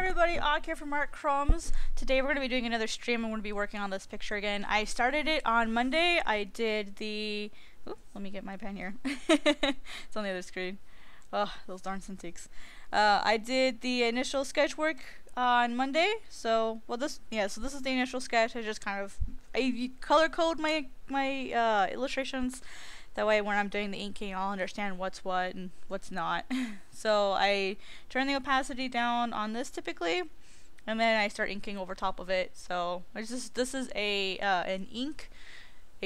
everybody, Og here from Art Crumbs. Today we're going to be doing another stream. I'm going to be working on this picture again. I started it on Monday. I did the... Ooh, let me get my pen here. It's on the other screen. Oh, those darn Cintiqs. I did the initial sketch work on Monday. So this is the initial sketch. I color code my illustrations. That way when I'm doing the inking, I'll understand what's what and what's not. So I turn the opacity down on this typically, and then I start inking over top of it. So this is a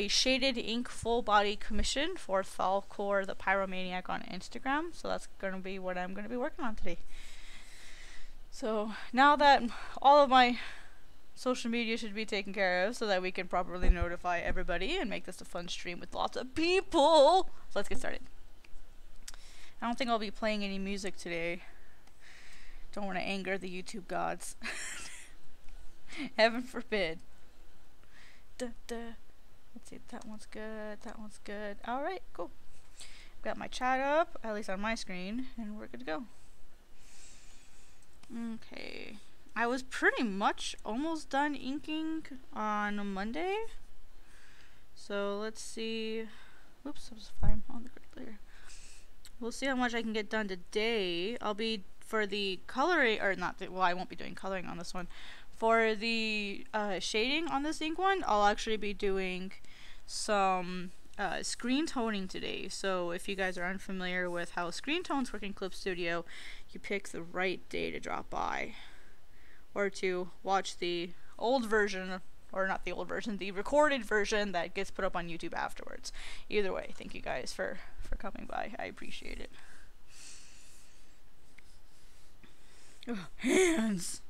shaded ink full body commission for Thalcor the Pyromaniac on Instagram. So that's going to be what I'm going to be working on today. So now that all of my social media should be taken care of so that we can properly notify everybody and make this a fun stream with lots of people. So let's get started. I don't think I'll be playing any music today. Don't want to anger the YouTube gods. Heaven forbid. Let's see, that one's good, that one's good. Alright, cool. Got my chat up, at least on my screen, and we're good to go. Okay. I was pretty much almost done inking on Monday. So let's see. Oops, I was fine on the correct layer. We'll see how much I can get done today. I'll be for the coloring, or not, well, I won't be doing coloring on this one. For the shading on this ink one, I'll actually be doing some screen toning today. So if you guys are unfamiliar with how screen tones work in Clip Studio, you pick the right day to drop by. Or to watch the old version, or not the old version, the recorded version that gets put up on YouTube afterwards. Either way, thank you guys for coming by. I appreciate it. Oh, hands!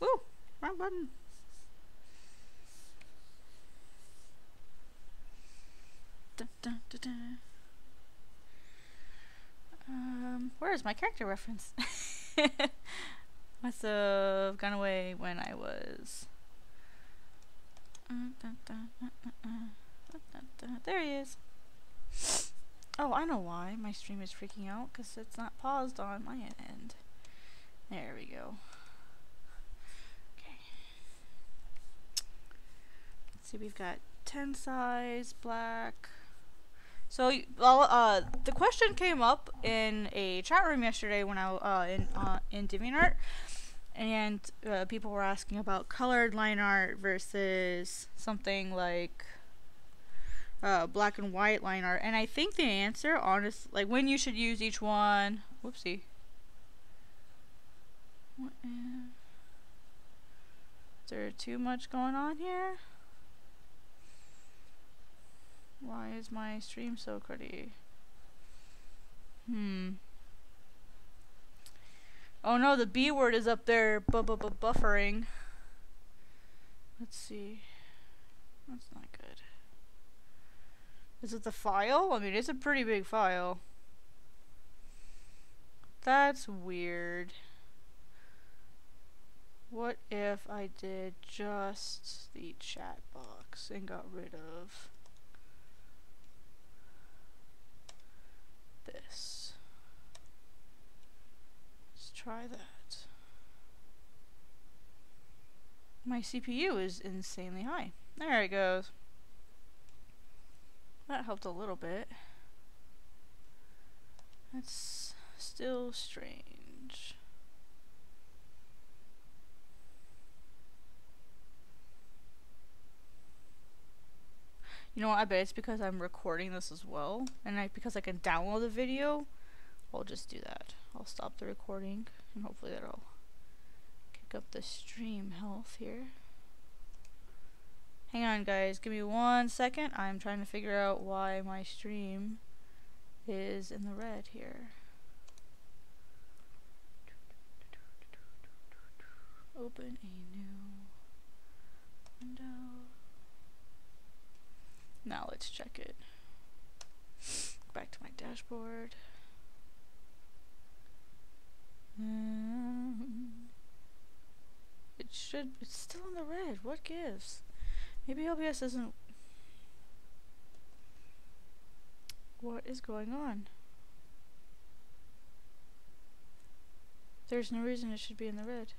Woo! Wrong button. Dun, dun, dun, dun. Where is my character reference? Must have gone away when I was... There he is. Oh, I know why my stream is freaking out, because it's not paused on my end. There we go. Okay. Let's see, we've got 10 size, black. So, the question came up in a chat room yesterday when I in DeviantArt, and people were asking about colored line art versus something like black and white line art, and I think the answer, honestly, like when you should use each one. Whoopsie. What is there too much going on here? Why is my stream so cruddy? Oh no, the B word is up there buffering. Let's see. That's not good. Is it the file? I mean, it's a pretty big file. That's weird. What if I did just the chat box and got rid of this? Let's try that. My CPU is insanely high. There it goes. That helped a little bit. That's still strange. You know what, I bet it's because I'm recording this as well, and because I can download the video, I'll just do that. I'll stop the recording, and hopefully that'll kick up the stream health here. Hang on guys, give me 1 second. I'm trying to figure out why my stream is in the red here. Open a new window. Now let's check it. Back to my dashboard. It's still in the red. What gives? Maybe OBS isn't... What is going on? There's no reason it should be in the red.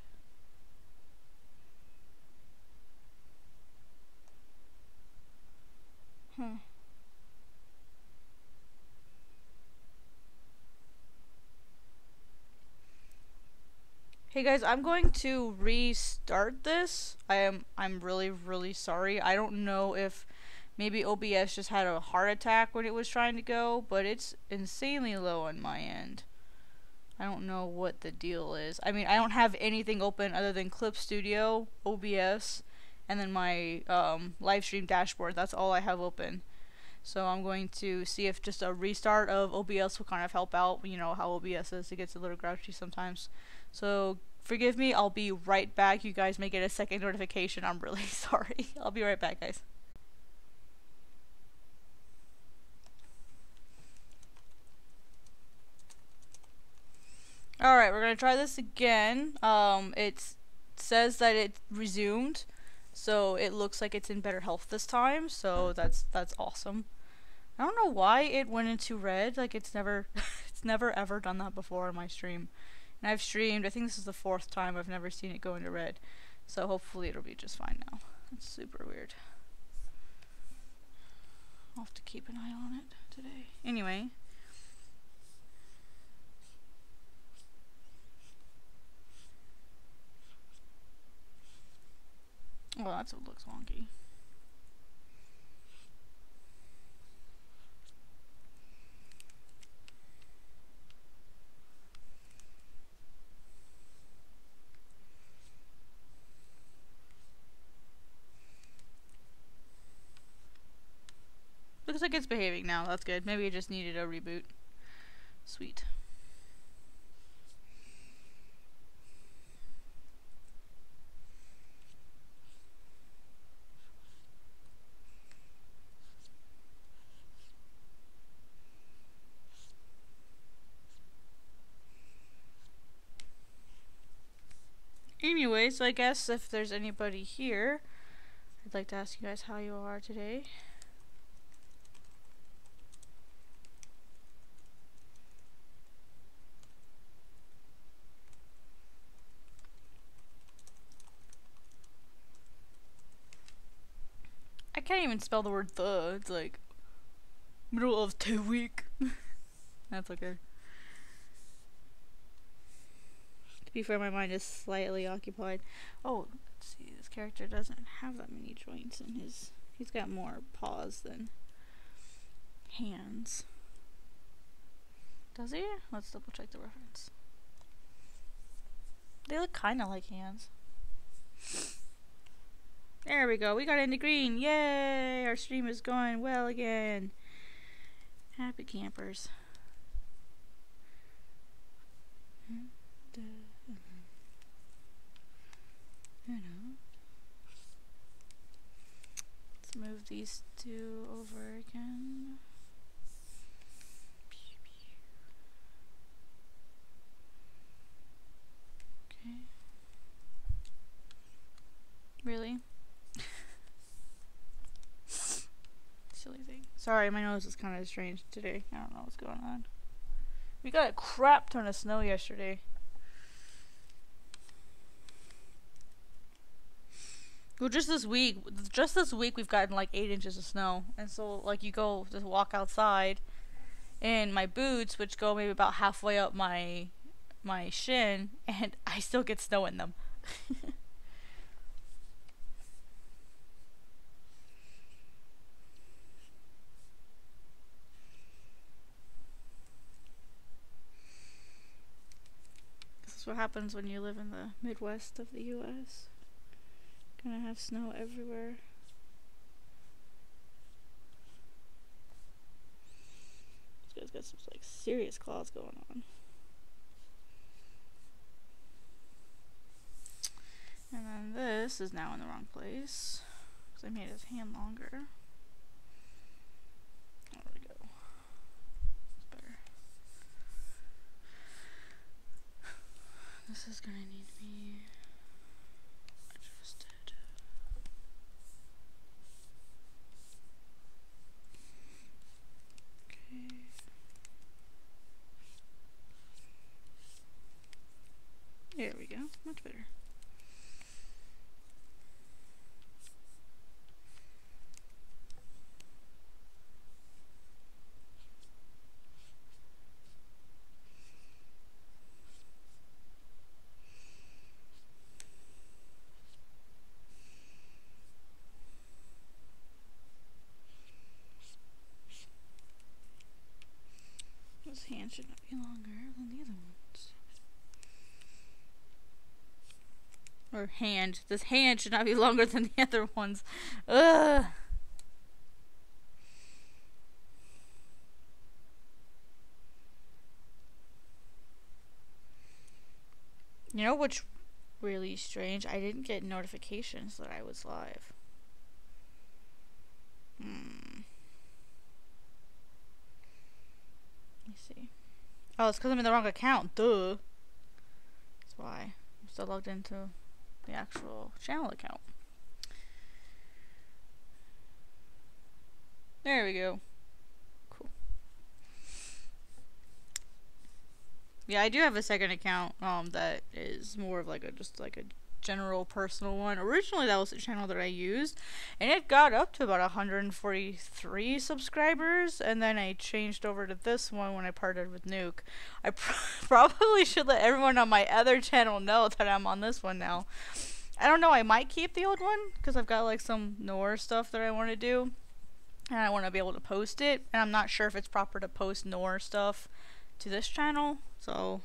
Huh. Hey guys, I'm going to restart this. I'm really sorry. I don't know if maybe OBS just had a heart attack when it was trying to go, but it's insanely low on my end. I don't know what the deal is. I mean, I don't have anything open other than Clip Studio, OBS, and then my live stream dashboard. That's all I have open. So I'm going to see if just a restart of OBS will kind of help out. You know how OBS is, it gets a little grouchy sometimes. So forgive me, I'll be right back. You guys may get a second notification. I'm really sorry. I'll be right back, guys. Alright, we're gonna try this again. It says that it resumed, so it looks like it's in better health this time, so that's awesome. I don't know why it went into red. Like, it's never it's never ever done that before on my stream. And I've streamed, I think this is the 4th time I've never seen it go into red. So hopefully it'll be just fine now. It's super weird. I'll have to keep an eye on it today. Anyway. Oh, that's what looks wonky. Looks like it's behaving now. That's good. Maybe it just needed a reboot. Sweet. Anyway, so I guess if there's anybody here, I'd like to ask you guys how you are today. I can't even spell the word the. It's like middle of 2 week. That's okay. To be fair, my mind is slightly occupied. Oh, let's see. This character doesn't have that many joints in his. He's got more paws than hands. Does he? Let's double check the reference. They look kind of like hands. There we go. We got into green. Yay! Our stream is going well again. Happy campers. Let's move these two over again. Okay. Really? Silly thing. Sorry, my nose is kind of strange today. I don't know what's going on. We got a crap ton of snow yesterday. Well, just this week we've gotten like 8 inches of snow. And so, like, you go to walk outside, and my boots, which go maybe about halfway up my shin, and I still get snow in them. This is what happens when you live in the Midwest of the US. Gonna have snow everywhere. This guy's got some like serious claws going on. And then this is now in the wrong place because I made his hand longer. There we go. It's better. This is gonna need to be adjusted. Okay. Much better. This hand should not be longer than the other ones. Or hand. This hand should not be longer than the other ones. Ugh. You know what's really strange? I didn't get notifications that I was live. Let me see. Oh, it's because I'm in the wrong account. Duh. That's why. I'm still logged into the actual channel account. There we go. Cool. Yeah, I do have a second account that is more of like just like a general personal one. Originally that was the channel that I used, and it got up to about 143 subscribers, and then I changed over to this one when I partnered with Nuke. I probably should let everyone on my other channel know that I'm on this one now. I don't know, I might keep the old one because I've got like some Noir stuff that I want to do, and I want to be able to post it, and I'm not sure if it's proper to post Noir stuff to this channel, so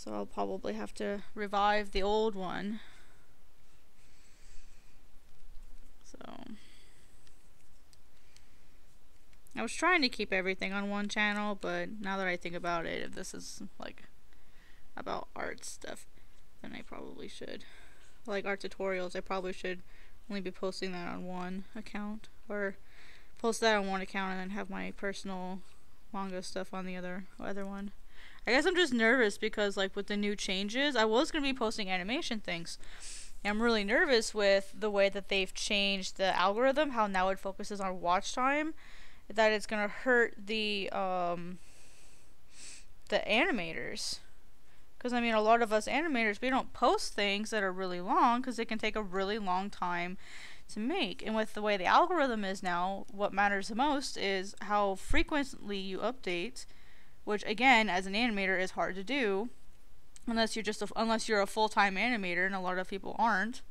I'll probably have to revive the old one. So I was trying to keep everything on one channel, but now that I think about it, if this is like about art stuff, then I probably should. Like art tutorials, I probably should only be posting that on one account, or post that on one account and then have my personal manga stuff on the other one. I guess I'm just nervous because like with the new changes, I was going to be posting animation things. And I'm really nervous with the way that they've changed the algorithm, how now it focuses on watch time, that it's going to hurt the animators. Because I mean, a lot of us animators, we don't post things that are really long because it can take a really long time to make. And with the way the algorithm is now, what matters the most is how frequently you update, which again, as an animator, is hard to do unless you're a full-time animator, and a lot of people aren't.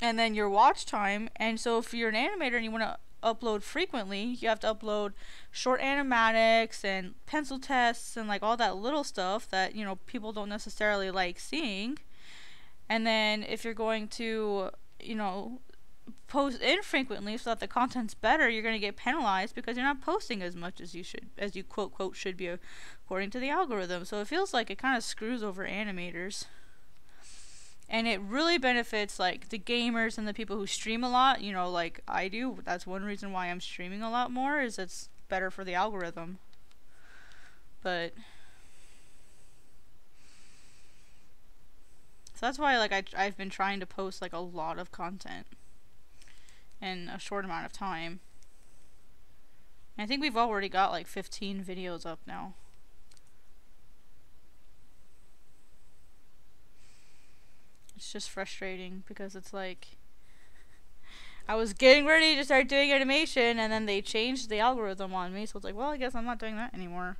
And then your watch time, and so if you're an animator and you want to upload frequently, you have to upload short animatics and pencil tests and like all that little stuff that, you know, people don't necessarily like seeing. And then if you're going to, you know, post infrequently so that the content's better, you're going to get penalized because you're not posting as much as you should, as you quote should be according to the algorithm. So it feels like it kind of screws over animators, and it really benefits like the gamers and the people who stream a lot, you know, like I do. That's one reason why I'm streaming a lot more, is it's better for the algorithm. But so that's why like I've been trying to post like a lot of content in a short amount of time. And I think we've already got like 15 videos up now. It's just frustrating because it's like I was getting ready to start doing animation and then they changed the algorithm on me, so it's like, well, I guess I'm not doing that anymore.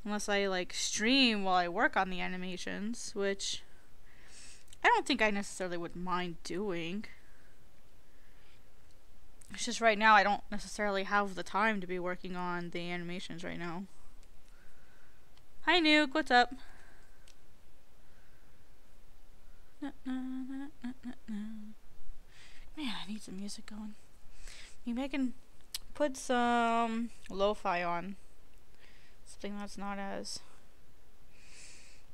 Unless I like stream while I work on the animations, which I don't think I necessarily would mind doing. It's just right now I don't necessarily have the time to be working on the animations right now. Hi Nuke, what's up? Man, I need some music going. Maybe I can put some lo-fi on. Something that's not as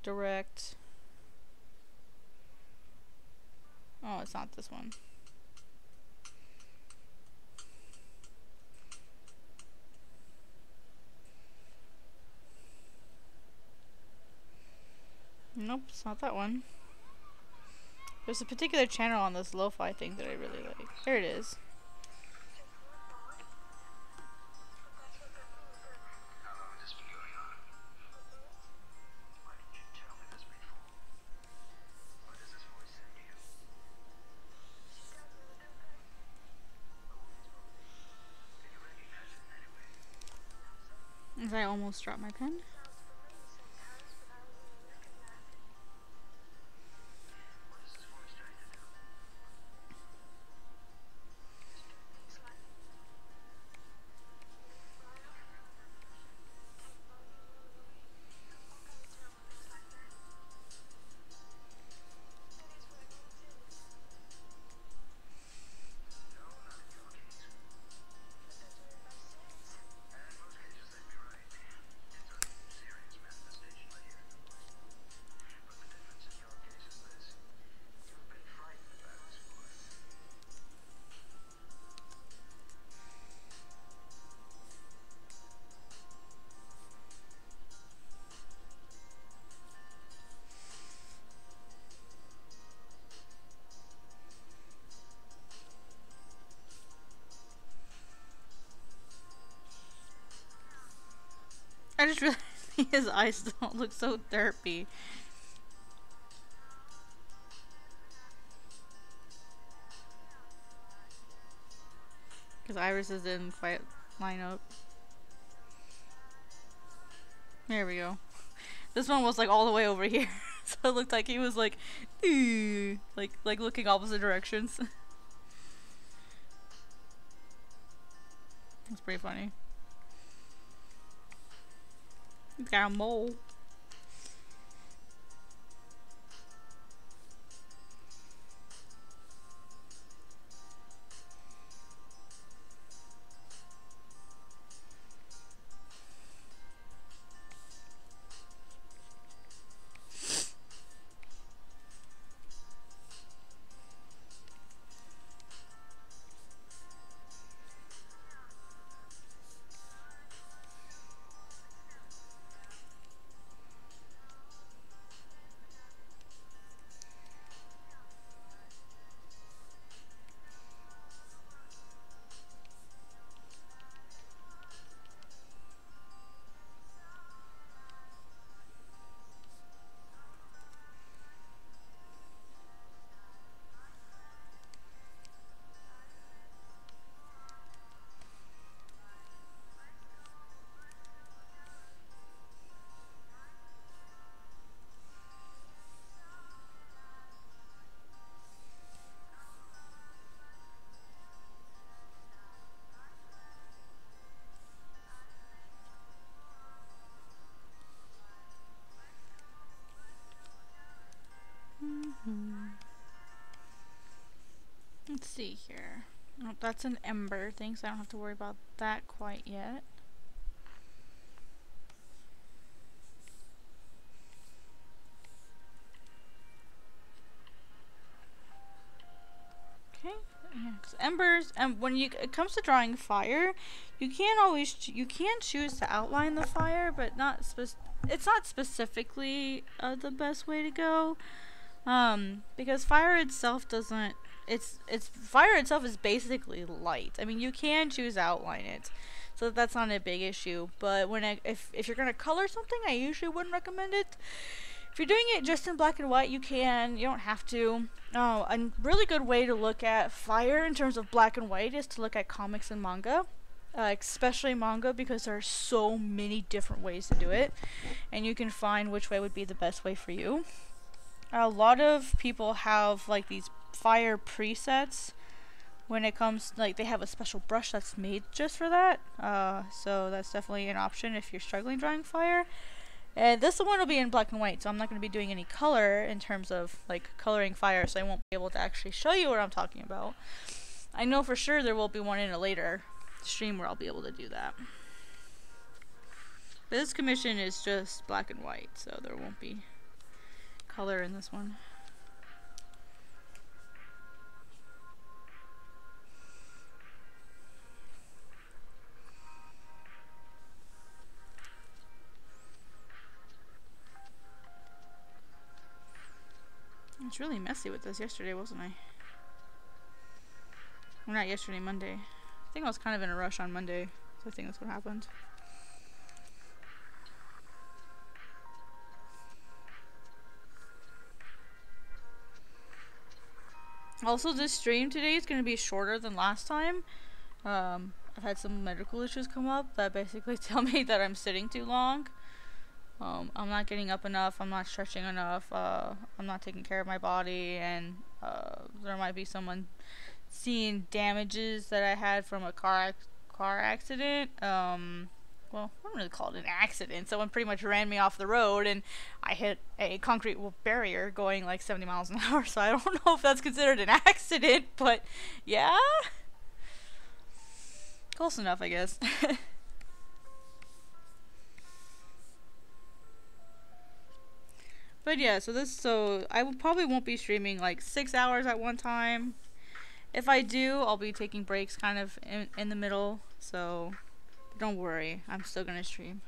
direct. Oh, it's not this one. Nope, it's not that one. There's a particular channel on this lo-fi thing that I really like. Here it is. I almost dropped my pen. I just realized his eyes don't look so derpy. Because Iris's didn't quite line up. There we go. This one was like all the way over here. So it looked like he was like, ew, like looking opposite directions. That's pretty funny. He's got a mole. Let's see here. Oh, that's an ember thing, so I don't have to worry about that quite yet. Okay, yeah, 'cause embers, and when it comes to drawing fire, you can choose to outline the fire, but it's not specifically the best way to go. Because fire itself doesn't. Fire itself is basically light. I mean, you can choose to outline it, so that's not a big issue. But if you're gonna color something, I usually wouldn't recommend it. If you're doing it just in black and white, you can. You don't have to. A really good way to look at fire in terms of black and white is to look at comics and manga. Especially manga, because there are so many different ways to do it, and you can find which way would be the best way for you. A lot of people have like these fire presets when it comes, like they have a special brush that's made just for that. So that's definitely an option if you're struggling drawing fire. And this one will be in black and white, so I'm not going to be doing any color in terms of like coloring fire, so I won't be able to actually show you what I'm talking about. I know for sure there will be one in a later stream where I'll be able to do that. But this commission is just black and white, so there won't be color in this one. I was really messy with this yesterday, wasn't I? Well, not yesterday, Monday. I think I was kind of in a rush on Monday, so I think that's what happened. Also, this stream today is going to be shorter than last time. I've had some medical issues come up that basically tell me that I'm sitting too long. I'm not getting up enough, I'm not stretching enough, I'm not taking care of my body, and there might be someone seeing damages that I had from a car accident. Well, I wouldn't really call it an accident. Someone pretty much ran me off the road, and I hit a concrete barrier going like 70 miles an hour, so I don't know if that's considered an accident, but yeah. Close enough, I guess. But yeah, so I probably won't be streaming like 6 hours at one time. If I do, I'll be taking breaks kind of in the middle, so don't worry, I'm still gonna stream.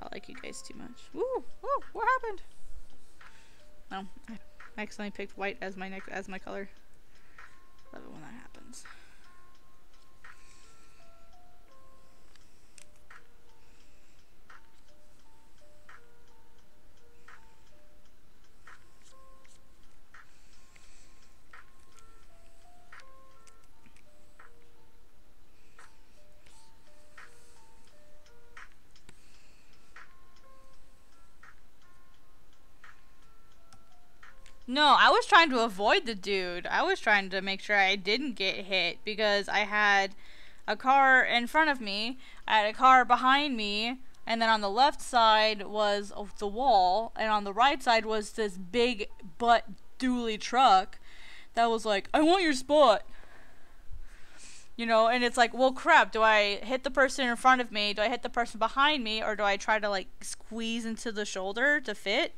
I like you guys too much. Woo! Woo! What happened? Oh, I accidentally picked white as my color. Love it when that happens. No, I was trying to avoid the dude. I was trying to make sure I didn't get hit because I had a car in front of me, I had a car behind me, and then on the left side was the wall, and on the right side was this big butt dually truck that was like, I want your spot. You know, and it's like, well, crap, do I hit the person in front of me, do I hit the person behind me, or do I try to, like, squeeze into the shoulder to fit?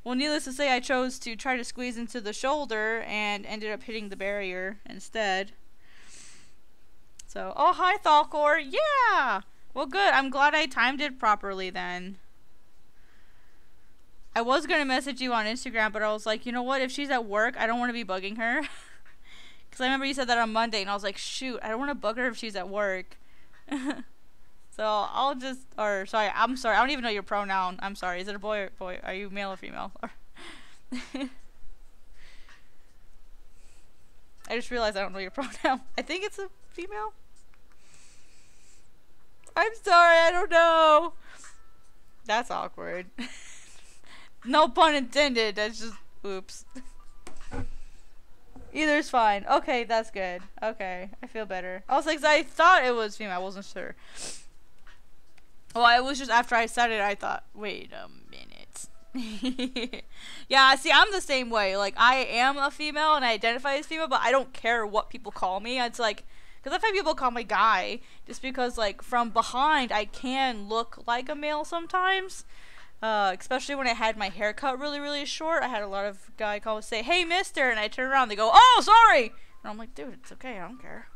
Well, needless to say, I chose to try to squeeze into the shoulder and ended up hitting the barrier instead. So, oh, hi, Thalcor. Yeah! Well, good. I'm glad I timed it properly then. I was going to message you on Instagram, but I was like, you know what? If she's at work, I don't want to be bugging her. Because I remember you said that on Monday, and I was like, shoot, I don't want to bug her if she's at work. So I'll just, or sorry, I'm sorry, I don't even know your pronoun. I'm sorry. Is it a boy or boy? Are you male or female? I just realized I don't know your pronoun. I think it's a female. I'm sorry, I don't know. That's awkward. No pun intended. That's just, oops. Either's fine. Okay, that's good. Okay, I feel better. I was like, I thought it was female. I wasn't sure. Well, it was just after I said it, I thought, wait a minute. Yeah, see, I'm the same way. Like, I am a female and I identify as female, but I don't care what people call me. It's like, because I've had people call me guy, just because, like, from behind, I can look like a male sometimes. Especially when I had my hair cut really, really short. I had a lot of guys say, hey, mister, and I turn around, they go, oh, sorry! And I'm like, dude, it's okay, I don't care.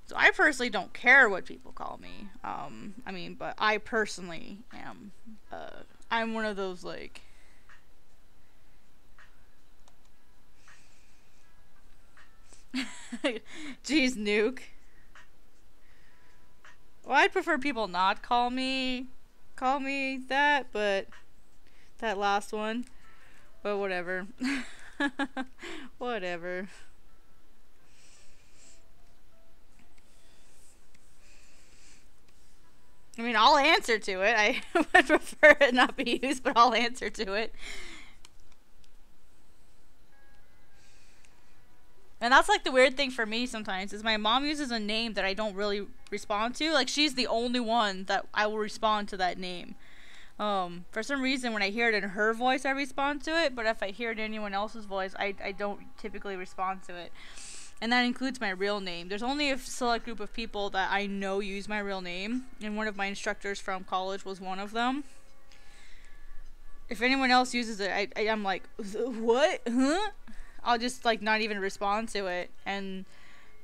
So I personally don't care what people call me. I mean, but I personally am, I'm one of those, like, jeez, Nuke. Well, I'd prefer people not call me that, but that last one, but whatever. Whatever. I mean, I'll answer to it. I would prefer it not be used, but I'll answer to it. And that's like the weird thing for me sometimes is my mom uses a name that I don't really respond to. Like, she's the only one that I will respond to that name. For some reason, when I hear it in her voice, I respond to it. But if I hear it in anyone else's voice, I don't typically respond to it. And that includes my real name. There's only a select group of people that I know use my real name. And one of my instructors from college was one of them. If anyone else uses it, I'm like, what? Huh? I'll just, like, not even respond to it. And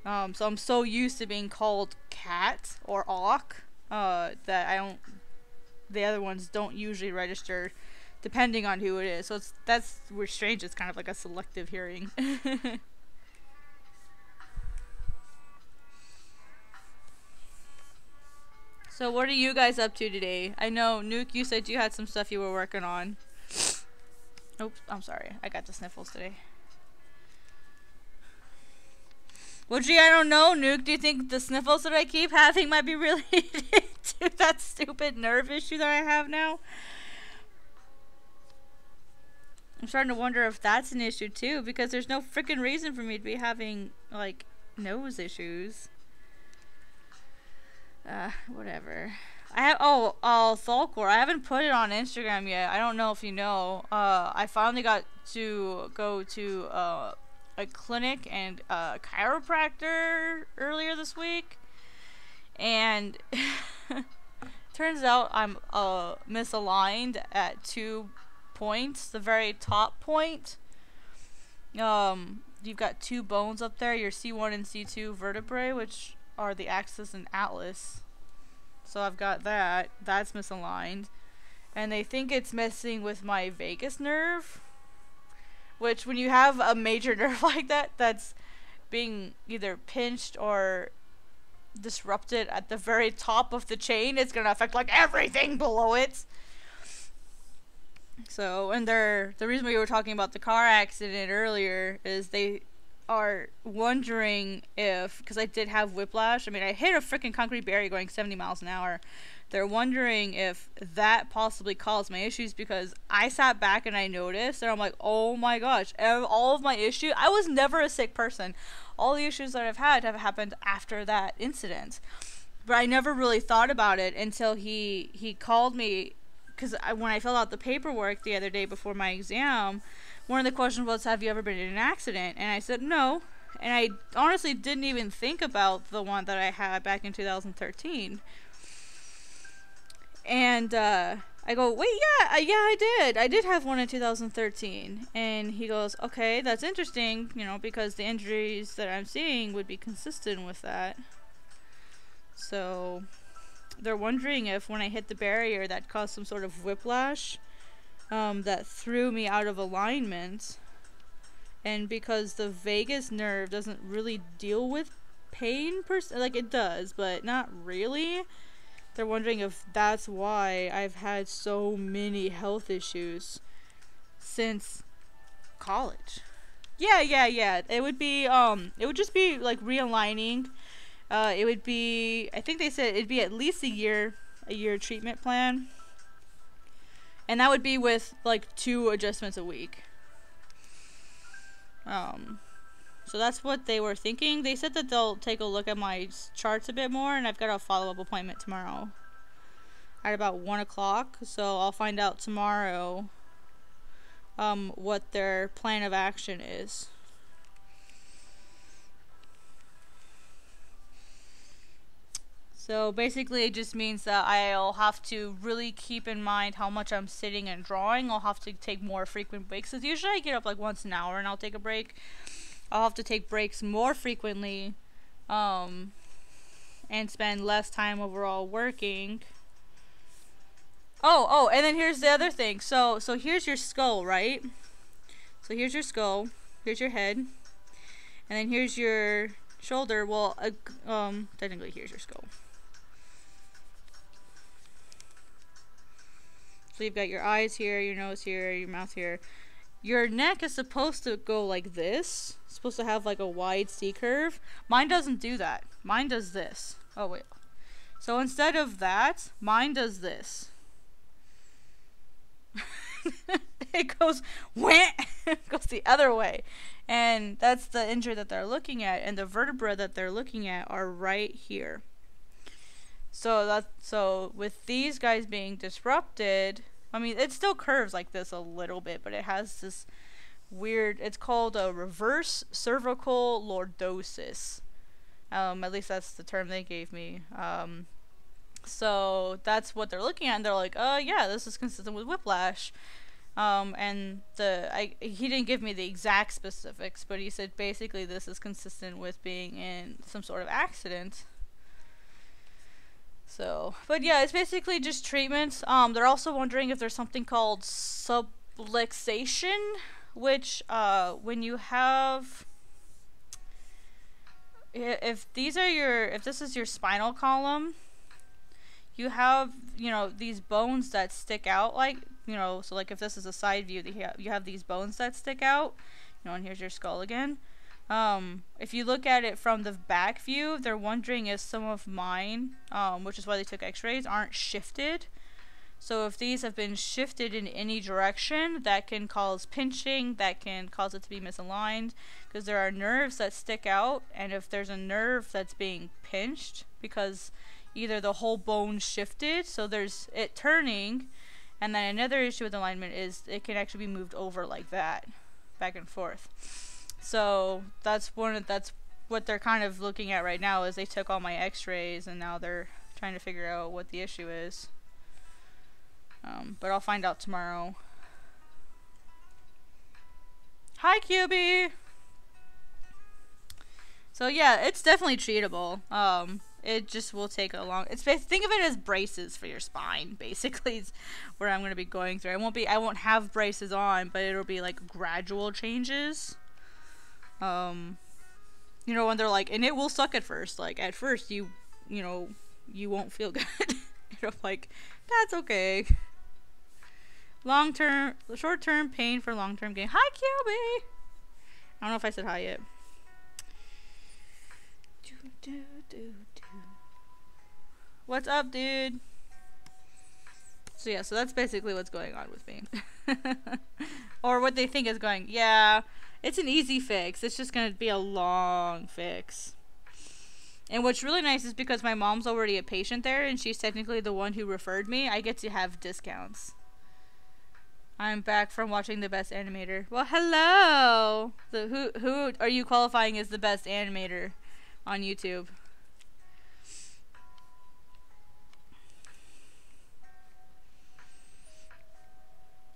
so I'm so used to being called Cat or Awk that I don't, the other ones don't usually register depending on who it is. So that's weird, strange. It's kind of like a selective hearing. So what are you guys up to today? I know, Nuke, you said you had some stuff you were working on. Oops, I'm sorry. I got the sniffles today. Well, gee, I don't know, Nuke. Do you think the sniffles that I keep having might be related to that stupid nerve issue that I have now? I'm starting to wonder if that's an issue too, because there's no freaking reason for me to be having, like, nose issues. Whatever. I have, Thalcor. I haven't put it on Instagram yet. I don't know if you know. I finally got to go to, a clinic and a chiropractor earlier this week. And turns out I'm, misaligned at 2 points. The very top point. You've got 2 bones up there, your C1 and C2 vertebrae, which are the axis and atlas. So I've got that. That's misaligned. And they think it's messing with my vagus nerve. Which, when you have a major nerve like that, that's being either pinched or disrupted at the very top of the chain, it's gonna affect, like, everything below it. So, and the reason we were talking about the car accident earlier is they are wondering if, because I did have whiplash, I mean, I hit a freaking concrete barrier going 70 miles an hour. They're wondering if that possibly caused my issues, because I sat back and I noticed, and I'm like, oh my gosh, all of my issues, I was never a sick person. All the issues that I've had have happened after that incident. But I never really thought about it until he called me, because when I filled out the paperwork the other day before my exam, one of the questions was, have you ever been in an accident? And I said no. And I honestly didn't even think about the one that I had back in 2013. And I go, wait, yeah, I did. I did have one in 2013. And he goes, okay, that's interesting, you know, because the injuries that I'm seeing would be consistent with that. So they're wondering if when I hit the barrier that caused some sort of whiplash, that threw me out of alignment. And because the vagus nerve doesn't really deal with pain like it does, but not really, they're wondering if that's why I've had so many health issues since college. Yeah. It would be, it would just be like realigning. It would be, I think they said it'd be at least a year treatment plan. And that would be with, like, 2 adjustments a week. So that's what they were thinking. They said that they'll take a look at my charts a bit more, and I've got a follow-up appointment tomorrow at about 1 o'clock. So I'll find out tomorrow, what their plan of action is. So basically it just means that I'll have to really keep in mind how much I'm sitting and drawing. I'll have to take more frequent breaks, because usually I get up like once an hour and I'll take a break. I'll have to take breaks more frequently, and spend less time overall working. Oh, and then here's the other thing. So here's your skull, right? So here's your skull, here's your head, and then here's your shoulder. Well, technically here's your skull. So you've got your eyes here, your nose here, your mouth here. Your neck is supposed to go like this. It's supposed to have like a wide C curve. Mine doesn't do that. Mine does this. Oh, wait. So instead of that, mine does this. It goes it goes the other way. And that's the injury that they're looking at. And the vertebra that they're looking at are right here. So with these guys being disrupted, I mean, it still curves like this a little bit, but it has this weird, it's called a reverse cervical lordosis. At least that's the term they gave me. So that's what they're looking at, and they're like, yeah, this is consistent with whiplash. And he didn't give me the exact specifics, but he said basically this is consistent with being in some sort of accident. So, but yeah, it's basically just treatments. They're also wondering if there's something called subluxation, which, when you have, if this is your spinal column, you have, these bones that stick out, like, so like if this is a side view, you have these bones that stick out, and here's your skull again. If you look at it from the back view, they're wondering if some of mine, which is why they took x-rays, aren't shifted. So if these have been shifted in any direction, that can cause pinching, that can cause it to be misaligned, because there are nerves that stick out, and if there's a nerve that's being pinched, because either the whole bone shifted, so there's it turning, and then another issue with alignment is it can actually be moved over like that, back and forth. So that's what they're kind of looking at right now, is they took all my x-rays, and now they're trying to figure out what the issue is. But I'll find out tomorrow. Hi, QB! So yeah, it's definitely treatable. It just will take a long... think of it as braces for your spine, basically, is where I'm going to be going through. I won't have braces on, but it'll be like gradual changes. You know, when they're like, and it will suck at first. Like, at first, you won't feel good. And I'm like, that's okay. Short-term pain for long-term gain. Hi, QB! I don't know if I said hi yet. What's up, dude? So yeah, so that's basically what's going on with me. Or what they think is going. Yeah, it's an easy fix. It's just gonna be a long fix. And what's really nice is because my mom's already a patient there, and she's technically the one who referred me, I get to have discounts. I'm back from watching The Best Animator. Well, hello! So who are you qualifying as the best animator on YouTube?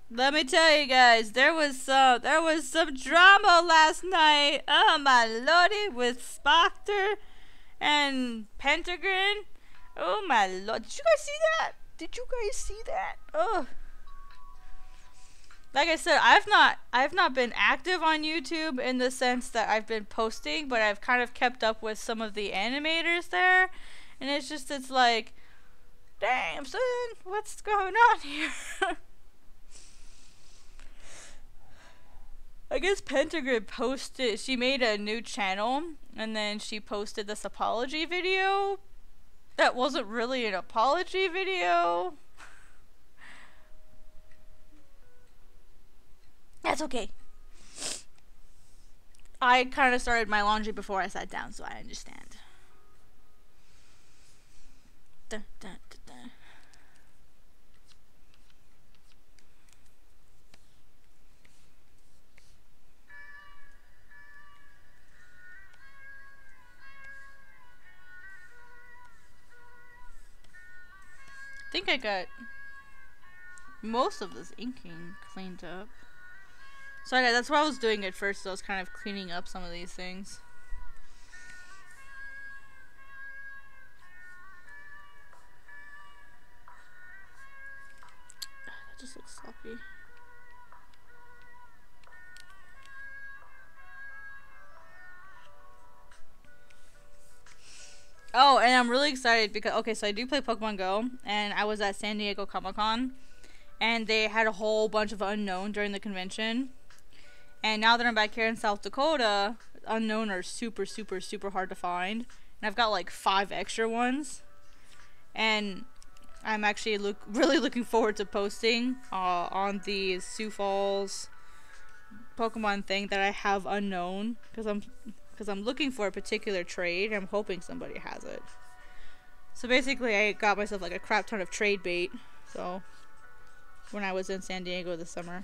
Let me tell you guys, there was some drama last night. Oh my lordy, with Spectre and Pentagon. Oh my lord, did you guys see that? Did you guys see that? Oh. Like I said, I've not been active on YouTube in the sense that I've been posting, but I've kind of kept up with some of the animators there, and it's like, damn son, what's going on here? I guess Pentagram she made a new channel, and then she posted this apology video that wasn't really an apology video. That's okay. I kind of started my laundry before I sat down, so I understand. Dun, dun, dun, dun. I think I got most of this inking cleaned up. So yeah, that's what I was doing at first. So I was kind of cleaning up some of these things. That just looks sloppy. Oh, and I'm really excited because, okay, so I do play Pokemon Go, and I was at San Diego Comic-Con, and they had a whole bunch of Unknown during the convention. And now that I'm back here in South Dakota, Unknown are super, super, super hard to find. And I've got like 5 extra ones. And I'm actually really looking forward to posting on the Sioux Falls Pokemon thing that I have Unknown. Because I'm looking for a particular trade. I'm hoping somebody has it. So basically I got myself like a crap ton of trade bait. So when I was in San Diego this summer.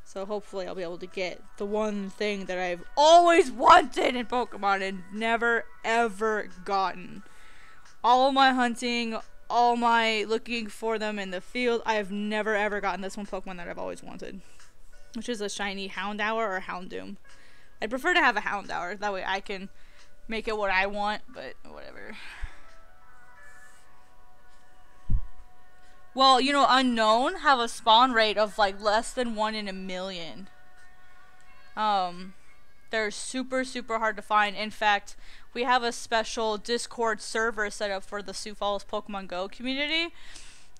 So hopefully I'll be able to get the one thing that I've always wanted in Pokemon and never ever gotten. All of my hunting, all my looking for them in the field, I have never ever gotten this one Pokemon that I've always wanted. Which is a shiny Houndour or Houndoom. I'd prefer to have a Houndour, that way I can make it what I want, but whatever. Well, you know, Unknown have a spawn rate of like less than 1 in a million. They're super, super hard to find. In fact, we have a special Discord server set up for the Sioux Falls Pokemon Go community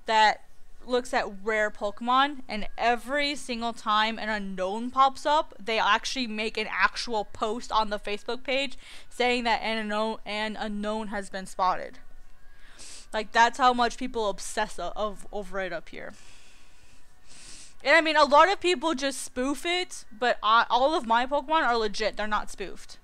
that looks at rare Pokemon, and every single time an unknown pops up, they actually make an actual post on the Facebook page saying that an unknown has been spotted. Like, that's how much people obsess over it up here. And I mean, a lot of people just spoof it, but all of my Pokemon are legit. They're not spoofed.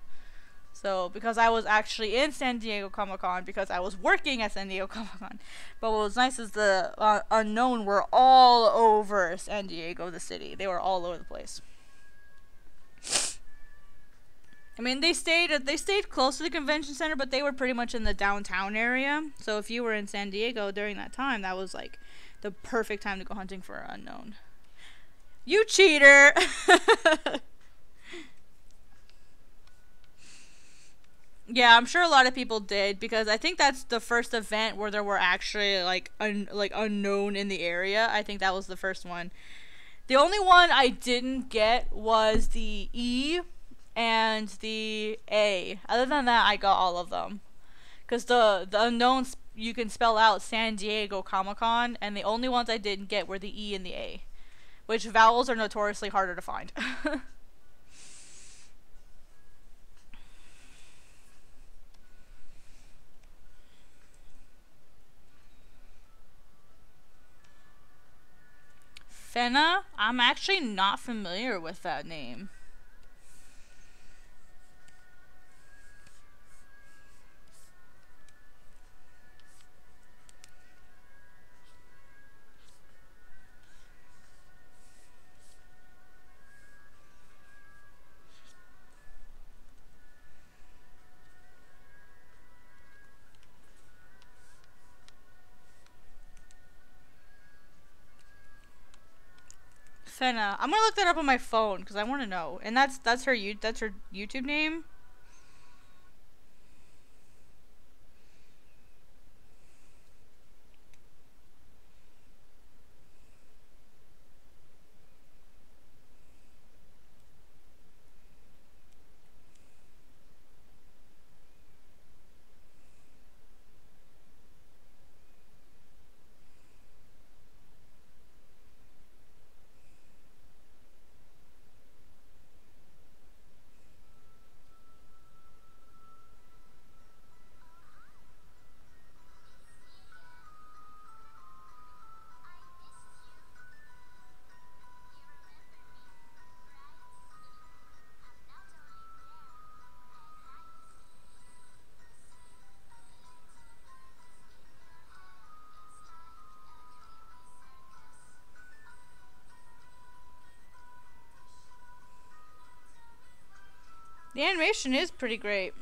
So, because I was actually in San Diego Comic-Con, because I was working at San Diego Comic-Con. But what was nice is the unknown were all over San Diego, the city. They were all over the place. I mean, they stayed close to the convention center, but they were pretty much in the downtown area. So if you were in San Diego during that time, that was like the perfect time to go hunting for an unknown. You cheater! Yeah, I'm sure a lot of people did, because I think that's the first event where there were actually like unknown in the area. I think that was the first one. The only one I didn't get was the E and the A. Other than that, I got all of them. Because the unknowns, you can spell out San Diego Comic-Con, and the only ones I didn't get were the E and the A. Which vowels are notoriously harder to find. Fenna? I'm actually not familiar with that name. Fenna. I'm gonna look that up on my phone because I want to know. And that's her YouTube name. The animation is pretty great.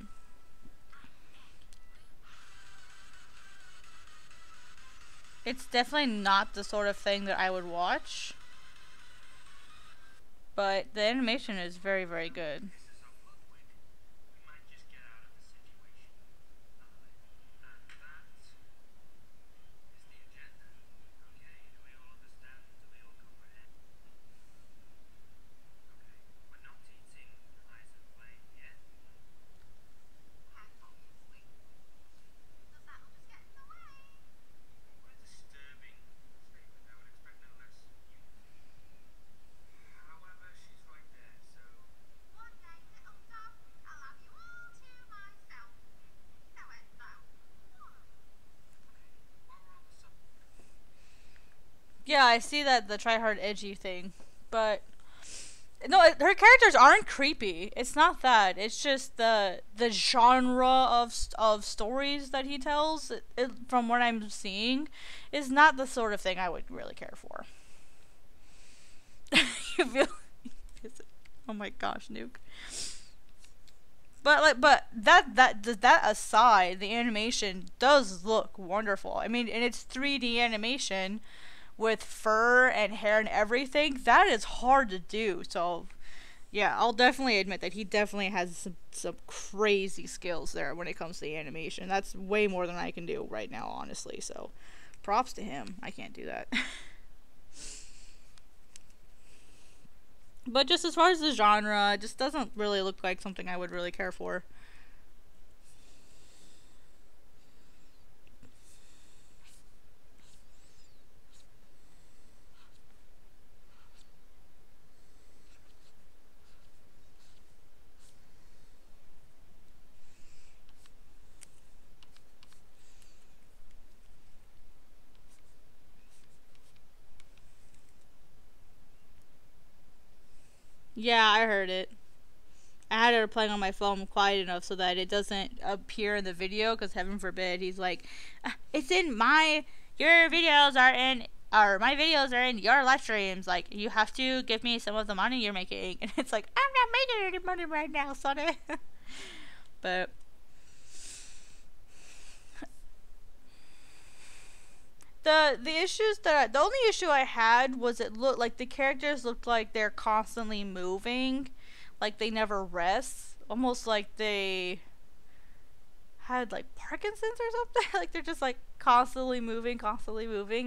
It's definitely not the sort of thing that I would watch, but the animation is very, very good. Yeah, I see that, the try hard edgy thing, but no, her characters aren't creepy. It's not that. It's just the genre of stories that he tells. From what I'm seeing, is not the sort of thing I would really care for. You feel? Oh my gosh, Nuke. But that aside, the animation does look wonderful. I mean, and it's 3D animation with fur and hair and everything. That is hard to do. So, yeah, I'll definitely admit that he definitely has some crazy skills there when it comes to the animation. That's way more than I can do right now, honestly. So, props to him. I can't do that. But just as far as the genre, it just doesn't really look like something I would really care for. Yeah, I heard it. I had it playing on my phone quiet enough so that it doesn't appear in the video, because heaven forbid he's like, it's in my, your videos are in, or my videos are in your live streams. Like, you have to give me some of the money you're making. And it's like, I'm not making any money right now, sonny. But the only issue I had was it looked like the characters looked like they're constantly moving, like they never rest, almost like they had like Parkinson's or something. Like they're just like constantly moving,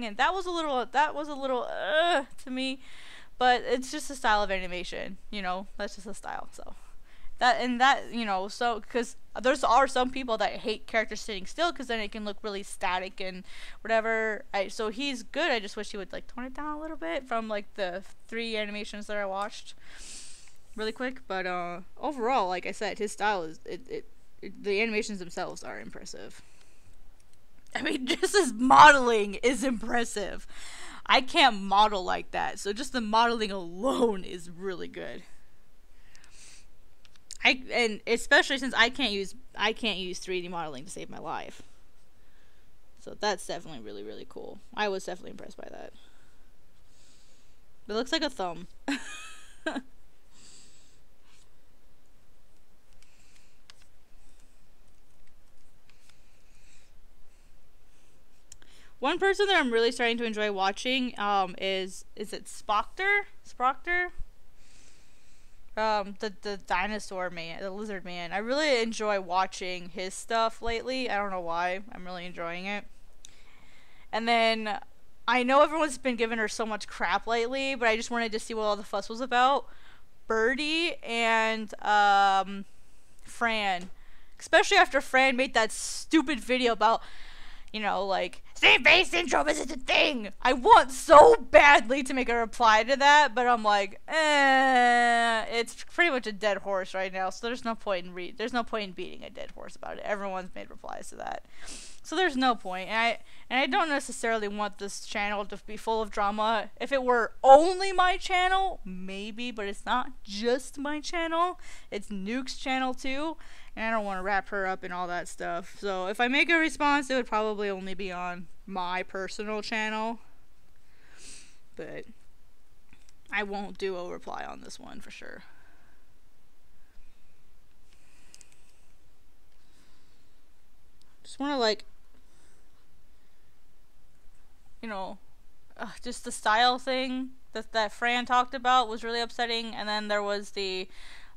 and that was a little to me. But it's just a style of animation, That's just a style. So so because there's are some people that hate characters sitting still because then it can look really static and whatever. So he's good. I just wish he would like tone it down a little bit from like the 3 animations that I watched really quick. But overall, like I said, his style is the animations themselves are impressive. I mean, just his modeling is impressive. I can't model like that, so just the modeling alone is really good. And especially since I can't use 3D modeling to save my life. So that's definitely really, really cool. I was definitely impressed by that. It looks like a thumb. One person that I'm really starting to enjoy watching is it Spockter? Sprockter? The dinosaur man, the lizard man. I really enjoy watching his stuff lately. I don't know why. I'm really enjoying it. And then I know everyone's been giving her so much crap lately, but I just wanted to see what all the fuss was about. Birdie and Fran. Especially after Fran made that stupid video about, like, same face syndrome isn't a thing. I want so badly to make a reply to that, but I'm like, it's pretty much a dead horse right now, so there's no point in beating a dead horse about it. Everyone's made replies to that. So there's no point. And I don't necessarily want this channel to be full of drama. If it were only my channel, maybe, but it's not just my channel. It's Nuke's channel too. And I don't want to wrap her up in all that stuff. So if I make a response, it would probably only be on my personal channel. But I won't do a reply on this one for sure. Just want to like, just the style thing that Fran talked about was really upsetting. And then there was the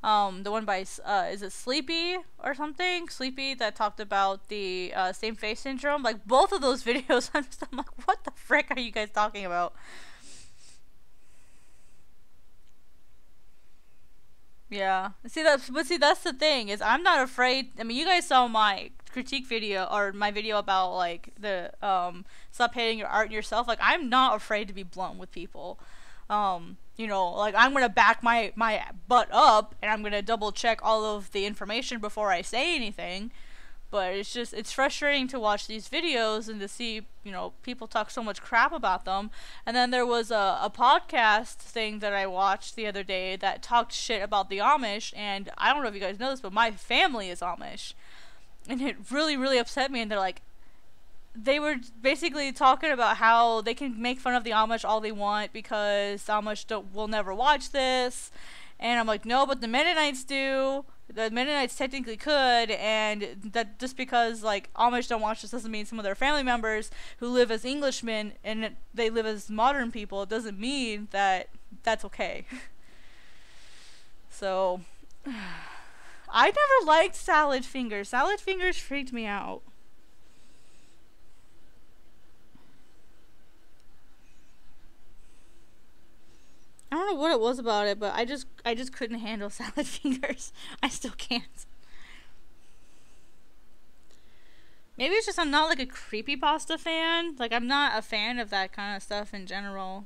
one by, is it Sleepy or something? Sleepy, that talked about the same face syndrome. Like, both of those videos, I'm like, what the frick are you guys talking about? Yeah. That's the thing, is I'm not afraid. I mean, you guys saw my critique video, or my video about, like, the, stop hating your art and yourself. Like, I'm not afraid to be blunt with people. Like, I'm gonna back my butt up, and I'm gonna double check all of the information before I say anything. But it's frustrating to watch these videos and to see, people talk so much crap about them. And then there was a podcast thing that I watched the other day that talked shit about the Amish, and I don't know if you guys know this, but my family is Amish. And it really, really upset me, and they're like, they were basically talking about how they can make fun of the Amish all they want because the Amish will never watch this. And I'm like, no, but the Mennonites do. The Mennonites technically could, and that just because, like, Amish don't watch this doesn't mean some of their family members who live as Englishmen and they live as modern people, it doesn't mean that that's okay. So, I never liked Salad Fingers. Salad Fingers freaked me out. I don't know what it was about it, but I just couldn't handle Salad Fingers. I still can't. Maybe it's just I'm not like a creepypasta fan. Like, I'm not a fan of that kind of stuff in general.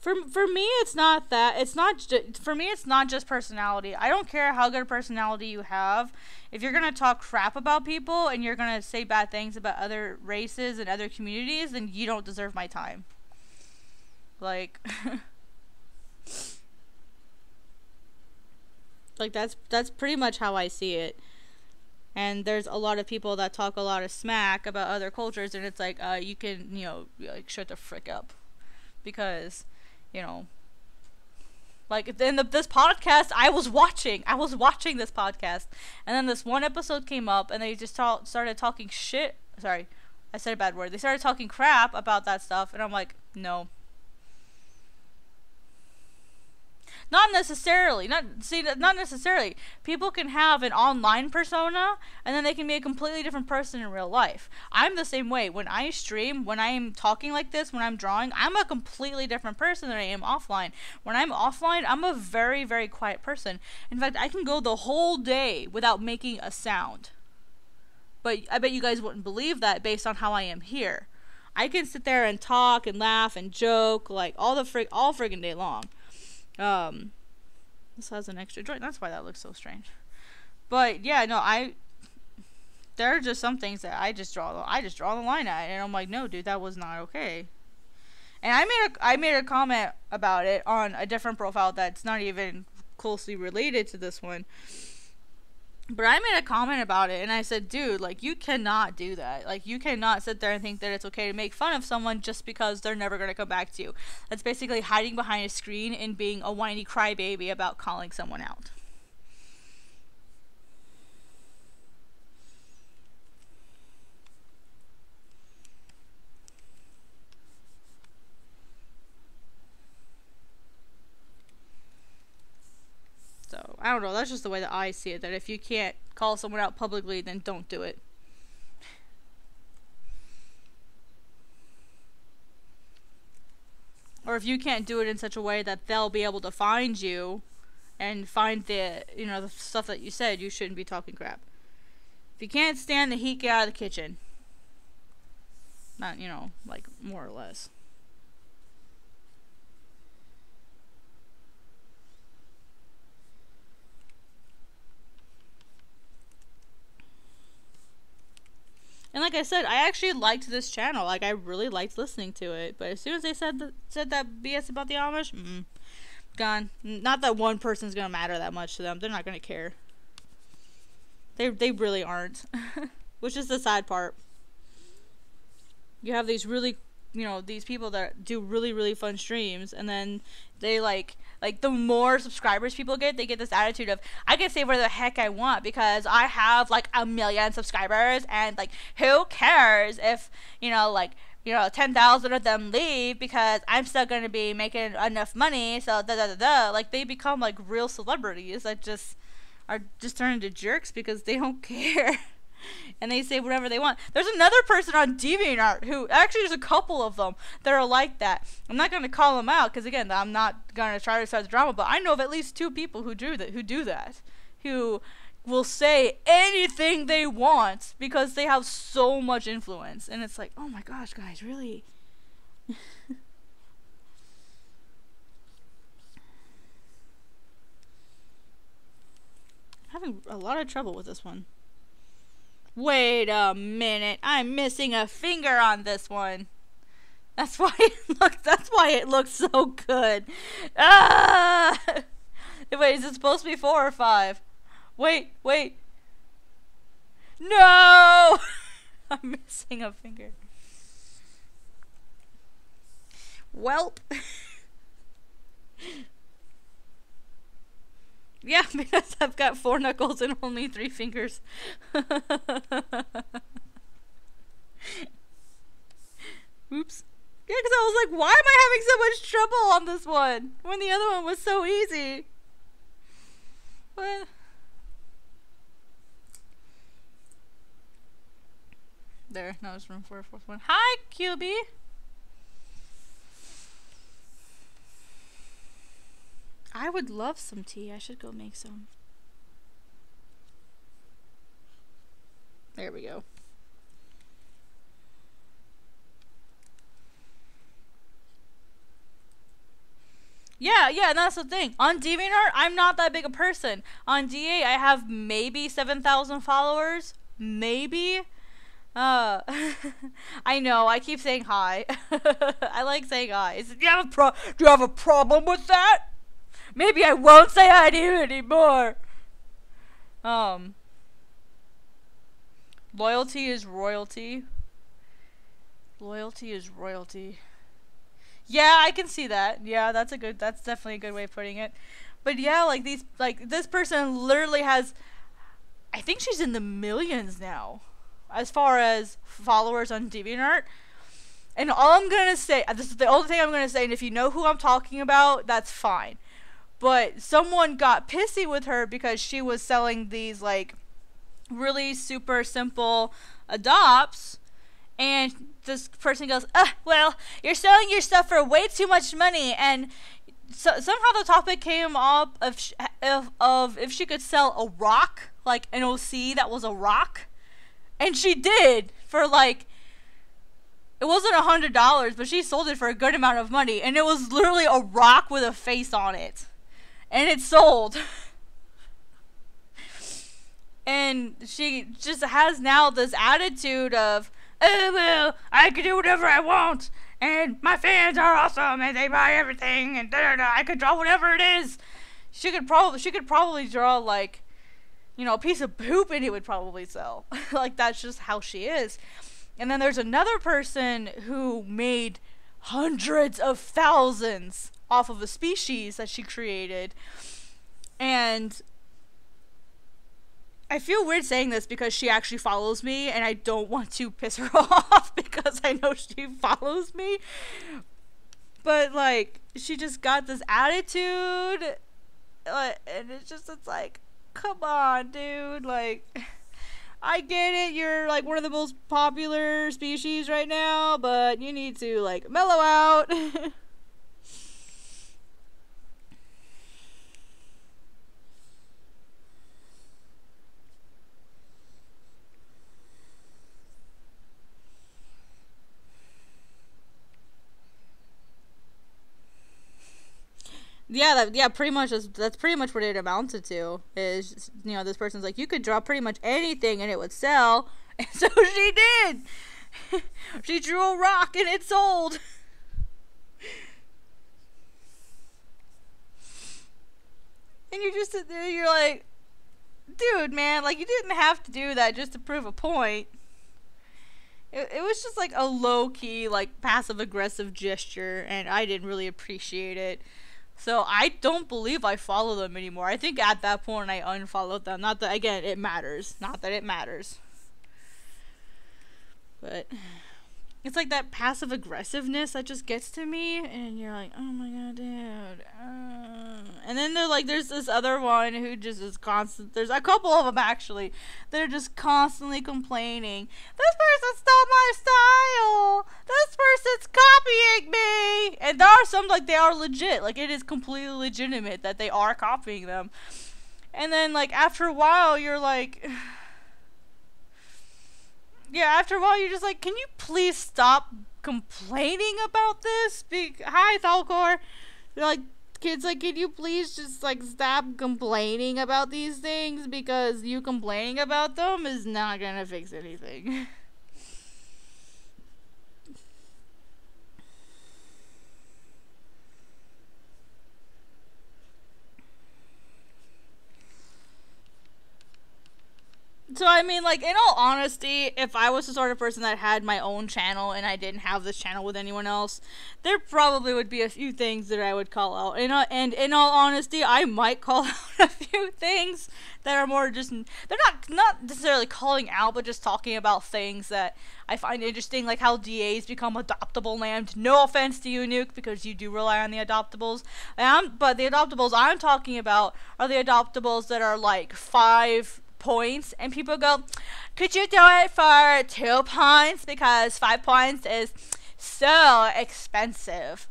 For me, it's not that. It's not for me. It's not just personality. I don't care how good a personality you have. If you're gonna talk crap about people and you're gonna say bad things about other races and other communities, then you don't deserve my time. Like, like that's pretty much how I see it. And there's a lot of people that talk a lot of smack about other cultures, and it's like, you can, like, shut the frick up, because, like, in this podcast, I was watching this podcast, and then this one episode came up, and they just started talking shit. Sorry, I said a bad word. They started talking crap about that stuff, and I'm like, no. Not necessarily. Not necessarily. People can have an online persona, and then they can be a completely different person in real life. I'm the same way. When I stream, when I'm talking like this, when I'm drawing, I'm a completely different person than I am offline. When I'm offline, I'm a very, very quiet person. In fact, I can go the whole day without making a sound. But I bet you guys wouldn't believe that based on how I am here. I can sit there and talk and laugh and joke, like, all friggin' day long. This has an extra joint. That's why that looks so strange. But yeah, no, there are just some things that I just draw the line at, and I'm like, no, dude, that was not okay. And I made a comment about it on a different profile that's not even closely related to this one. But I made a comment about it, and I said, dude, like, you cannot do that. Like, you cannot sit there and think that it's okay to make fun of someone just because they're never going to come back to you. That's basically hiding behind a screen and being a whiny crybaby about calling someone out. So, I don't know, that's just the way that I see it, that if you can't call someone out publicly, then don't do it. Or if you can't do it in such a way that they'll be able to find you and find the stuff that you said, you shouldn't be talking crap. If you can't stand the heat, get out of the kitchen. Not, like, more or less. And like I said, I actually liked this channel. Like, I really liked listening to it. But as soon as they said that BS about the Amish, gone. Not that one person's gonna matter that much to them. They're not gonna care. They really aren't. Which is the sad part. You have these really, these people that do really, really fun streams, and then they like the more subscribers people get, they get this attitude of, I can say whatever the heck I want because I have like 1 million subscribers, and like, who cares if 10,000 of them leave because I'm still going to be making enough money, so like, they become like real celebrities that just are just turned into jerks because they don't care. And they say whatever they want. There's another person on DeviantArt who, actually there's a couple of them that are like that. I'm not going to call them out because, again, I'm not going to try to start the drama, but I know of at least 2 people who do that, who will say anything they want because they have so much influence. And it's like, oh my gosh, guys, really? Having a lot of trouble with this one. Wait a minute, I'm missing a finger on this one. That's why it looks so good. Ah! Wait, is it supposed to be 4 or 5? Wait. No! I'm missing a finger. Welp. Yeah, because I've got 4 knuckles and only 3 fingers. Oops. Yeah, because I was like, why am I having so much trouble on this one when the other one was so easy? What? There, now there's room for a 4th one. Hi, QB! I would love some tea. I should go make some. There we go. Yeah, yeah, and that's the thing. On DeviantArt, I'm not that big a person. On DA, I have maybe 7,000 followers. Maybe. Uh, I know, I keep saying hi. I like saying hi. Do you have a problem with that? Maybe I won't say hi to you anymore. Loyalty is royalty. Loyalty is royalty. Yeah, I can see that. Yeah, that's definitely a good way of putting it. But yeah, this person literally has, I think she's in the millions now, as far as followers on DeviantArt. And all I'm gonna say, this is the only thing I'm gonna say, and if you know who I'm talking about, that's fine. But someone got pissy with her because she was selling these, like, really super simple adopts, and this person goes, well, you're selling your stuff for way too much money, and so somehow the topic came up of if she could sell a rock, like an OC that was a rock, and she did for, like, it wasn't $100, but she sold it for a good amount of money, and it was literally a rock with a face on it, and it sold. And she just has now this attitude of, oh, well, I can do whatever I want, and my fans are awesome, and they buy everything, and da-da-da, I could draw whatever it is. She could probably draw, like, you know, a piece of poop, and it would probably sell. Like, that's just how she is. And then there's another person who made hundreds of thousands off of a species that she created, and I feel weird saying this because she actually follows me, and I don't want to piss her off because I know she follows me. But, like, she just got this attitude, and it's like, come on, dude. Like, I get it, you're, like, one of the most popular species right now, but you need to, like, mellow out. Yeah, pretty much that's pretty much what it amounted to. Is, you know, this person's like, you could draw pretty much anything and it would sell, and so she did. She drew a rock and it sold. And you just sit there, you're like, dude, man, like, you didn't have to do that just to prove a point. It was just like a low-key, like, passive-aggressive gesture, and I didn't really appreciate it. So I don't believe I follow them anymore. I think at that point I unfollowed them. Not that, again, it matters. Not that it matters. But it's like that passive aggressiveness that just gets to me, and you're like, oh my god, dude. And then there's this other one who just is constant. There's a couple of them actually. They're just constantly complaining. This person stole my style. This person's copying me. And there are some, like, they are legit. Like, it is completely legitimate that they are copying them. And then, like, after a while, you're like, yeah, after a while, you're just like, can you please stop complaining about this? Hi, Thalcor. You're like, kids, like, can you please just, like, stop complaining about these things? Because you complaining about them is not gonna fix anything. So, I mean, like, in all honesty, if I was the sort of person that had my own channel and I didn't have this channel with anyone else, there probably would be a few things that I would call out. And in all honesty, I might call out a few things that are more just, they're not necessarily calling out, but just talking about things that I find interesting, like how DA's become adoptable land. No offense to you, Nuke, because you do rely on the adoptables. But the adoptables I'm talking about are the adoptables that are like 5 points, and people go, could you do it for 2 points, because 5 points is so expensive.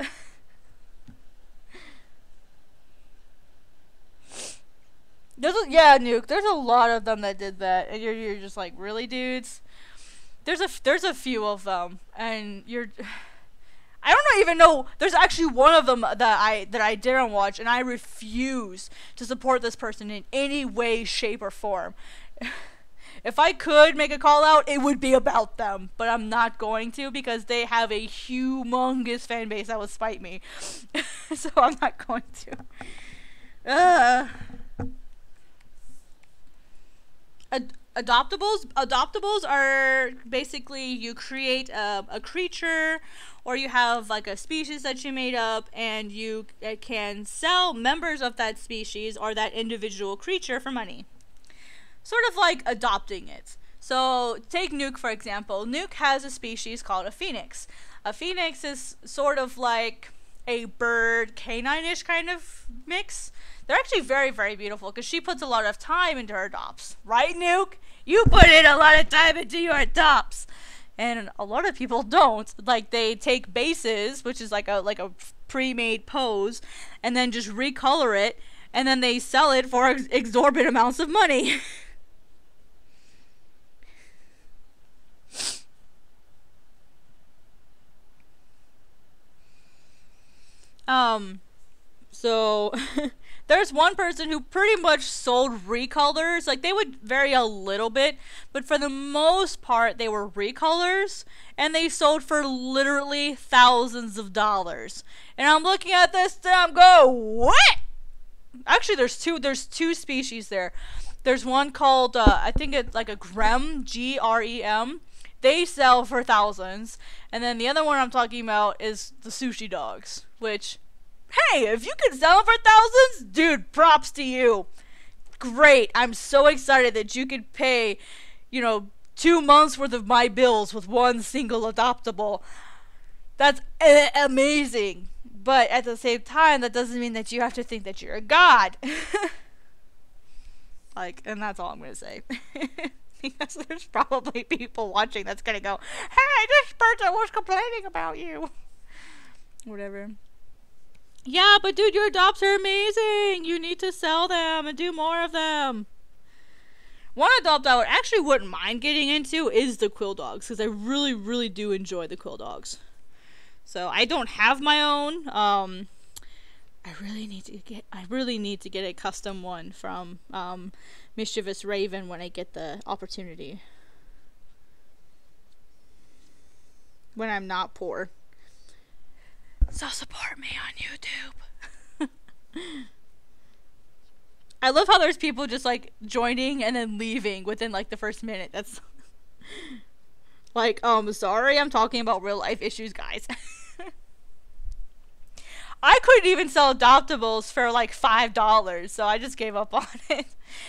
Yeah, Nuke, there's a lot of them that did that, and you're just like, really, dudes? There's a few of them, and I don't even know. There's actually one of them that I didn't watch, and I refuse to support this person in any way, shape, or form. If I could make a call out, it would be about them, but I'm not going to because they have a humongous fan base that would spite me. So I'm not going to. Adoptables are basically you create a creature, or you have like a species that you made up, and you can sell members of that species or that individual creature for money. Sort of like adopting it. So take Nuke for example. Nuke has a species called a phoenix. A phoenix is sort of like a bird canine-ish kind of mix. They're actually very, very beautiful because she puts a lot of time into her adopts. Right, Nuke? You put in a lot of time into your adopts. And a lot of people don't. Like, they take bases, which is like a pre-made pose, and then just recolor it, and then they sell it for exorbitant amounts of money. So there's one person who pretty much sold recolors. Like, they would vary a little bit, but for the most part, they were recolors, and they sold for literally thousands of dollars. And I'm looking at this, and I'm going, what? Actually, there's two species there. There's one called, I think it's like a Grem, Grem. They sell for thousands. And then the other one I'm talking about is the sushi dogs, which, hey, if you can sell them for thousands, dude, props to you. Great. I'm so excited that you could pay, 2 months worth of my bills with one single adoptable. That's amazing. But at the same time, that doesn't mean that you have to think that you're a god. And that's all I'm going to say. Because there's probably people watching that's going to go, hey, this person was complaining about you. Whatever. Yeah, but dude, your adopts are amazing. You need to sell them and do more of them. One adopt I actually wouldn't mind getting into is the Quill Dogs, because I really, really do enjoy the Quill Dogs. So I don't have my own. I really need to get a custom one from Mischievous Raven when I get the opportunity. When I'm not poor. So support me on YouTube. I love how there's people just like joining and then leaving within like the first minute. That's like, sorry, I'm talking about real life issues, guys. I couldn't even sell adoptables for like $5, so I just gave up on it.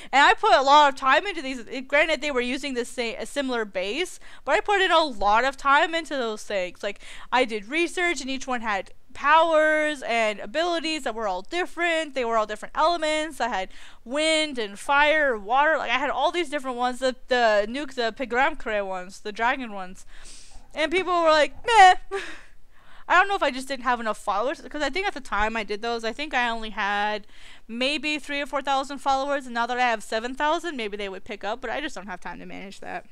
And I put a lot of time into these. Granted, they were using a similar base, but I put in a lot of time into those things. Like, I did research, and each one had powers and abilities that were all different. They were all different elements. I had wind and fire, water. Like, I had all these different ones. The Nuke, the Pigramcre ones, the dragon ones. And people were like, meh. I don't know if I just didn't have enough followers, because I think at the time I did those, I think I only had maybe 3,000 or 4,000 followers, and now that I have 7,000, maybe they would pick up, but I just don't have time to manage that.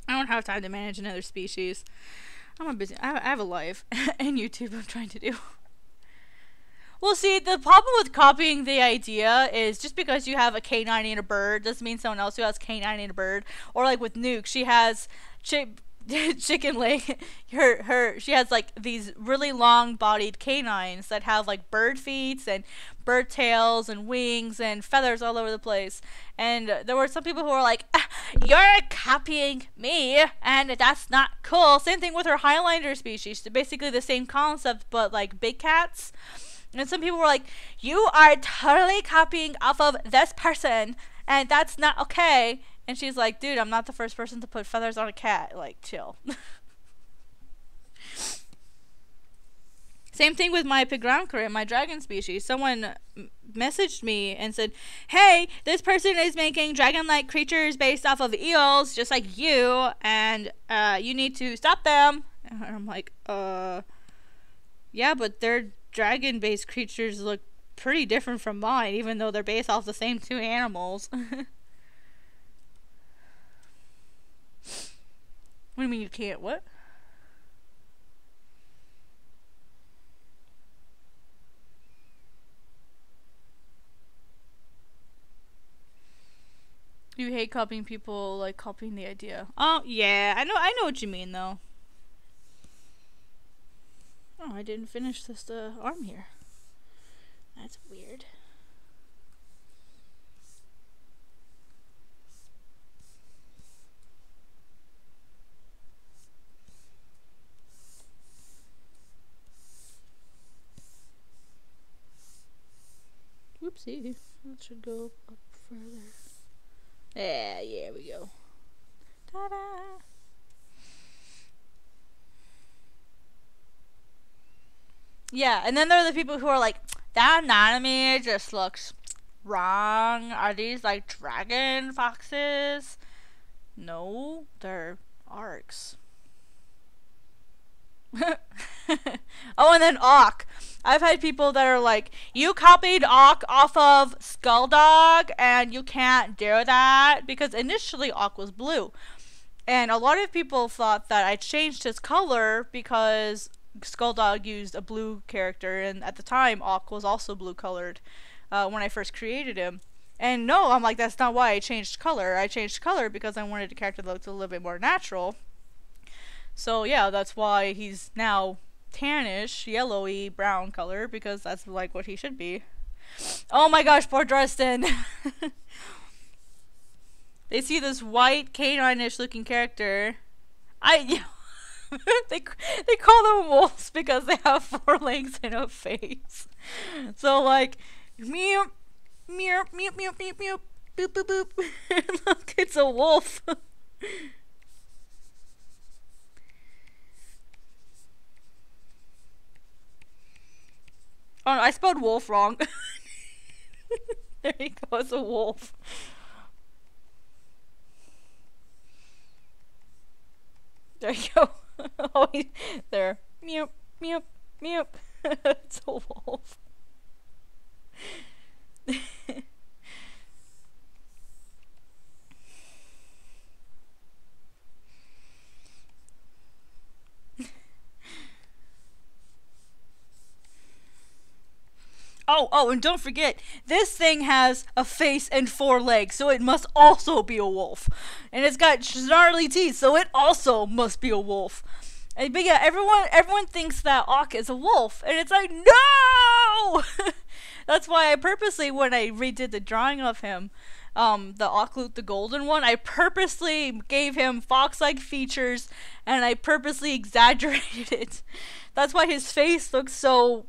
I don't have time to manage another species. I'm busy. I have a life, and YouTube I'm trying to do. Well, see, the problem with copying the idea is just because you have a canine and a bird doesn't mean someone else who has canine and a bird. Or like with Nuke, she has chicken leg. She has like these really long-bodied canines that have like bird feet and bird tails and wings and feathers all over the place. And there were some people who were like, you're copying me, and that's not cool. Same thing with her Highlander species. Basically the same concept, but like big cats. And some people were like, you are totally copying off of this person, and that's not okay. And she's like, dude, I'm not the first person to put feathers on a cat. Like, chill. Same thing with my Pigramcre, my dragon species. Someone messaged me and said, hey, this person is making dragon-like creatures based off of eels, just like you, and you need to stop them. And I'm like, yeah, but their dragon-based creatures look pretty different from mine, even though they're based off the same two animals. What do you mean you can't? What? hate copying people, like, copying the idea. Oh, yeah, I know what you mean, though. Oh, I didn't finish this, arm here. That's weird. Whoopsie. That should go up further. Yeah, we go. Ta-da! Yeah, and then there are the people who are like, that anatomy just looks wrong. Are these like dragon foxes? No, they're arcs. Oh, and then Awk. I've had people that are like, you copied Awk off of Skulldog, and you can't do that, because initially Awk was blue. And a lot of people thought that I changed his color because Skulldog used a blue character, and at the time Awk was also blue colored when I first created him. And no, I'm like, that's not why I changed color. I changed color because I wanted the character to look a little bit more natural. So yeah, that's why he's now tannish, yellowy, brown color, because that's like what he should be. Oh my gosh, poor Dresden. They see this white canine-ish looking character. They call them wolves because they have 4 legs and a face. So like, meow, meow, meow, meow, meow, meow, boop, boop, boop. Look, it's a wolf. Oh no, I spelled wolf wrong. There you go, it's a wolf. There you go. Oh, there. Meow, meow, meow. It's a wolf. Oh, and don't forget, this thing has a face and 4 legs, so it must also be a wolf. And it's got snarly teeth, so it also must be a wolf. But yeah, everyone thinks that Awk is a wolf, and it's like, no! That's why I purposely, when I redid the drawing of him, the Awkloot the Golden one, I purposely gave him fox-like features, and I purposely exaggerated it. That's why his face looks so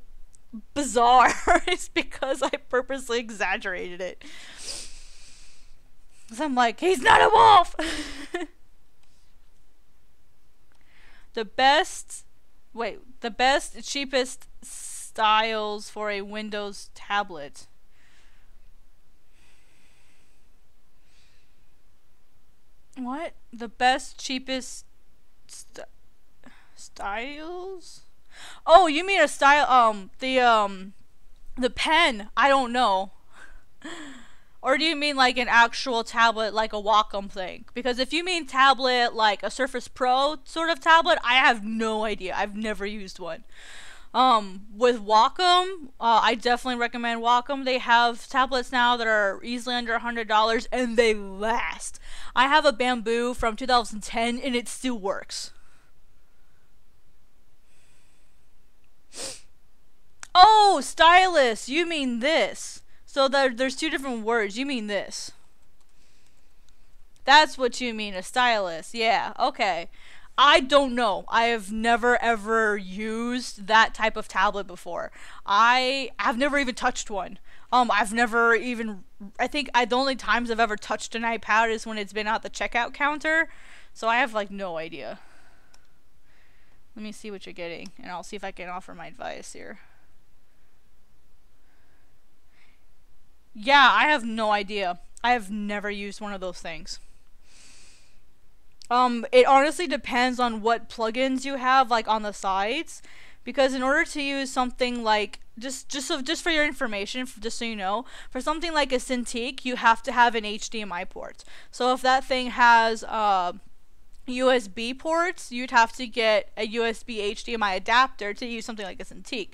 bizarre. It's because I purposely exaggerated it. So I'm like, he's not a wolf! The best, cheapest styles for a Windows tablet. What? The best, cheapest styles? Oh, you mean a style, the pen. I don't know. Or do you mean like an actual tablet, like a Wacom thing? Because if you mean tablet, like a Surface Pro sort of tablet, I have no idea. I've never used one. With Wacom, I definitely recommend Wacom. They have tablets now that are easily under $100, and they last. I have a Bamboo from 2010, and it still works. Oh, stylus! You mean this. So there's 2 different words. You mean this. That's what you mean, a stylus. Yeah, okay. I don't know. I have never ever used that type of tablet before. I've never even touched one. I've never even, I think the only times I've ever touched an iPad is when it's been at the checkout counter. So I have like no idea. Let me see what you're getting, and I'll see if I can offer my advice here. Yeah, I have no idea. I have never used one of those things. It honestly depends on what plugins you have, like, on the sides. Because in order to use something like, just for your information, just so you know, for something like a Cintiq, you have to have an HDMI port. So if that thing has, USB ports, you'd have to get a USB HDMI adapter to use something like a Cintiq.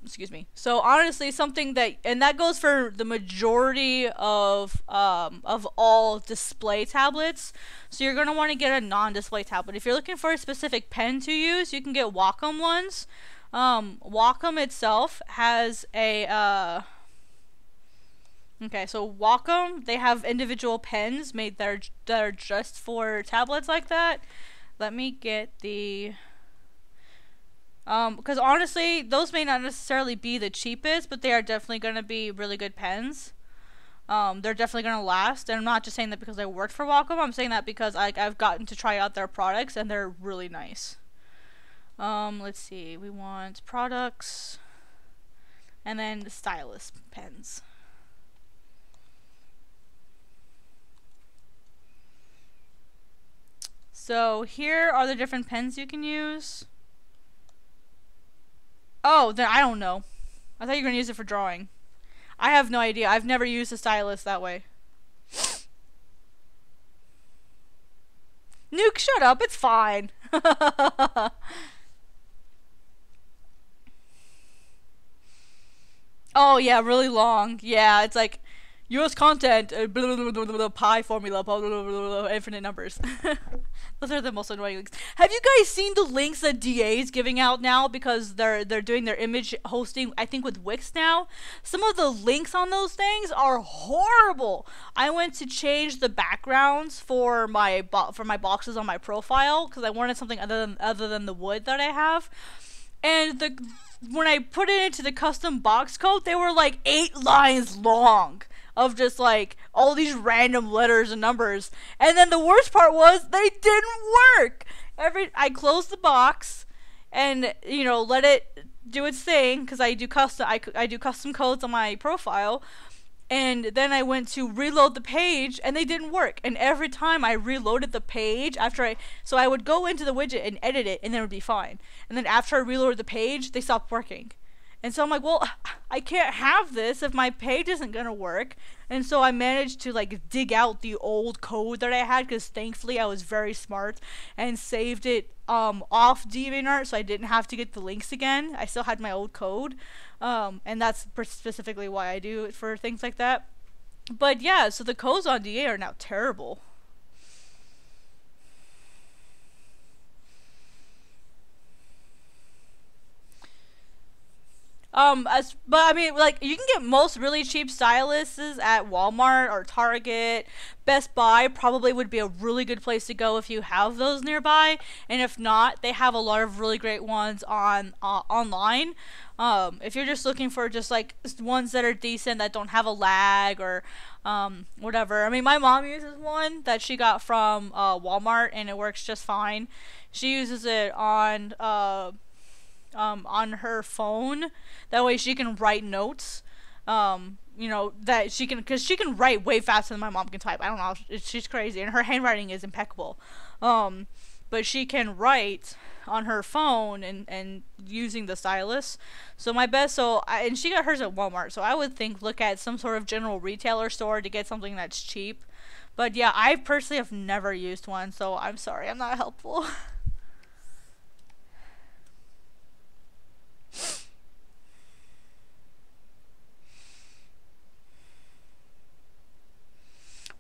excuse me. So honestly, something that, and that goes for the majority of all display tablets. So you're gonna want to get a non-display tablet. If you're looking for a specific pen to use, you can get Wacom ones. Wacom itself has a okay, so Wacom, they have individual pens made that are just for tablets like that. Let me get the because honestly, those may not necessarily be the cheapest, but they are definitely going to be really good pens. They're definitely going to last, and I'm not just saying that because I worked for Wacom, I'm saying that because I've gotten to try out their products, and they're really nice. Let's see, we want products, and then the stylus pens. So here are the different pens you can use. Oh, then I don't know. I thought you were gonna use it for drawing. I have no idea. I've never used a stylus that way. Nuke, shut up. It's fine. Oh, yeah, really long. Yeah, it's like US content, blah, blah, blah, blah, pi formula, blah, blah, blah, blah, infinite numbers. Those are the most annoying links. Have you guys seen the links that DA is giving out now because they're doing their image hosting, I think, with Wix now? Some of the links on those things are horrible. I went to change the backgrounds for my boxes on my profile because I wanted something other than the wood that I have. And when I put it into the custom box code, they were like 8 lines long of just like all these random letters and numbers. And then the worst part was they didn't work. I closed the box and, you know, let it do its thing because I do custom codes on my profile. And then I went to reload the page and they didn't work. And every time I reloaded the page so I would go into the widget and edit it and then it would be fine. And then after I reloaded the page, they stopped working. And so I'm like, well, I can't have this if my page isn't gonna work. And so I managed to like dig out the old code that I had because thankfully I was very smart and saved it off DeviantArt so I didn't have to get the links again. I still had my old code. And that's specifically why I do it for things like that. But yeah, so the codes on DA are now terrible. But I mean, like, you can get most really cheap styluses at Walmart or Target. Best Buy probably would be a really good place to go if you have those nearby. And if not, they have a lot of really great ones on online. If you're just looking for just like ones that are decent that don't have a lag or whatever. I mean, my mom uses one that she got from Walmart and it works just fine. She uses it on her phone. That way she can write notes. You know, that she can, because she can write way faster than my mom can type. I don't know, she's crazy, and her handwriting is impeccable. But she can write on her phone and using the stylus. So my best, and she got hers at Walmart, so I would look at some sort of general retailer store to get something that's cheap. But yeah, I personally have never used one, so I'm sorry, I'm not helpful.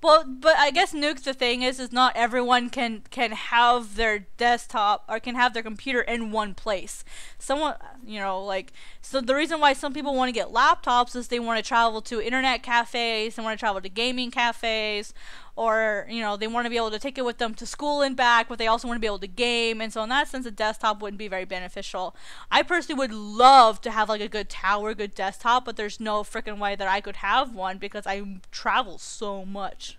Well, but I guess Nuke, the thing is not everyone can have their desktop or can have their computer in one place. Someone, you know, like, so the reason why some people want to get laptops is they want to travel to internet cafes, they want to travel to gaming cafes, or, you know, they want to be able to take it with them to school and back, but they also want to be able to game, and so in that sense, a desktop wouldn't be very beneficial. I personally would love to have, like, a good tower, good desktop, but there's no freaking way that I could have one because I travel so much.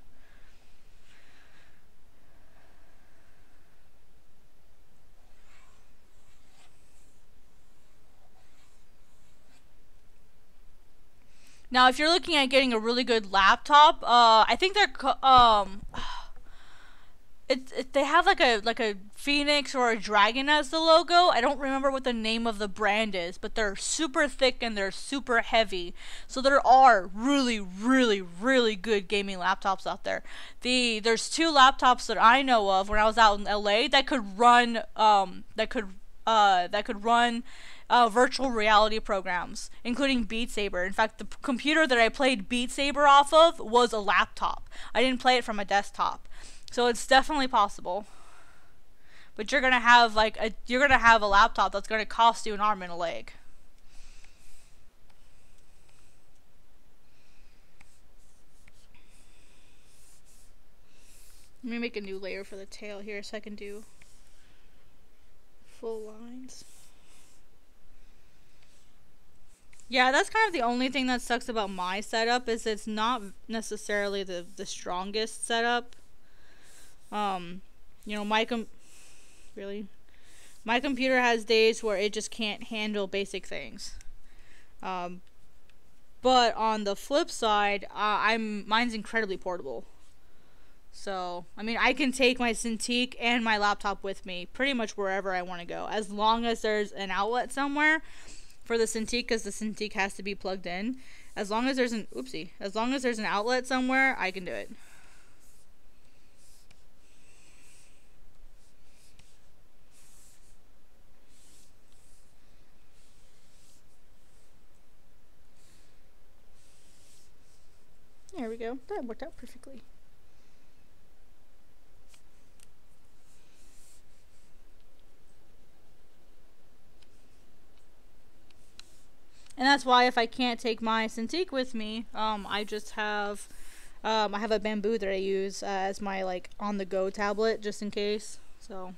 Now, if you're looking at getting a really good laptop, I think they have like a phoenix or a dragon as the logo. I don't remember what the name of the brand is, but they're super thick and they're super heavy. So there are really, really, really good gaming laptops out there. There's 2 laptops that I know of when I was out in LA that could run virtual reality programs, including Beat Saber. In fact, the computer that I played Beat Saber off of was a laptop. I didn't play it from a desktop. So it's definitely possible. But you're gonna have a laptop that's gonna cost you an arm and a leg. Let me make a new layer for the tail here so I can do full lines. Yeah, that's kind of the only thing that sucks about my setup, is it's not necessarily the strongest setup. You know, my computer has days where it just can't handle basic things. But on the flip side, mine's incredibly portable. So, I mean, I can take my Cintiq and my laptop with me pretty much wherever I want to go, as long as there's an outlet somewhere for the Cintiq, because the Cintiq has to be plugged in. As long as there's an outlet somewhere, I can do it. There we go. That worked out perfectly. And that's why if I can't take my Cintiq with me, I just have, I have a Bamboo that I use as my, like, on-the-go tablet, just in case, so.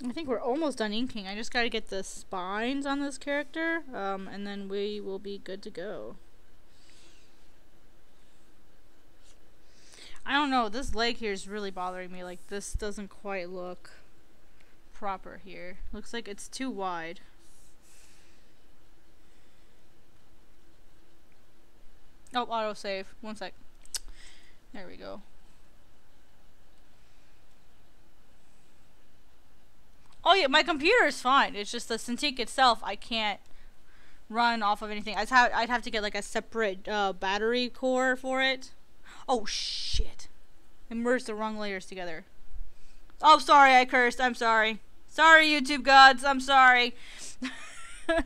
I think we're almost done inking. I just gotta get the spines on this character, and then we will be good to go. I don't know, this leg here is really bothering me. Like, this doesn't quite look proper here. Looks like it's too wide. Oh, autosave. One sec. There we go. Oh yeah, my computer is fine. It's just the Cintiq itself, I can't run off of anything. I'd have to get like a separate battery core for it. Oh shit! I merged the wrong layers together. Oh, sorry, I cursed. I'm sorry. Sorry, YouTube gods. I'm sorry. At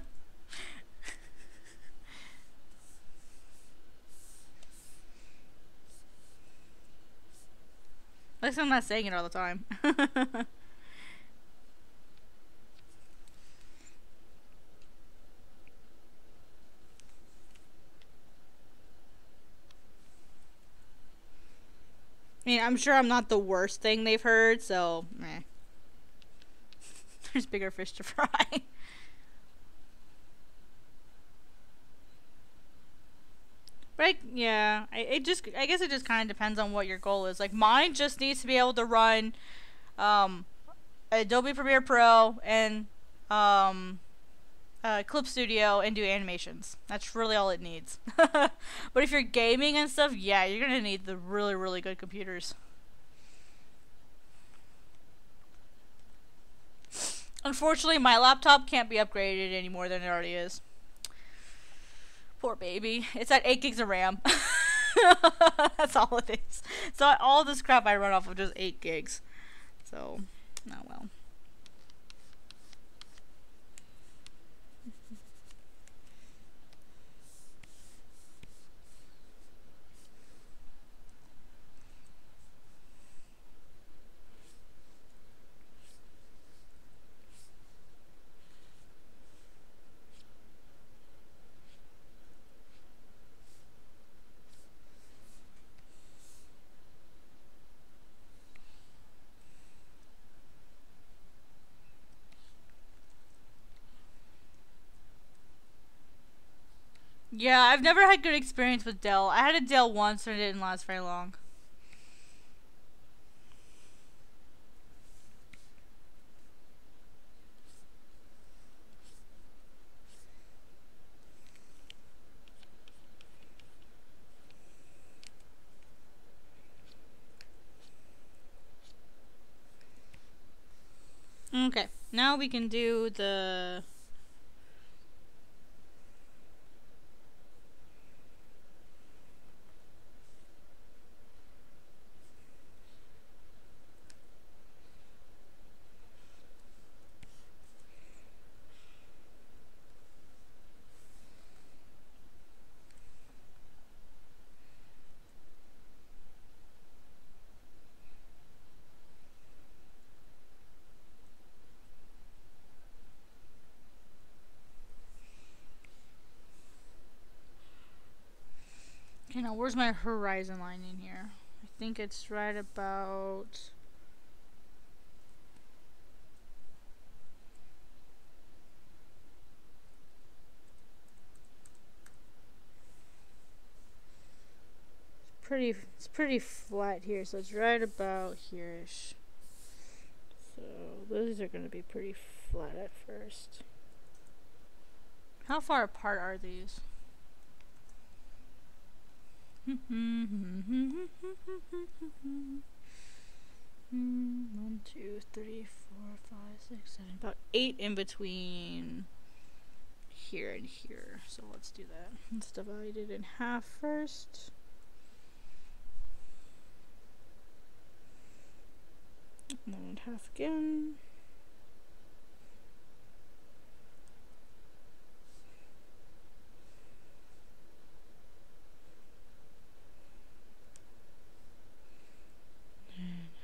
least I'm not saying it all the time. I mean, I'm sure I'm not the worst thing they've heard, so, meh. There's bigger fish to fry. But, I guess it just kind of depends on what your goal is. Like, mine just needs to be able to run, Adobe Premiere Pro and, Clip Studio and do animations. That's really all it needs. But if you're gaming and stuff, yeah, you're gonna need the really, really good computers. Unfortunately, my laptop can't be upgraded any more than it already is. Poor baby. It's at 8 gigs of RAM. That's all it is. So all this crap I run off of just 8 gigs. So, oh well. Yeah, I've never had good experience with Dell. I had a Dell once and it didn't last very long. Okay, Now we can do the... Okay, now where's my horizon line in here? I think it's right about... It's pretty flat here, so it's right about here-ish. So those are going to be pretty flat at first. How far apart are these? 1, 2, 3, 4, 5, 6, 7. About 8 in between here and here. So let's do that. Let's divide it in half first. And then in half again.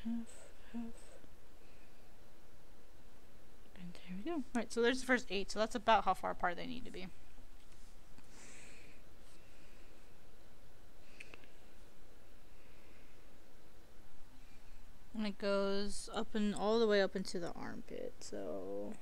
Half. And there we go. Right, so there's the first 8, so that's about how far apart they need to be. And it goes up and all the way up into the armpit, so...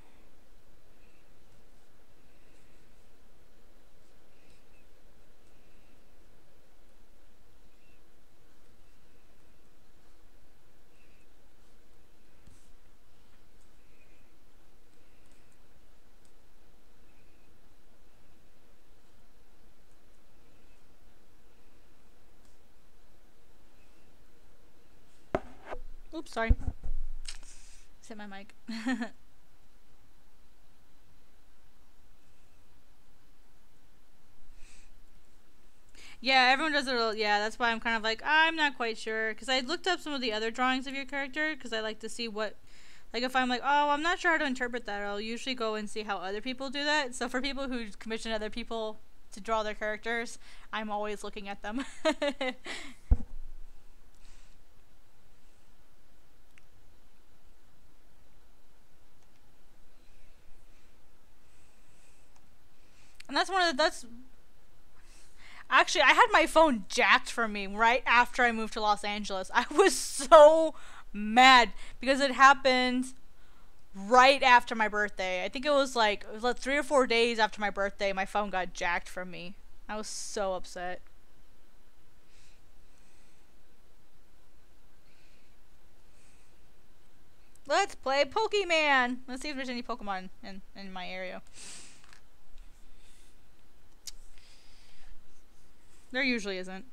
Oops, sorry. Just hit my mic. Yeah, everyone does it. Yeah, that's why I'm kind of like, I'm not quite sure. Because I looked up some of the other drawings of your character, because I like to see what... Like, if I'm like, oh, I'm not sure how to interpret that, I'll usually go and see how other people do that. So for people who commission other people to draw their characters, I'm always looking at them. And that's one of the... Actually, I had my phone jacked from me right after I moved to Los Angeles. I was so mad because it happened right after my birthday. I think it was like 3 or 4 days after my birthday, my phone got jacked from me. I was so upset. Let's play Pokemon! Let's see if there's any Pokemon in my area. There usually isn't.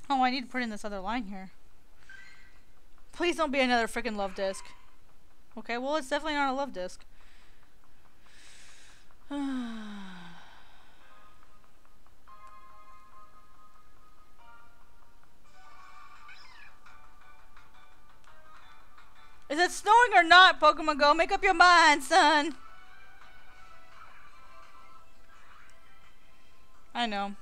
Oh, I need to put in this other line here. Please don't be another freaking love disc. Okay, well, it's definitely not a love disc. Is it snowing or not, Pokemon Go? Make up your mind, son. I know.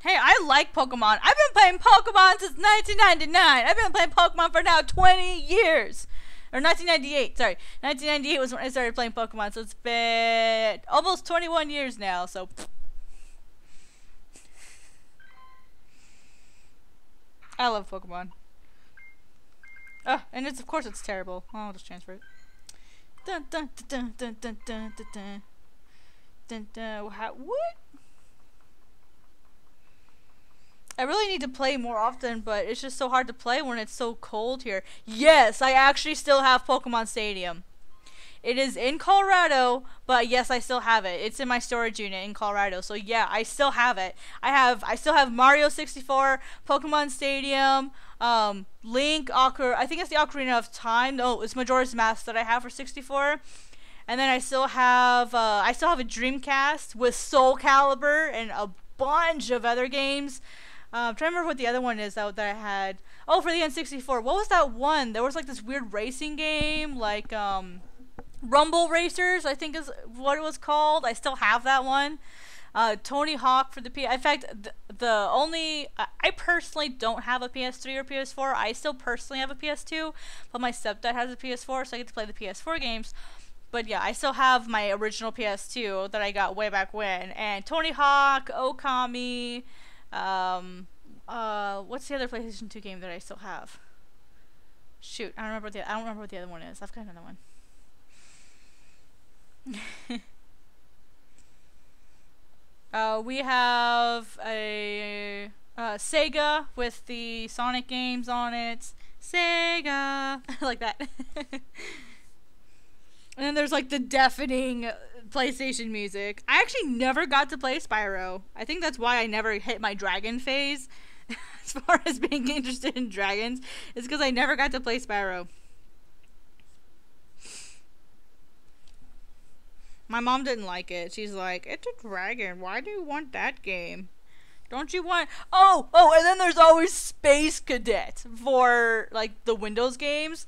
Hey, I like Pokemon. I've been playing Pokemon since 1999. I've been playing Pokemon for now 20 years. Or 1998, sorry. 1998 was when I started playing Pokemon, so it's been almost 21 years now, so... I love Pokemon. Oh, and of course it's terrible. Oh, I'll just transfer it. Dun, dun, dun, dun, dun, dun, dun, dun. Dun, dun. What? I really need to play more often, but it's just so hard to play when it's so cold here. Yes, I actually still have Pokemon Stadium. It is in Colorado, but yes, I still have it. It's in my storage unit in Colorado. So yeah, I still have it. I still have Mario 64, Pokemon Stadium, Link, I think it's the Ocarina of Time. No, it's Majora's Mask that I have for 64. And then I still have a Dreamcast with Soul Calibur and a bunch of other games. I'm trying to remember what the other one is that I had. Oh, for the N64. What was that one? There was like this weird racing game, like Rumble Racers, I think is what it was called. I still have that one. Tony Hawk for the in fact, I personally don't have a PS3 or PS4. I still personally have a PS2, but my stepdad has a PS4, so I get to play the PS4 games. But yeah, I still have my original PS2 that I got way back when. And Tony Hawk, Okami, what's the other PlayStation 2 game that I still have? Shoot, I don't remember what the other one is. I've got another one. We have a Sega with the Sonic games on it. Sega, like that. And then there's like the deafening PlayStation music. I actually never got to play Spyro. I think that's why I never hit my dragon phase. As far as being interested in dragons, it's because I never got to play Spyro. My mom didn't like it. She's like, it's a dragon. Why do you want that game? Don't you want... Oh, and then there's always Space Cadet for, like, the Windows games.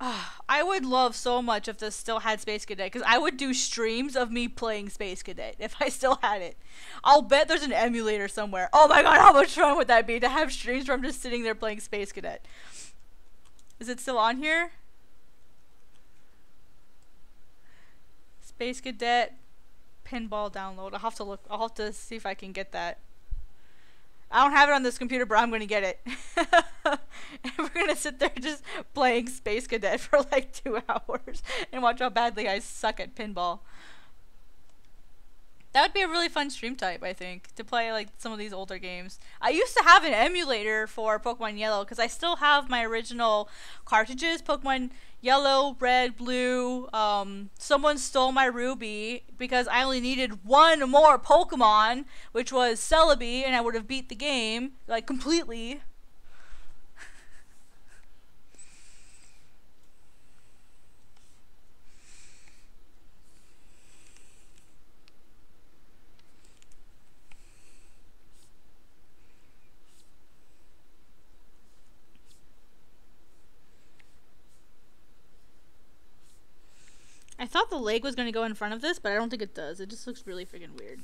I would love so much if this still had Space Cadet, because I would do streams of me playing Space Cadet if I still had it. I'll bet there's an emulator somewhere. Oh my god, how much fun would that be to have streams where I'm just sitting there playing Space Cadet? Is it still on here? Space Cadet pinball download. I'll have to look. I'll have to see if I can get that. I don't have it on this computer, but I'm going to get it. And we're going to sit there just playing Space Cadet for like 2 hours and watch how badly I suck at pinball. That would be a really fun stream type, I think, to play like some of these older games. I used to have an emulator for Pokemon Yellow because I still have my original cartridges, Pokemon Yellow, Red, Blue. Someone stole my Ruby because I only needed one more Pokemon, which was Celebi, and I would have beat the game like completely. I thought the lake was going to go in front of this, but I don't think it does. It just looks really freaking weird.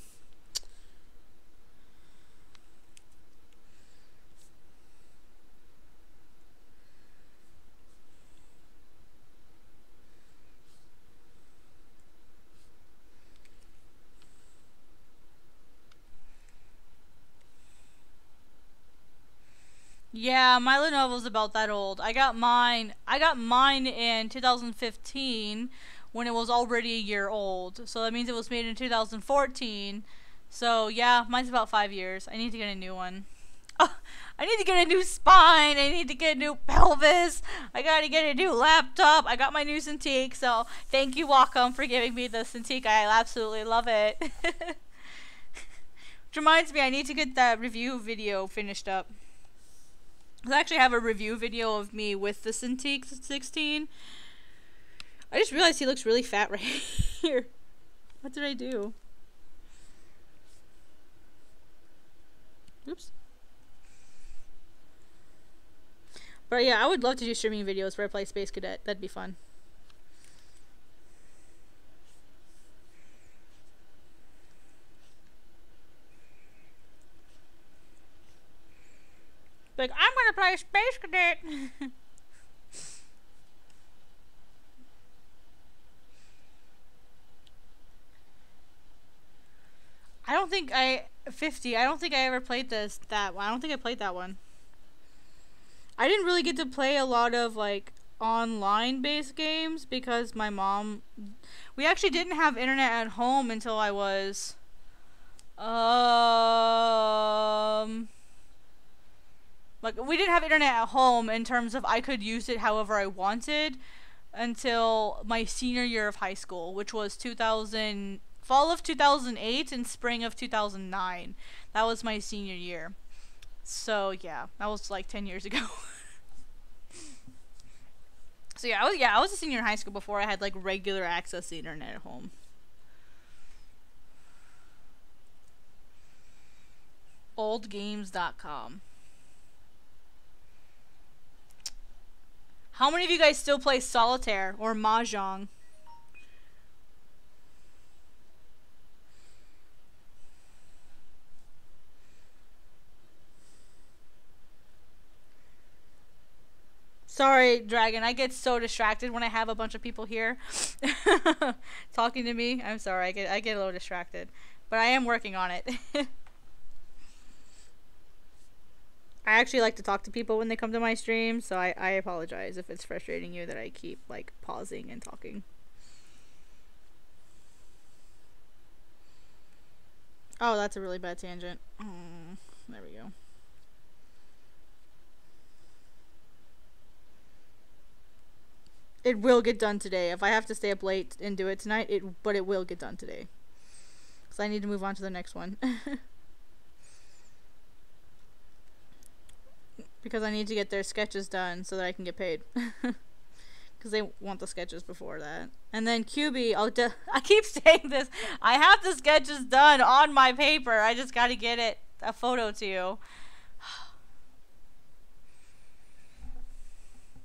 Yeah, my Lenovo's about that old. I got mine in 2015 when it was already a year old. So that means it was made in 2014. So yeah, mine's about 5 years. I need to get a new one. Oh, I need to get a new spine. I need to get a new pelvis. I gotta get a new laptop. I got my new Cintiq. So thank you, Wacom, for giving me the Cintiq. I absolutely love it. Which reminds me, I need to get that review video finished up. I actually have a review video of me with the Cintiq 16. I just realized he looks really fat right here. What did I do? Oops. But yeah, I would love to do streaming videos where I play Space Cadet. That'd be fun. Like, I'm gonna play Space Cadet. I don't think I ever played that one. I don't think I played that one. I didn't really get to play a lot of like online based games because my mom, we actually didn't have internet at home until I was like, we didn't have internet at home in terms of I could use it however I wanted until my senior year of high school, which was fall of 2008 and spring of 2009. That was my senior year. So yeah, that was like 10 years ago. So I was a senior in high school before I had like regular access to the internet at home. Oldgames.com. How many of you guys still play Solitaire or Mahjong? Sorry, Dragon. I get so distracted when I have a bunch of people here talking to me. I'm sorry. I get a little distracted, but I am working on it. I actually like to talk to people when they come to my stream, so I apologize if it's frustrating you that I keep like pausing and talking. Oh, that's a really bad tangent. There we go. It will get done today. If I have to stay up late and do it tonight, but it will get done today. Because I need to move on to the next one. Because I need to get their sketches done so that I can get paid. Because they want the sketches before that. And then QB, I keep saying this. I have the sketches done on my paper. I just got to get a photo to you.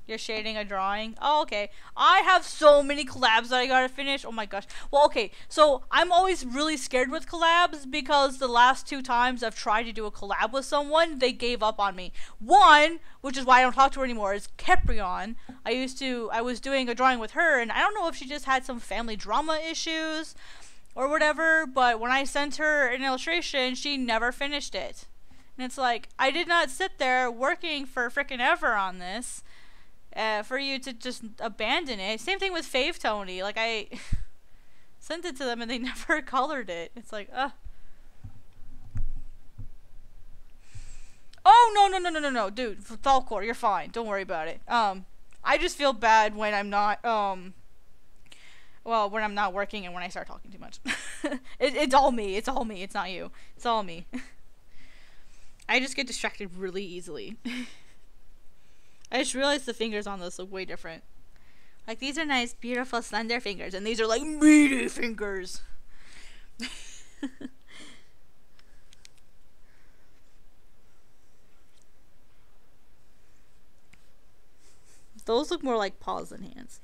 You're shading a drawing? Oh, okay. I have so many collabs that I gotta finish. Oh my gosh. Well, okay. So, I'm always really scared with collabs because the last 2 times I've tried to do a collab with someone, they gave up on me. One, which is why I don't talk to her anymore, is Keprion. I was doing a drawing with her, and I don't know if she just had some family drama issues or whatever, but when I sent her an illustration, she never finished it. And it's like, I did not sit there working for frickin' ever on this. For you to just abandon it. Same thing with Fave Tony. Like, I sent it to them and they never colored it. It's like, Oh, no. Dude, Falcor, you're fine. Don't worry about it. I just feel bad when I'm not, when I'm not working and when I start talking too much. It's all me. It's all me. It's not you. It's all me. I just get distracted really easily. I just realized the fingers on this look way different. Like, these are nice, beautiful, slender fingers, and these are like meaty fingers. Those look more like paws than hands.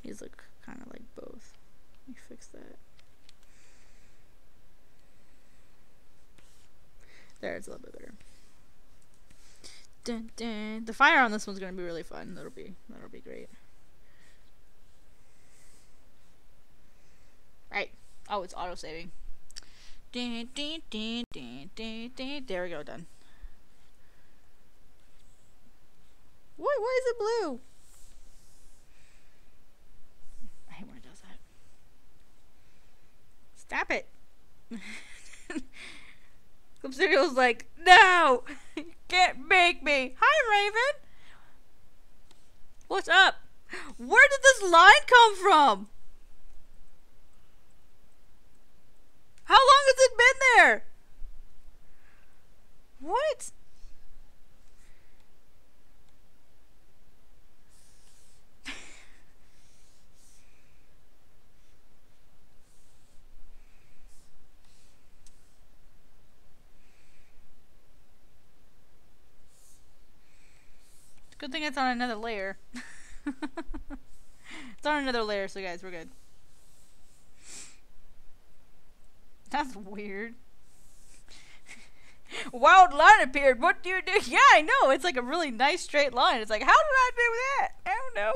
These look kind of like both. Let me fix that. There, it's a little bit better. Dun, dun. The fire on this one's gonna be really fun. That'll be great. Right. Oh, it's auto saving. There we go. Done. Why is it blue? I hate when it does that. Stop it. Club Studio's like, no! You can't make me! Hi, Raven! What's up? Where did this line come from? How long has it been there? What? Good thing it's on another layer. It's on another layer, so guys, we're good. That's weird. Wild line appeared. What do you do? Yeah, I know. It's like a really nice straight line. It's like, how did I do that? I don't know.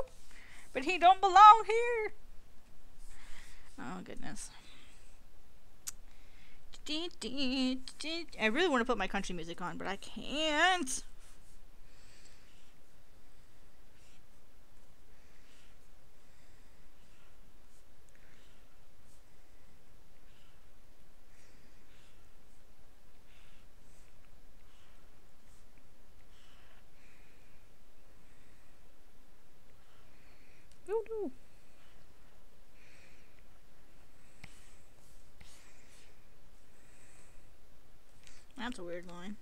But he don't belong here. Oh, goodness. I really want to put my country music on, but I can't. Ooh. That's a weird line.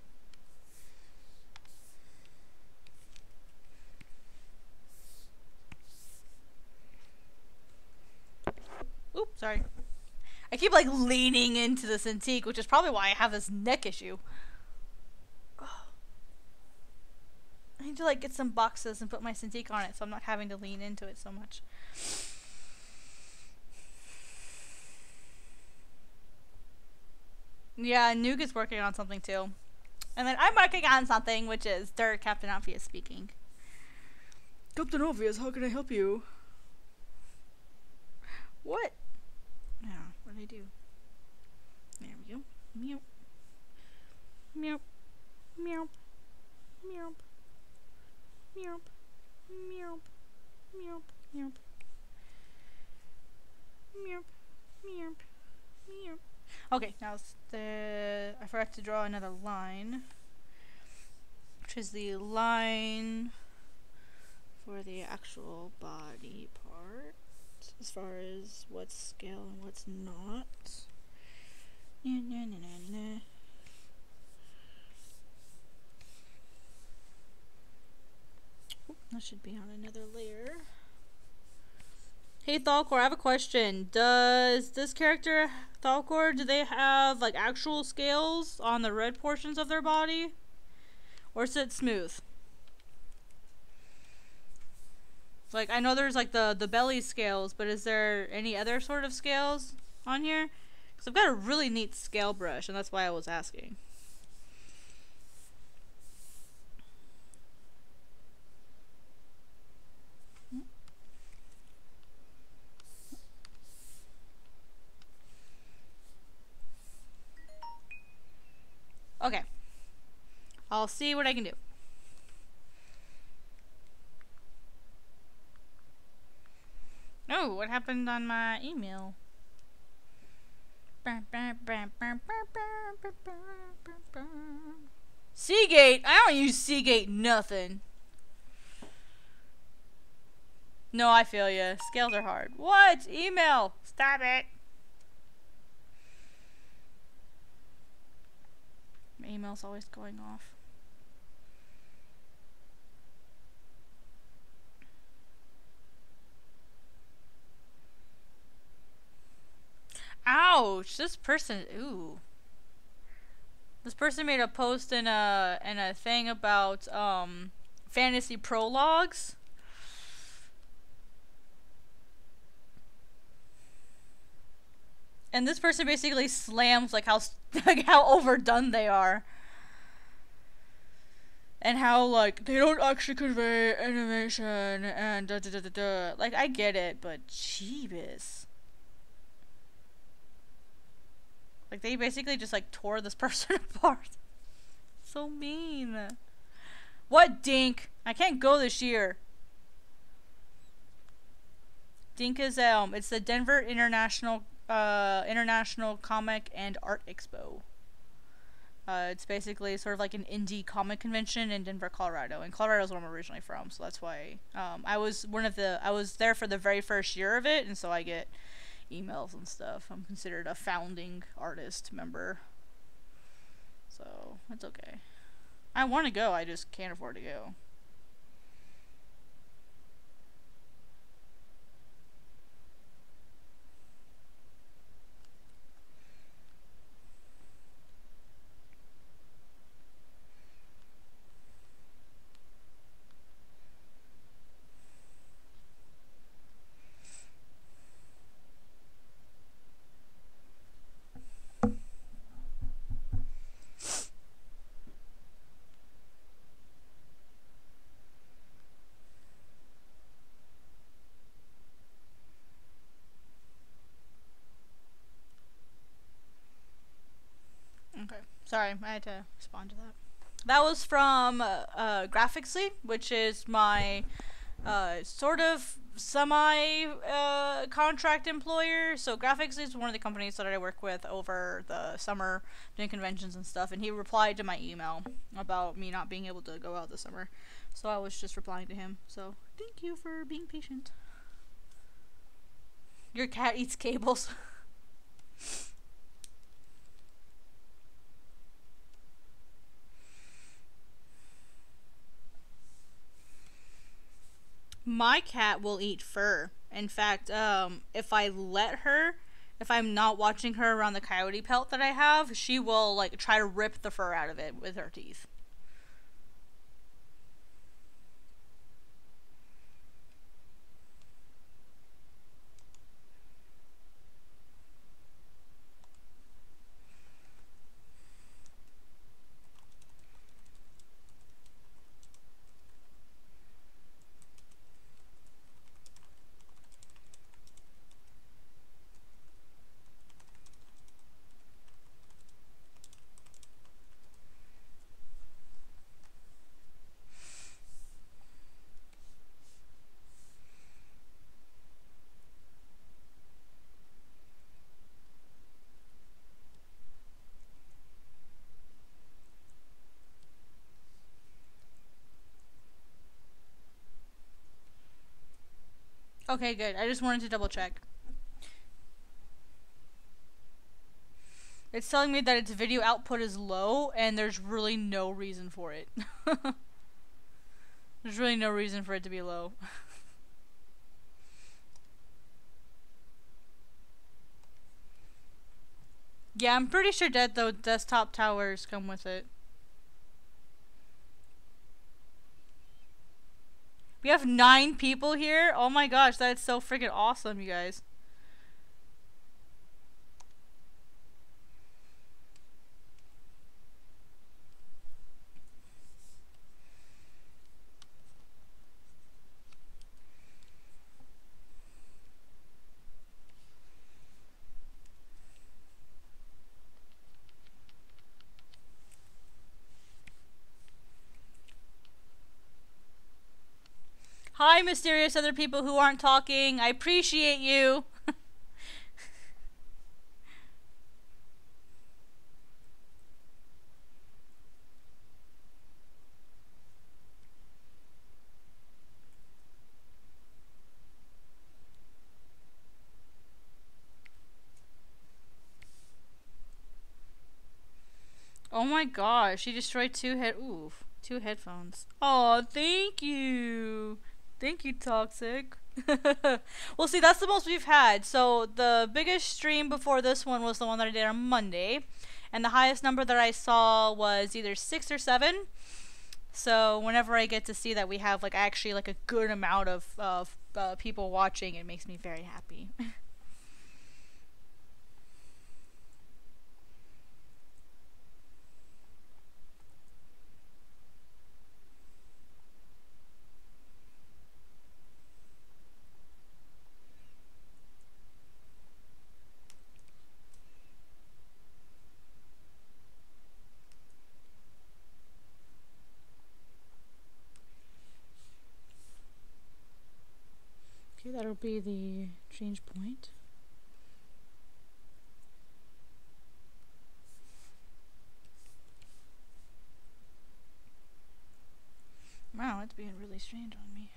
Oops, sorry. I keep like leaning into the Cintiq, which is probably why I have this neck issue. I need to like get some boxes and put my Cintiq on it so I'm not having to lean into it so much. Yeah, Nuke is working on something too. And then I'm working on something, which is Captain Obvious speaking. Captain Obvious, how can I help you? What? Yeah, what did I do? There we go. Meow. Meow. Meow. Meow. Meow. Meow. Meow. Meow. Meow. Meow. Meow. Okay, now I forgot to draw another line, which is the line for the actual body part, as far as what's scale and what's not. Ooh, that should be on another layer. Hey Thalcor, I have a question. Does this character, Thalcor, do they have like actual scales on the red portions of their body? Or is it smooth? Like, I know there's like the belly scales, but is there any other sort of scales on here? Because I've got a really neat scale brush, and that's why I was asking. Okay. I'll see what I can do. Oh, what happened on my email? Seagate? I don't use Seagate nothing. No, I feel ya. Scales are hard. What? Email! Stop it! My email's always going off. Ouch! This person, ooh. This person made a post in a thing about fantasy prologues. And this person basically slams like how overdone they are. And how like they don't actually convey animation and da da da da da. Like, I get it, but jeebus. Like, they basically just like tore this person apart. So mean. What, Dink? I can't go this year. Dink is it's the Denver International Comic and Art Expo. It's basically sort of like an indie comic convention in Denver, Colorado, and Colorado is where I'm originally from, so that's why I was there for the very first year of it, and so I get emails and stuff. I'm considered a founding artist member, so it's okay. I want to go, I just can't afford to go. Okay, sorry, I had to respond to that. That was from Graphicsly, which is my sort of semi contract employer. So Graphicsly is one of the companies that I work with over the summer doing conventions and stuff, and he replied to my email about me not being able to go out this summer. So I was just replying to him. So thank you for being patient. Your cat eats cables. My cat will eat fur. In fact, if I let her, if I'm not watching her around the coyote pelt that I have, she will like try to rip the fur out of it with her teeth. Okay, good. I just wanted to double check. It's telling me that its video output is low, and there's really no reason for it. There's really no reason for it to be low. Yeah, I'm pretty sure that the desktop towers come with it. We have 9 people here. Oh my gosh, that's so freaking awesome, you guys. Hi, mysterious other people who aren't talking. I appreciate you. Oh my gosh, she destroyed 2 headphones. Oh, thank you. Thank you, Toxic. Well, see, that's the most we've had. So, the biggest stream before this one was the one that I did on Monday. And the highest number that I saw was either 6 or 7. So, whenever I get to see that we have, like, actually, like, a good amount of people watching, it makes me very happy. Okay, that'll be the change point. Wow, it's being really strange on me.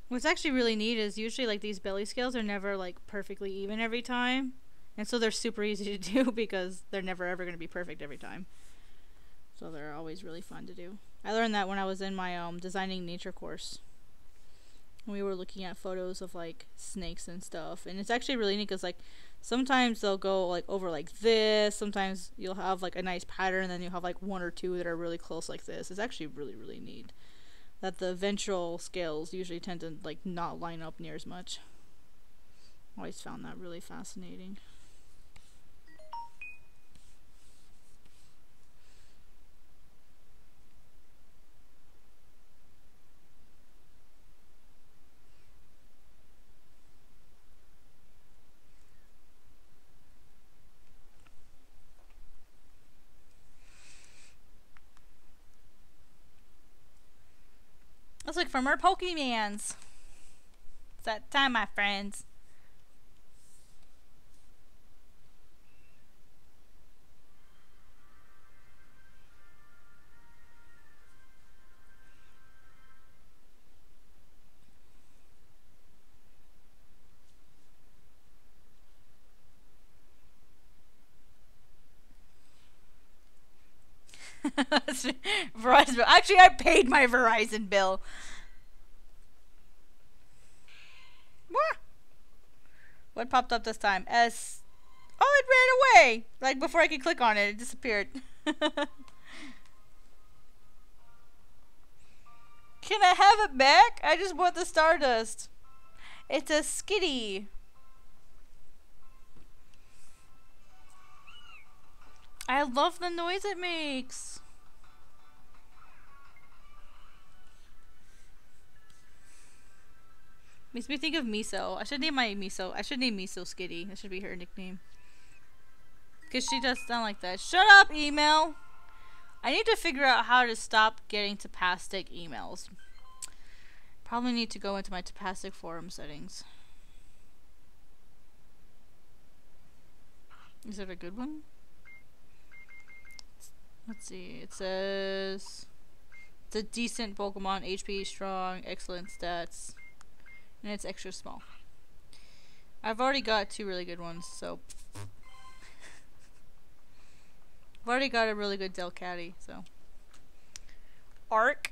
What's actually really neat is usually like these belly scales are never like perfectly even every time. And so they're super easy to do because they're never ever going to be perfect every time. So they're always really fun to do. I learned that when I was in my designing nature course. We were looking at photos of like snakes and stuff, and it's actually really neat because like sometimes they'll go like over like this, sometimes you'll have like a nice pattern, and then you'll have like 1 or 2 that are really close like this. It's actually really neat that the ventral scales usually tend to like not line up near as much. Always found that really fascinating. Let's look for more Pokemans. It's that time, my friends. Verizon bill. Actually, I paid my Verizon bill. What popped up this time? Oh, it ran away! Like, before I could click on it, it disappeared. Can I have it back? I just want the Stardust. It's a Skitty. I love the noise it makes. Makes me think of Miso. I should name Miso Skitty. That should be her nickname. Because she does sound like that. Shut up, email! I need to figure out how to stop getting Tapastic emails. Probably need to go into my Tapastic forum settings. Is it a good one? Let's see. It says it's a decent Pokemon, HP strong, excellent stats. And it's extra small. I've already got 2 really good ones, so I've already got a really good Delcatty, so Arc.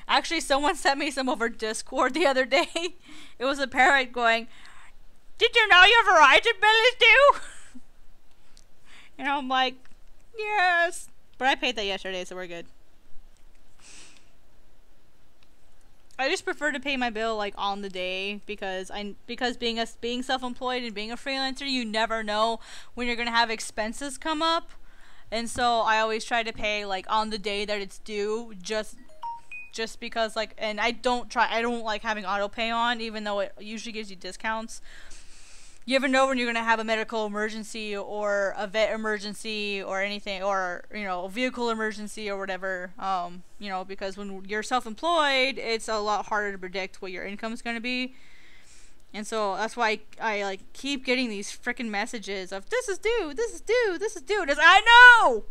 Actually, someone sent me some over Discord the other day. It was a parrot going, "Did you know your Verizon bill is due?" And I'm like, yes. But I paid that yesterday, so we're good. I just prefer to pay my bill like on the day because being self-employed and being a freelancer, you never know when you're gonna have expenses come up, and so I always try to pay like on the day that it's due, just because like, and I don't like having auto pay on, even though it usually gives you discounts. You never know when you're gonna have a medical emergency or a vet emergency or anything, or you know, a vehicle emergency or whatever. You know, because when you're self-employed, it's a lot harder to predict what your income is gonna be, and so that's why I like keep getting these freaking messages of this is due, this is due, this is due. It's, I know.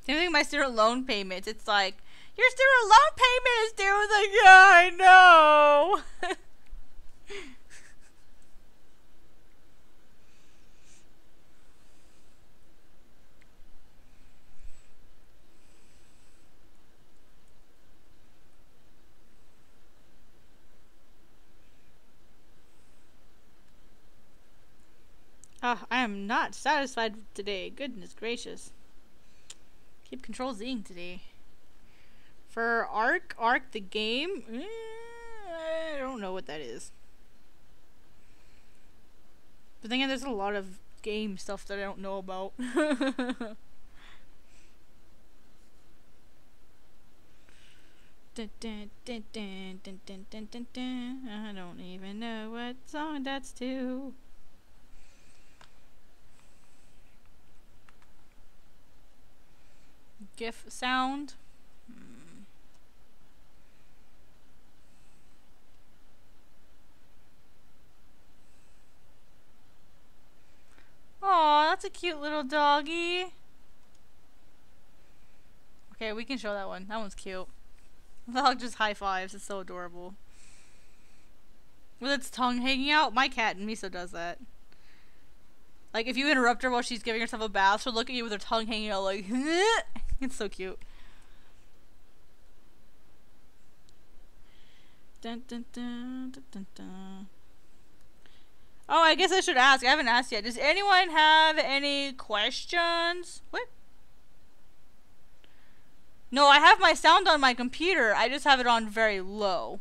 Same thing with my student loan payments. It's like, your student loan payment is due. It's like, yeah, I know. I am not satisfied today. Goodness gracious. Keep Control Zing today. For Arc the game? I don't know what that is. But then again, there's a lot of game stuff that I don't know about. I don't even know what song that's to. GIF sound. Aw, that's a cute little doggy. Okay, we can show that one. That one's cute. The dog just high fives. It's so adorable. With its tongue hanging out. My cat, Miso, does that. Like, if you interrupt her while she's giving herself a bath, she'll look at you with her tongue hanging out like, it's so cute. Dun, dun, dun, dun, dun, dun. Oh, I guess I should ask. I haven't asked yet. Does anyone have any questions? What? No, I have my sound on my computer. I just have it on very low.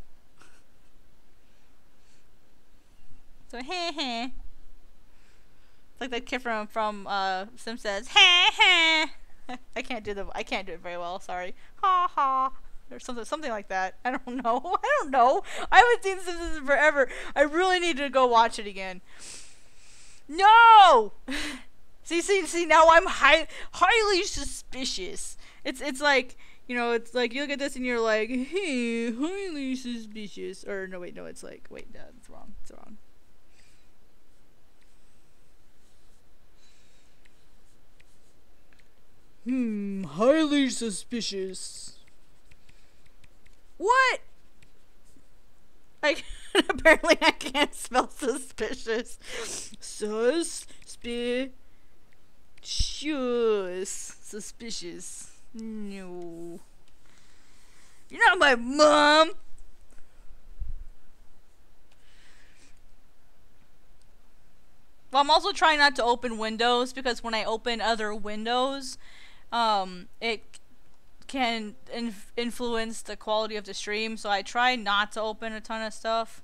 So, heh. It's like that kid from Simpsons. Heh. I can't do it very well. Sorry. Ha ha. Or something like that. I don't know. I haven't seen Simpsons in forever. I really need to go watch it again. No. See. Now I'm highly suspicious. It's like, you know, it's like you look at this and you're like, hey, highly suspicious. Or no, wait, no, it's like, wait, no, it's wrong. It's wrong. Highly suspicious. What? Like, apparently I can't spell suspicious. Suspicious. No. You're not my mom. Well, I'm also trying not to open windows because when I open other windows, it can influence the quality of the stream. So I try not to open a ton of stuff.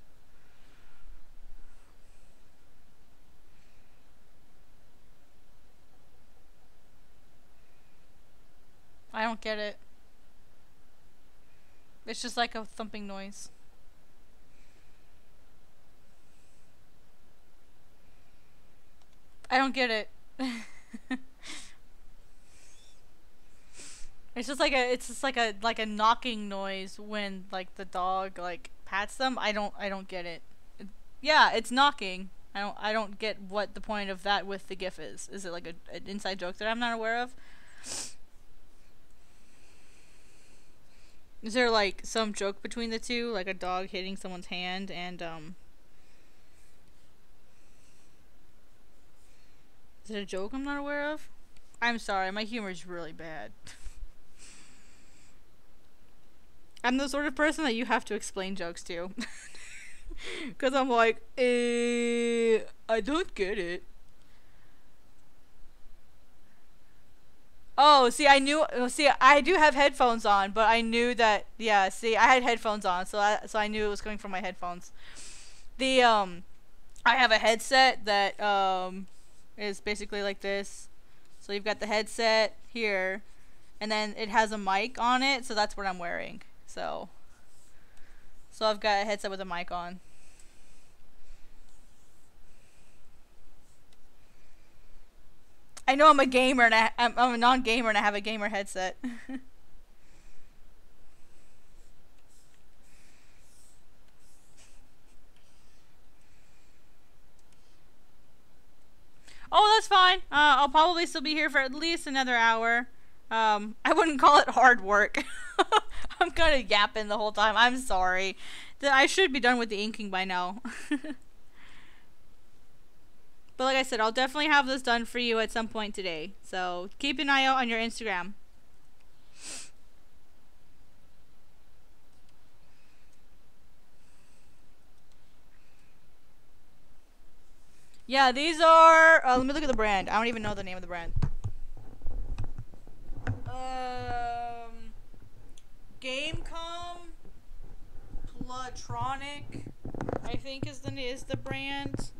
I don't get it. It's just like a thumping noise. I don't get it. It's just like a knocking noise when like the dog like pats them. I don't get it. Yeah, it's knocking. I don't get what the point of that with the GIF is. Is it like an inside joke that I'm not aware of? Is there like some joke between the two, like a dog hitting someone's hand and is it a joke I'm not aware of? I'm sorry, my humor is really bad. I'm the sort of person that you have to explain jokes to. Because I'm like, I don't get it. Oh, see, I do have headphones on, but I knew that, yeah, see, I had headphones on, so I knew it was coming from my headphones. I have a headset that, is basically like this. So you've got the headset here, and then it has a mic on it, so that's what I'm wearing. So I've got a headset with a mic on. I know I'm a gamer and I'm a non-gamer and I have a gamer headset. Oh, that's fine. I'll probably still be here for at least another hour. I wouldn't call it hard work. I'm kind of yapping the whole time. I'm sorry. I should be done with the inking by now. But like I said, I'll definitely have this done for you at some point today. So keep an eye out on your Instagram. Yeah, these are... let me look at the brand. I don't even know the name of the brand. Gamecom Platronic, I think is the brand.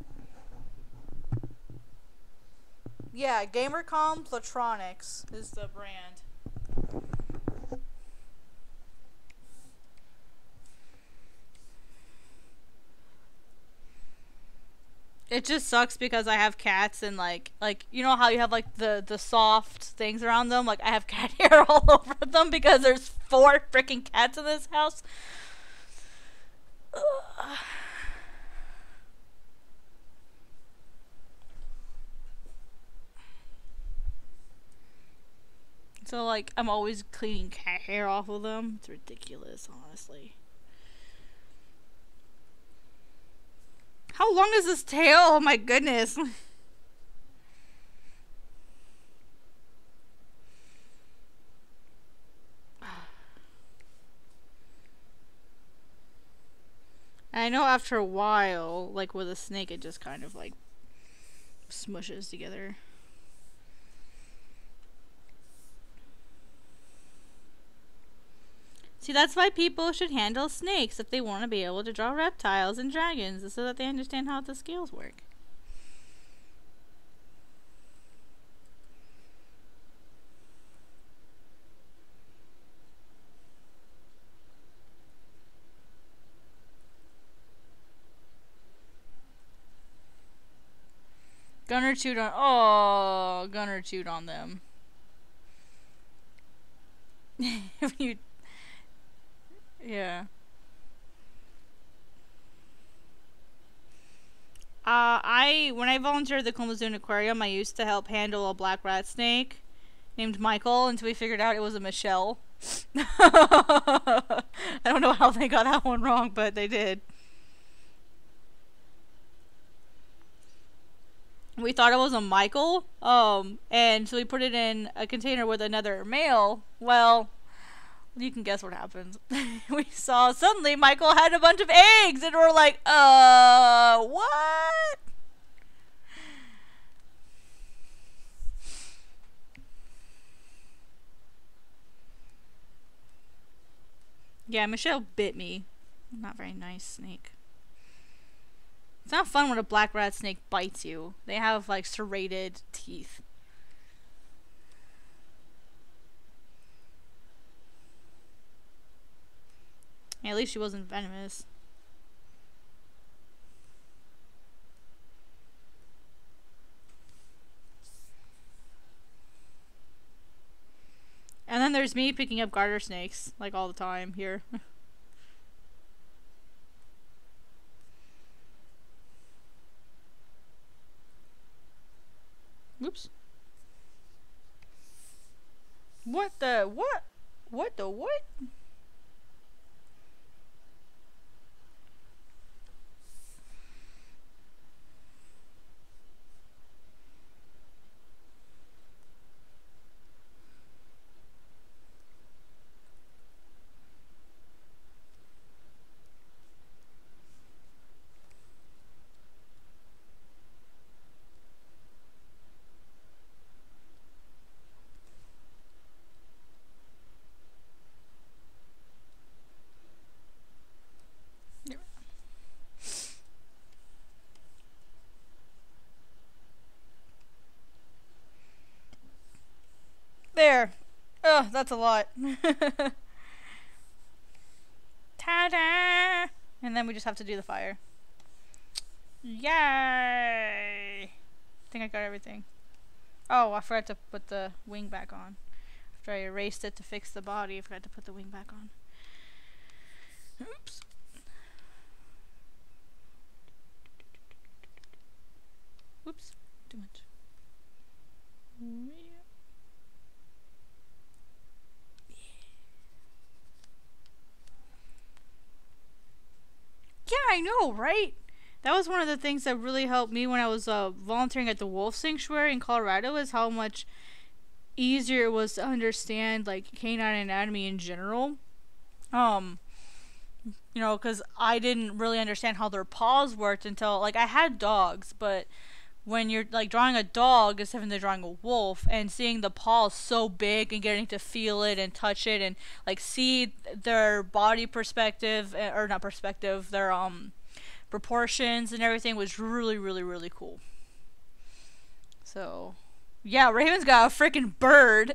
Yeah, Gamercom Platronics is the brand. It just sucks because I have cats and like you know how you have like the soft things around them? Like I have cat hair all over them because there's 4 freaking cats in this house. Ugh. So like I'm always cleaning cat hair off of them. It's ridiculous, honestly. How long is this tail? Oh my goodness. And I know after a while, like with a snake, it just kind of like smushes together. See, that's why people should handle snakes if they want to be able to draw reptiles and dragons, so that they understand how the scales work. Gunner chewed on... Oh, Gunner chewed on them. You... Yeah. When I volunteered at the Columbus Zoo Aquarium, I used to help handle a black rat snake. named Michael until we figured out it was a Michelle. I don't know how they got that one wrong, but they did. We thought it was a Michael, and so we put it in a container with another male. Well, you can guess what happens. We saw suddenly Michael had a bunch of eggs, and we're like, what? Yeah, Michelle bit me. Not very nice snake. It's not fun when a black rat snake bites you. They have like serrated teeth. Yeah, at least she wasn't venomous. And then there's me picking up garter snakes like all the time here. Oops. What the what? What the what? There. Ugh, that's a lot. Ta-da! And then we just have to do the fire. Yay! I think I got everything. Oh, I forgot to put the wing back on. After I erased it to fix the body, I forgot to put the wing back on. Oops. Whoops. Too much. Yeah, I know, right? That was one of the things that really helped me when I was volunteering at the Wolf Sanctuary in Colorado, is how much easier it was to understand like canine anatomy in general. You know, because I didn't really understand how their paws worked until, like, I had dogs, but when you're like drawing a dog instead of drawing a wolf, and seeing the paws so big and getting to feel it and touch it and like see their body perspective, or not perspective, their proportions and everything was really, really, really cool. So yeah, Raven's got a freaking bird.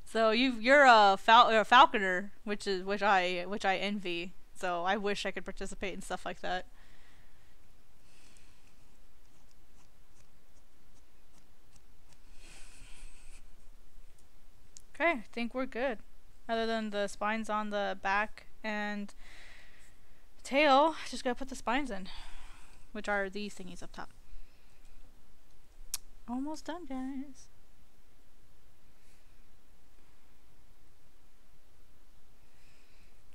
So you're a falconer, which I envy. So I wish I could participate in stuff like that. Okay, I think we're good. Other than the spines on the back and tail, just gotta put the spines in, which are these thingies up top. Almost done, guys.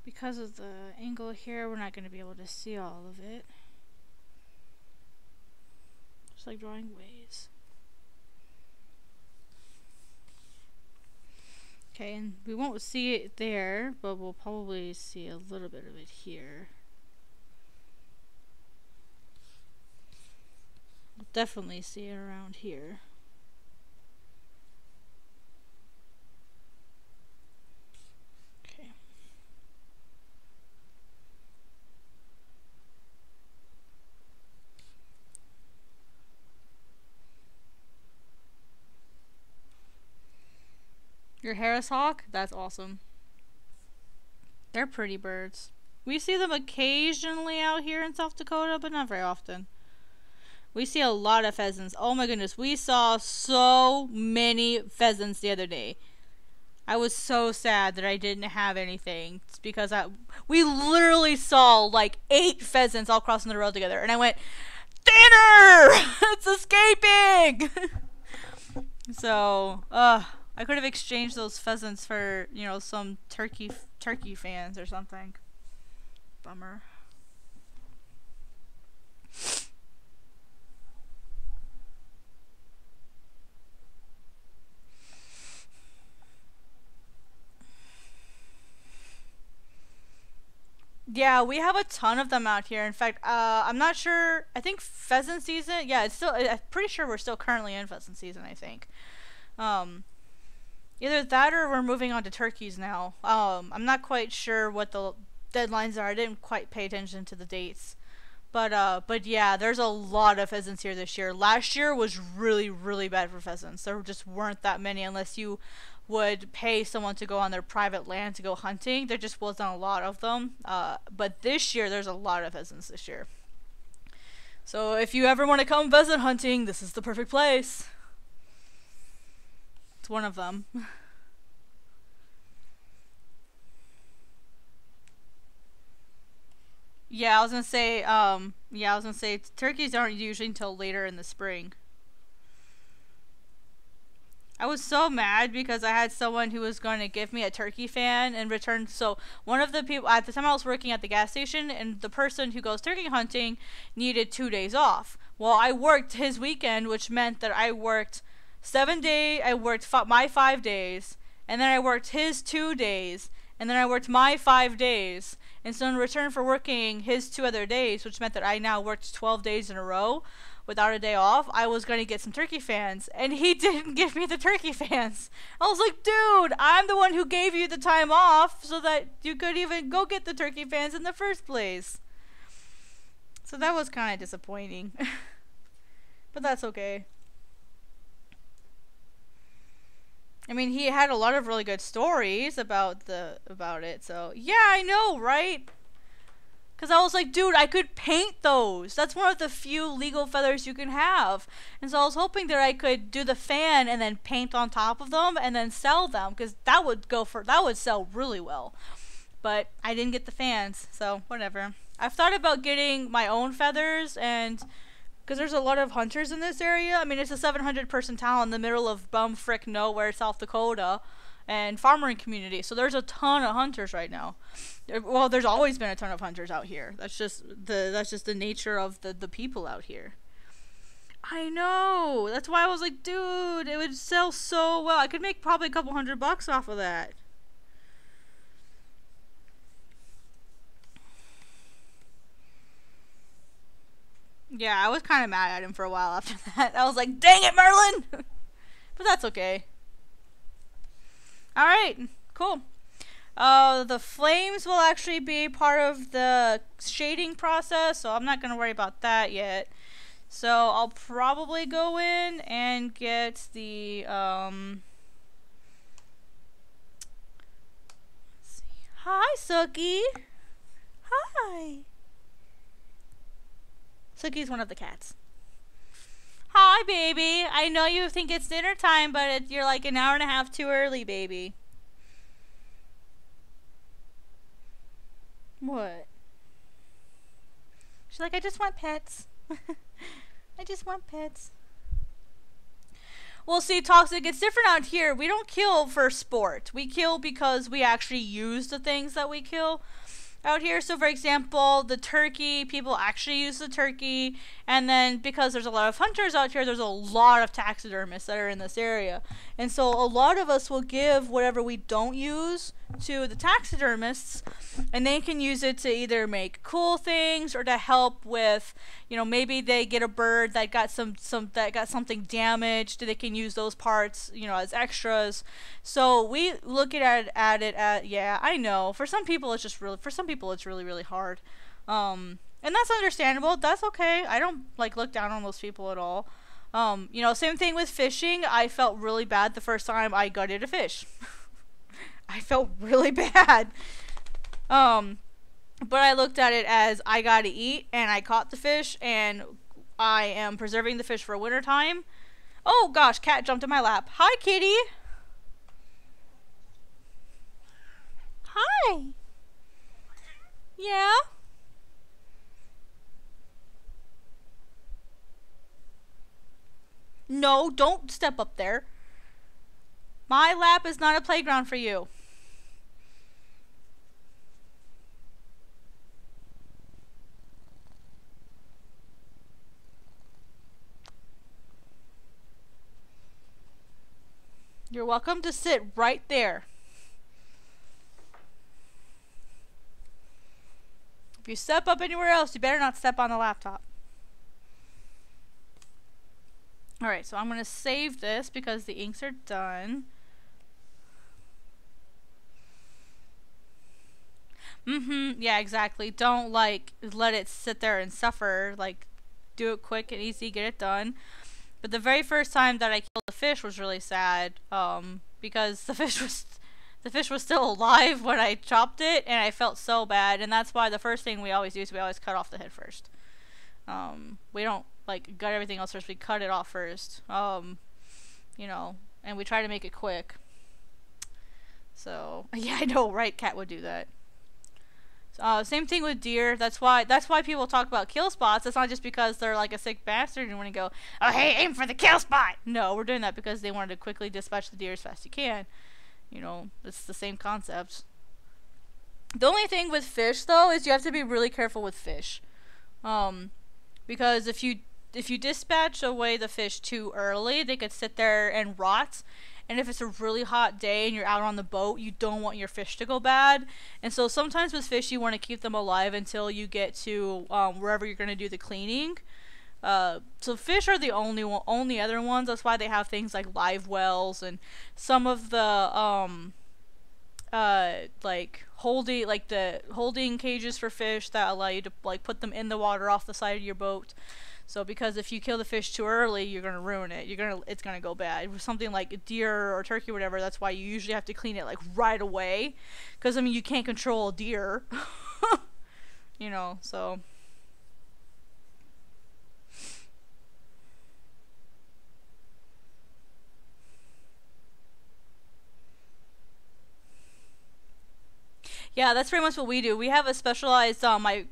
Because of the angle here, we're not going to be able to see all of it. Just like drawing waves. Okay, and we won't see it there, but we'll probably see a little bit of it here. We'll definitely see it around here. Your Harris hawk? That's awesome. They're pretty birds. We see them occasionally out here in South Dakota, but not very often. We see a lot of pheasants. Oh my goodness, we saw so many pheasants the other day. I was so sad that I didn't have anything. It's because we literally saw like 8 pheasants all crossing the road together. And I went, dinner! It's escaping! So, I could have exchanged those pheasants for, you know, some turkey fans or something. Bummer. Yeah, we have a ton of them out here. In fact, I'm not sure. I think pheasant season. Yeah, it's still. I'm pretty sure we're still currently in pheasant season. I think. Um, Either that or we're moving on to turkeys now. I'm not quite sure what the deadlines are. I didn't quite pay attention to the dates. But yeah, there's a lot of pheasants here this year. Last year was really, really bad for pheasants. There just weren't that many unless you would pay someone to go on their private land to go hunting. There just wasn't a lot of them. But this year, there's a lot of pheasants this year. So if you ever want to come pheasant hunting, this is the perfect place. It's one of them. Yeah, I was gonna say, turkeys aren't usually until later in the spring. I was so mad because I had someone who was going to give me a turkey fan in return. So one of the people at the time I was working at the gas station, and the person who goes turkey hunting needed 2 days off. Well, I worked his weekend, which meant that I worked 7 days. I worked my 5 days, and then I worked his 2 days, and then I worked my 5 days. And so in return for working his 2 other days, which meant that I now worked 12 days in a row without a day off, I was going to get some turkey fans, and he didn't give me the turkey fans. I was like, dude, I'm the one who gave you the time off so that you could even go get the turkey fans in the first place. So that was kind of disappointing. But that's okay. I mean, he had a lot of really good stories about it. So, yeah, I know, right? Because I was like, dude, I could paint those. That's one of the few legal feathers you can have. And so I was hoping that I could do the fan and then paint on top of them and then sell them. Because that would sell really well. But I didn't get the fans, so whatever. I've thought about getting my own feathers, and because there's a lot of hunters in this area. I mean, it's a 700-person town in the middle of bumfrick nowhere, South Dakota, and farming community. So there's a ton of hunters right now. Well, there's always been a ton of hunters out here. That's just the nature of the people out here. I know. That's why I was like, dude, it would sell so well. I could make probably a couple $100 off of that. Yeah, I was kind of mad at him for a while after that. I was like, dang it, Merlin! But that's okay. Alright, cool. The flames will actually be part of the shading process, so I'm not going to worry about that yet. So I'll probably go in and get the, let's see. Hi, Sookie! Hi! Sookie's one of the cats. Hi, baby! I know you think it's dinner time, but you're like an hour and a half too early, baby. What? She's like, I just want pets. I just want pets. Well, see, Toxic, it's different out here. We don't kill for sport. We kill because we actually use the things that we kill out here. So, for example, the turkey, people actually use the turkey. And then because there's a lot of hunters out here, there's a lot of taxidermists that are in this area. And so a lot of us will give whatever we don't use to the taxidermists, and they can use it to either make cool things or to help with, you know, maybe they get a bird that got something damaged. They can use those parts, you know, as extras. So we look at it, yeah, I know. For some people it's really, really hard. And that's understandable. That's okay. I don't like look down on those people at all. You know, same thing with fishing. I felt really bad the first time I gutted a fish. I felt really bad. But I looked at it as I gotta eat, and I caught the fish, and I am preserving the fish for winter time. Oh gosh, cat jumped in my lap. Hi, kitty. Hi. Yeah? No, don't step up there. My lap is not a playground for you. You're welcome to sit right there. If you step up anywhere else, you better not step on the laptop. Alright, so I'm going to save this because the inks are done. Yeah, exactly. Don't, like, let it sit there and suffer. Like, do it quick and easy, get it done. But the very first time that I killed the fish was really sad, because the fish was still alive when I chopped it, and I felt so bad. And that's why the first thing we always do is we always cut off the head first. We don't like gut everything else first. We cut it off first. You know, and we try to make it quick. So yeah, I know, right? Cat would do that. Same thing with deer. That's why people talk about kill spots. It's not just because they're like a sick bastard and want to go, oh hey, aim for the kill spot. No, we're doing that because they wanted to quickly dispatch the deer as fast as you can. You know, it's the same concept. The only thing with fish though is you have to be really careful with fish, because if you dispatch away the fish too early, they could sit there and rot. And if it's a really hot day and you're out on the boat, you don't want your fish to go bad. And so sometimes with fish, you want to keep them alive until you get to wherever you're going to do the cleaning. So fish are the only other ones. That's why they have things like live wells and some of the like holding cages for fish that allow you to like put them in the water off the side of your boat. So because if you kill the fish too early, you're gonna ruin it. It's gonna go bad. With something like a deer or turkey or whatever, that's why you usually have to clean it like right away. Because I mean, you can't control a deer, you know. So yeah, that's pretty much what we do. We have a specialized my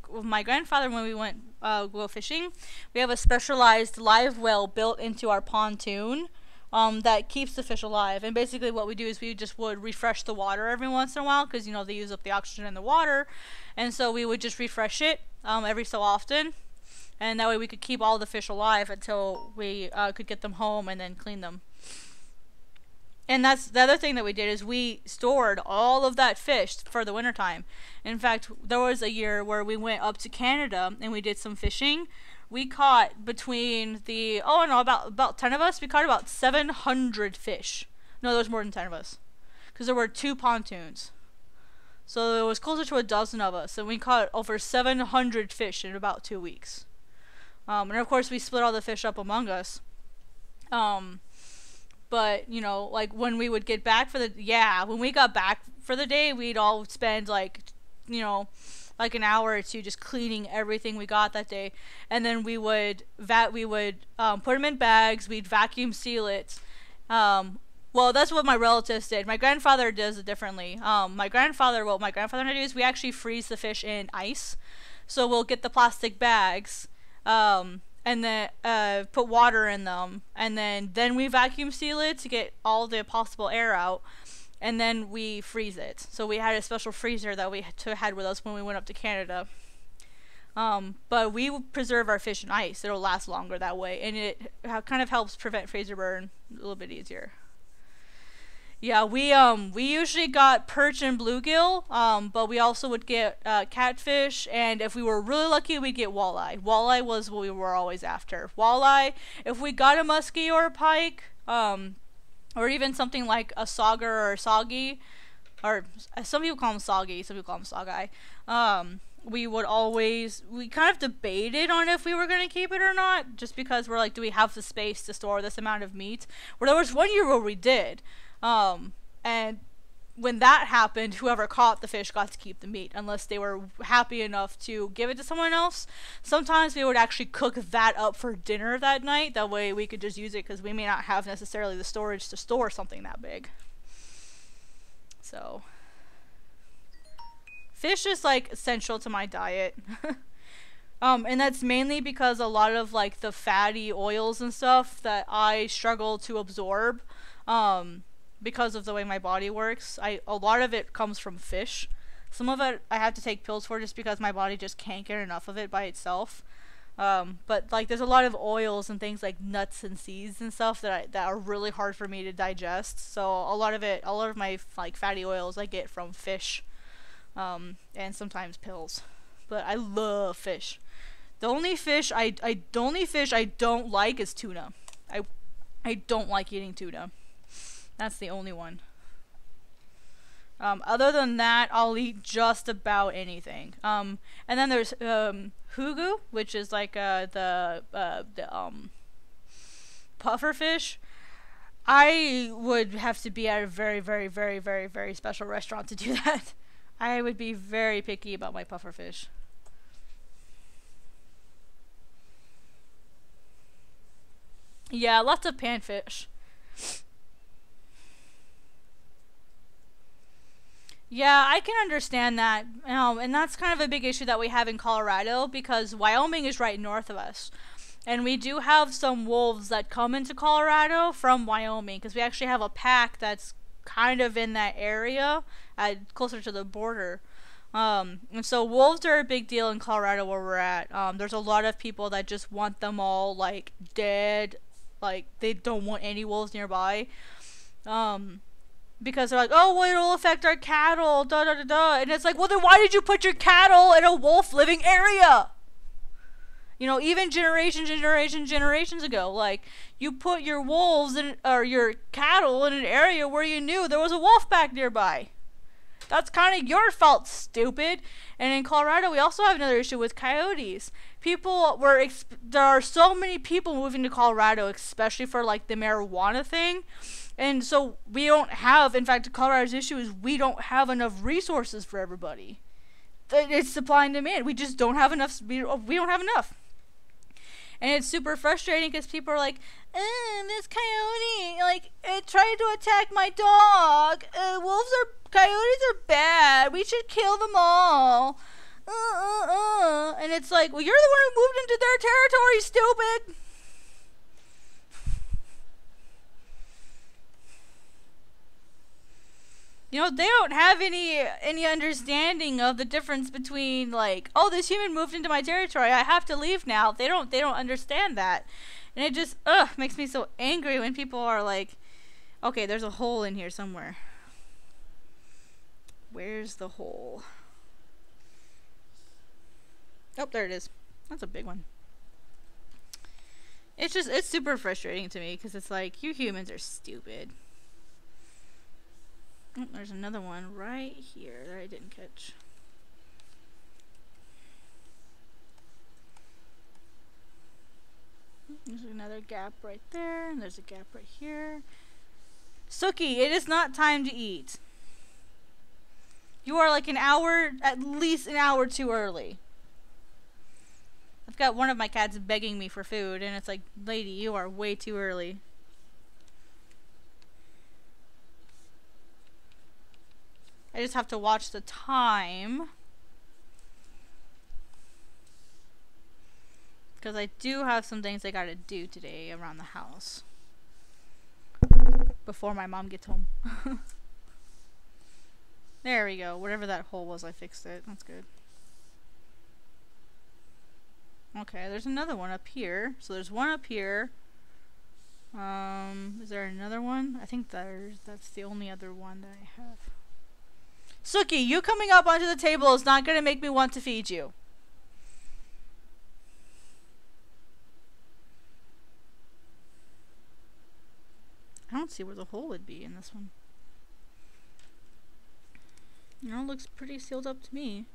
grandfather, when we went go fishing, we have a specialized live well built into our pontoon that keeps the fish alive. And basically what we do is we just would refresh the water every once in a while, because you know they use up the oxygen in the water, and so we would just refresh it every so often, and that way we could keep all the fish alive until we could get them home and then clean them. And that's the other thing that we did, is we stored all of that fish for the wintertime. In fact, there was a year where we went up to Canada and we did some fishing. We caught between the, about 10 of us, we caught about 700 fish. No, there was more than 10 of us, because there were 2 pontoons. So there was closer to a dozen of us, and we caught over 700 fish in about 2 weeks. And of course we split all the fish up among us. But, you know, like, when we would get back when we got back for the day, we'd all spend, like, you know, like an hour or two just cleaning everything we got that day. And then we would put them in bags, we'd vacuum seal it. Well, that's what my relatives did. My grandfather does it differently. What my grandfather and I do is we actually freeze the fish in ice. So we'll get the plastic bags, and then put water in them, and then we vacuum seal it to get all the possible air out, and then we freeze it. So we had a special freezer that we had with us when we went up to Canada. But we preserve our fish in ice. It'll last longer that way, and it kind of helps prevent freezer burn a little bit easier. Yeah, we usually got perch and bluegill, but we also would get catfish, and if we were really lucky, we'd get walleye. Walleye was what we were always after. Walleye, if we got a muskie or a pike, or even something like a sauger or soggy, or some people call them soggy, some people call them sockeye, we kind of debated on if we were going to keep it or not, just because we're like, do we have the space to store this amount of meat? Well, there was 1 year where we did. And when that happened, whoever caught the fish got to keep the meat, unless they were happy enough to give it to someone else. Sometimes we would actually cook that up for dinner that night. That way we could just use it, because we may not have necessarily the storage to store something that big. So, fish is like essential to my diet. And that's mainly because a lot of like the fatty oils and stuff that I struggle to absorb, because of the way my body works. A lot of it comes from fish. Some of it I have to take pills for just because my body just can't get enough of it by itself. But like there's a lot of oils and things like nuts and seeds and stuff that are really hard for me to digest. So a lot of my like fatty oils I get from fish, and sometimes pills. But I love fish. The only fish I don't like is tuna. I don't like eating tuna. That's the only one. Other than that, I'll eat just about anything. And then there's hugu, which is like the puffer fish. I would have to be at a very, very, very, very, very special restaurant to do that. I would be very picky about my puffer fish. Yeah, lots of panfish. Yeah, I can understand that. And that's kind of a big issue that we have in Colorado because Wyoming is right north of us. And we do have some wolves that come into Colorado from Wyoming because we actually have a pack that's kind of in that area, closer to the border. And so wolves are a big deal in Colorado where we're at. There's a lot of people that just want them all like dead, like they don't want any wolves nearby. Um, because they're like, oh, well, it'll affect our cattle, da da da da. And it's like, well, then why did you put your cattle in a wolf living area? You know, even generations ago, like, you put your wolves in, or your cattle in an area where you knew there was a wolf pack nearby. That's kind of your fault, stupid. And in Colorado, we also have another issue with coyotes. There are so many people moving to Colorado, especially for, like, the marijuana thing. And so we don't have, in fact, Colorado's issue is we don't have enough resources for everybody. It's supply and demand. We just don't have enough. We don't have enough. And it's super frustrating because people are like, this coyote, like, it tried to attack my dog. Coyotes are bad. We should kill them all. And it's like, well, you're the one who moved into their territory, stupid. You know, they don't have any understanding of the difference between, like, oh, this human moved into my territory, I have to leave now. They don't understand that. And it just makes me so angry when people are like, okay, there's a hole in here somewhere. Where's the hole? Oh, there it is. That's a big one. It's super frustrating to me because it's like, you humans are stupid. Oh, there's another one right here that I didn't catch. There's another gap right there, and there's a gap right here. Suki, it is not time to eat. You are like at least an hour too early. I've got one of my cats begging me for food, and it's like, lady, you are way too early. I just have to watch the time. Because I do have some things I gotta do today around the house. Before my mom gets home. There we go. Whatever that hole was, I fixed it. That's good. Okay, there's another one up here. So there's one up here. Is there another one? I think that's the only other one that I have. Suki, you coming up onto the table is not gonna make me want to feed you. I don't see where the hole would be in this one. You know, it looks pretty sealed up to me.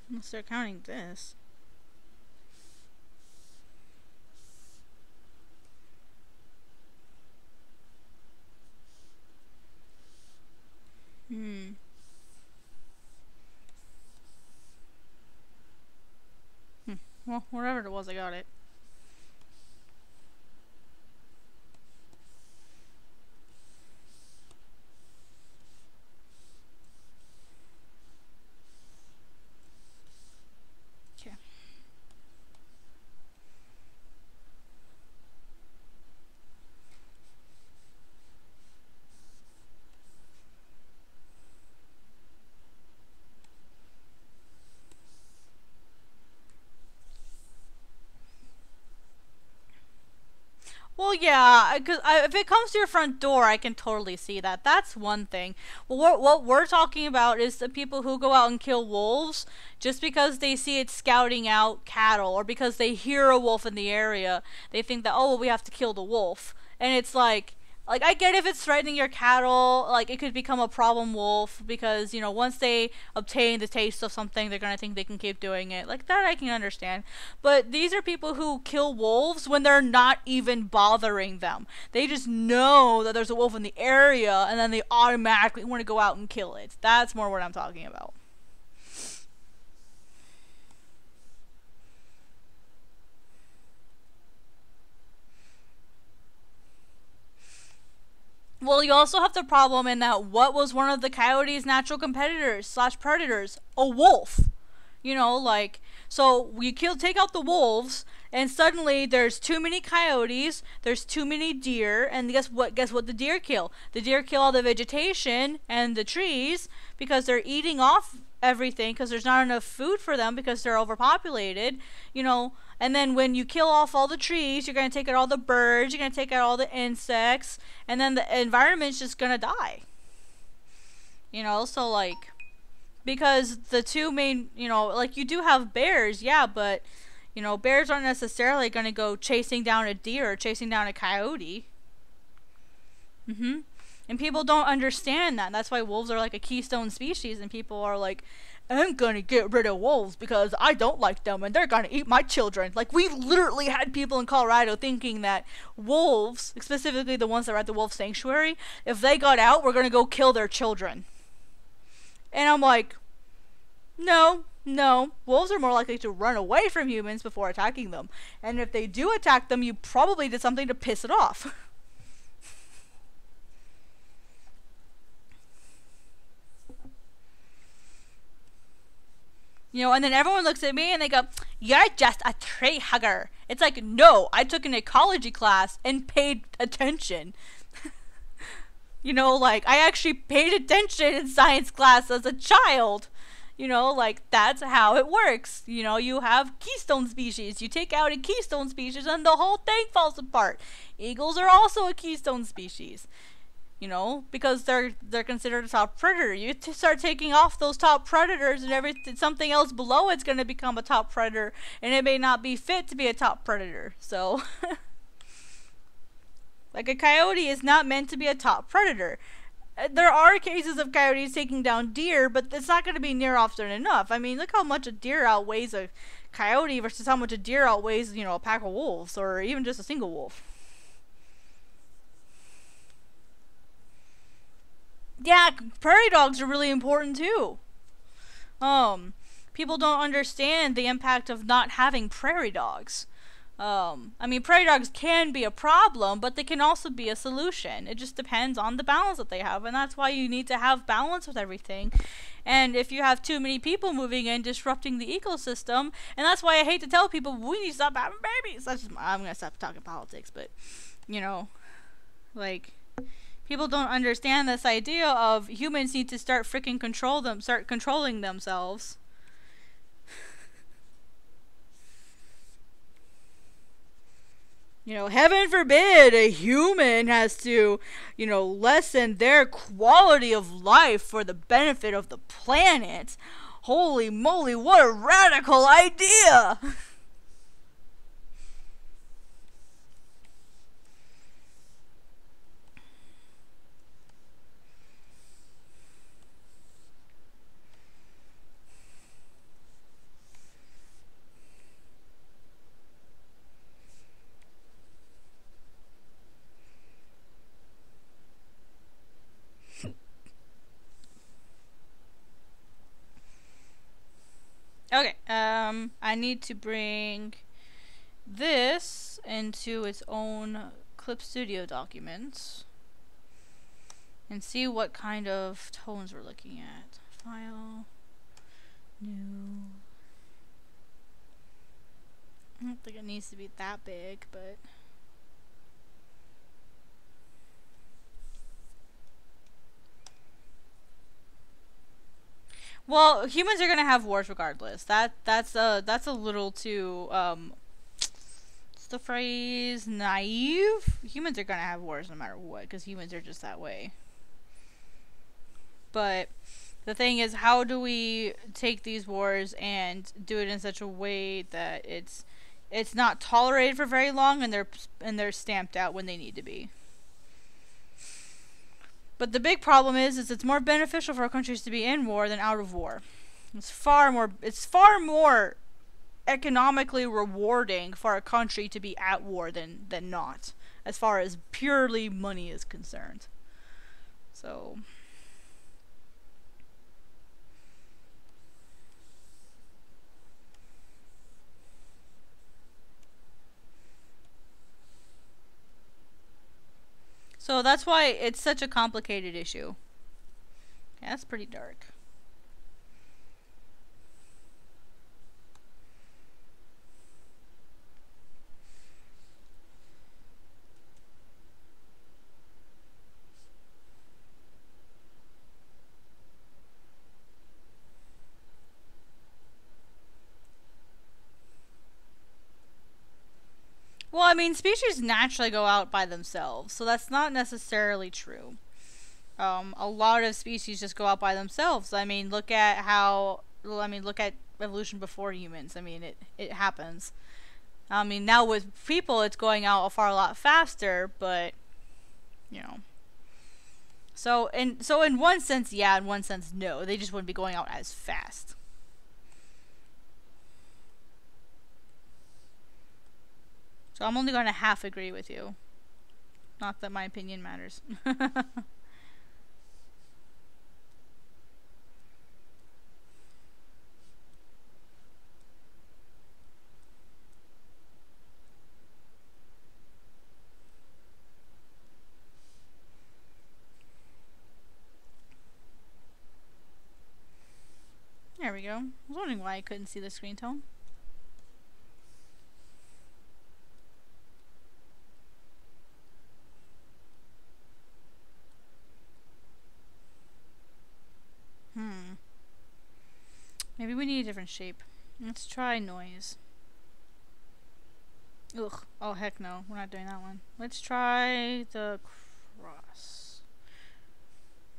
Unless they're counting this. Well, wherever it was, I got it. Well, yeah, because if it comes to your front door, I can totally see that. That's one thing. Well, what we're talking about is the people who go out and kill wolves just because they see it scouting out cattle or because they hear a wolf in the area. They think that, oh, well, we have to kill the wolf. And it's like, I get if it's threatening your cattle, like, it could become a problem wolf because, once they obtain the taste of something, they're gonna think they can keep doing it. Like, that I can understand. But these are people who kill wolves when they're not even bothering them. They just know that there's a wolf in the area, and then they automatically want to go out and kill it. That's more what I'm talking about. Well, you also have the problem in that what was one of the coyote's natural competitors slash predators? A wolf. Like, so take out the wolves, and suddenly there's too many coyotes, there's too many deer, and guess what the deer kill? The deer kill all the vegetation and the trees because they're eating off everything because there's not enough food for them because they're overpopulated, and then when you kill off all the trees, you're going to take out all the birds, you're going to take out all the insects, and then the environment's just going to die. So like, because the two main, like, you do have bears, yeah, but bears aren't necessarily going to go chasing down a deer or chasing down a coyote. And people don't understand that. That's why wolves are like a keystone species, and people are like, I'm gonna get rid of wolves because I don't like them and they're gonna eat my children. Like, we literally had people in Colorado thinking that wolves, specifically the ones that were at the wolf sanctuary, if they got out, we're gonna go kill their children. And I'm like, no. Wolves are more likely to run away from humans before attacking them. And if they do attack them, you probably did something to piss it off. And then everyone looks at me and they go, you're just a tree hugger. It's like, no, I took an ecology class and paid attention. Like, I actually paid attention in science class as a child. Like, that's how it works. You have keystone species. You take out a keystone species and the whole thing falls apart. Eagles are also a keystone species. Because they're considered a top predator. You start taking off those top predators, and something else below it's going to become a top predator, and it may not be fit to be a top predator. So, like, a coyote is not meant to be a top predator. There are cases of coyotes taking down deer, but it's not going to be near often enough. I mean, look how much a deer outweighs a coyote versus how much a deer outweighs, a pack of wolves, or even just a single wolf. Yeah, prairie dogs are really important too. People don't understand the impact of not having prairie dogs. I mean, prairie dogs can be a problem, but they can also be a solution. It just depends on the balance that they have, and that's why you need to have balance with everything. And if you have too many people moving in, disrupting the ecosystem, and that's why I hate to tell people we need to stop having babies. I'm gonna stop talking politics, but like, people don't understand this idea of humans need to start start controlling themselves. Heaven forbid a human has to, lessen their quality of life for the benefit of the planet. Holy moly, what a radical idea! Okay, I need to bring this into its own Clip Studio documents and see what kind of tones we're looking at. File, new. I don't think it needs to be that big, but... Well, humans are gonna have wars regardless. That's a little too the phrase naive. Humans are gonna have wars no matter what, because humans are just that way. But the thing is, how do we take these wars and do it in such a way that it's not tolerated for very long, and they're stamped out when they need to be. But the big problem is it's more beneficial for countries to be in war than out of war. It's far more economically rewarding for a country to be at war than not, as far as purely money is concerned. So that's why it's such a complicated issue. Yeah, that's pretty dark. Well, I mean, species naturally go out by themselves, so that's not necessarily true. A lot of species just go out by themselves. I mean, look at evolution before humans. I mean, it happens. I mean, now with people, it's going out a lot faster, but, you know. So in one sense, yeah, in one sense, no. They just wouldn't be going out as fast. So I'm only going to half agree with you. Not that my opinion matters. There we go. I was wondering why I couldn't see the screen tone. Maybe we need a different shape. Let's try noise. Ugh. Oh, heck no. We're not doing that one. Let's try the cross.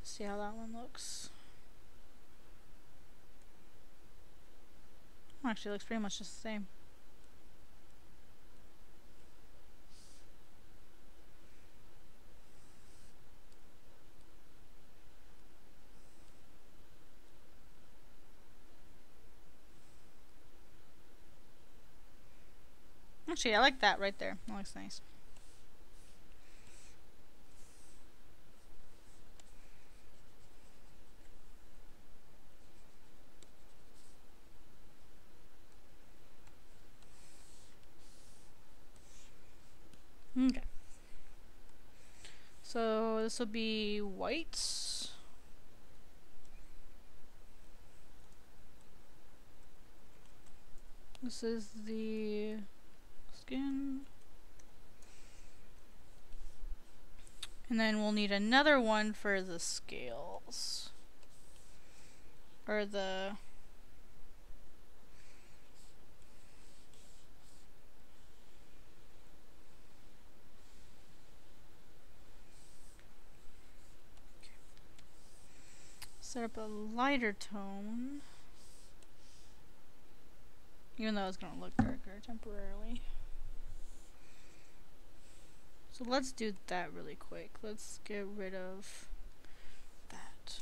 See how that one looks. Actually, it looks pretty much just the same. Actually, I like that right there. That looks nice. Okay. So this will be white. This is the skin. And then we'll need another one for the scales. Or the... set up a lighter tone. Even though it's gonna look darker temporarily. So let's do that really quick. Let's get rid of that.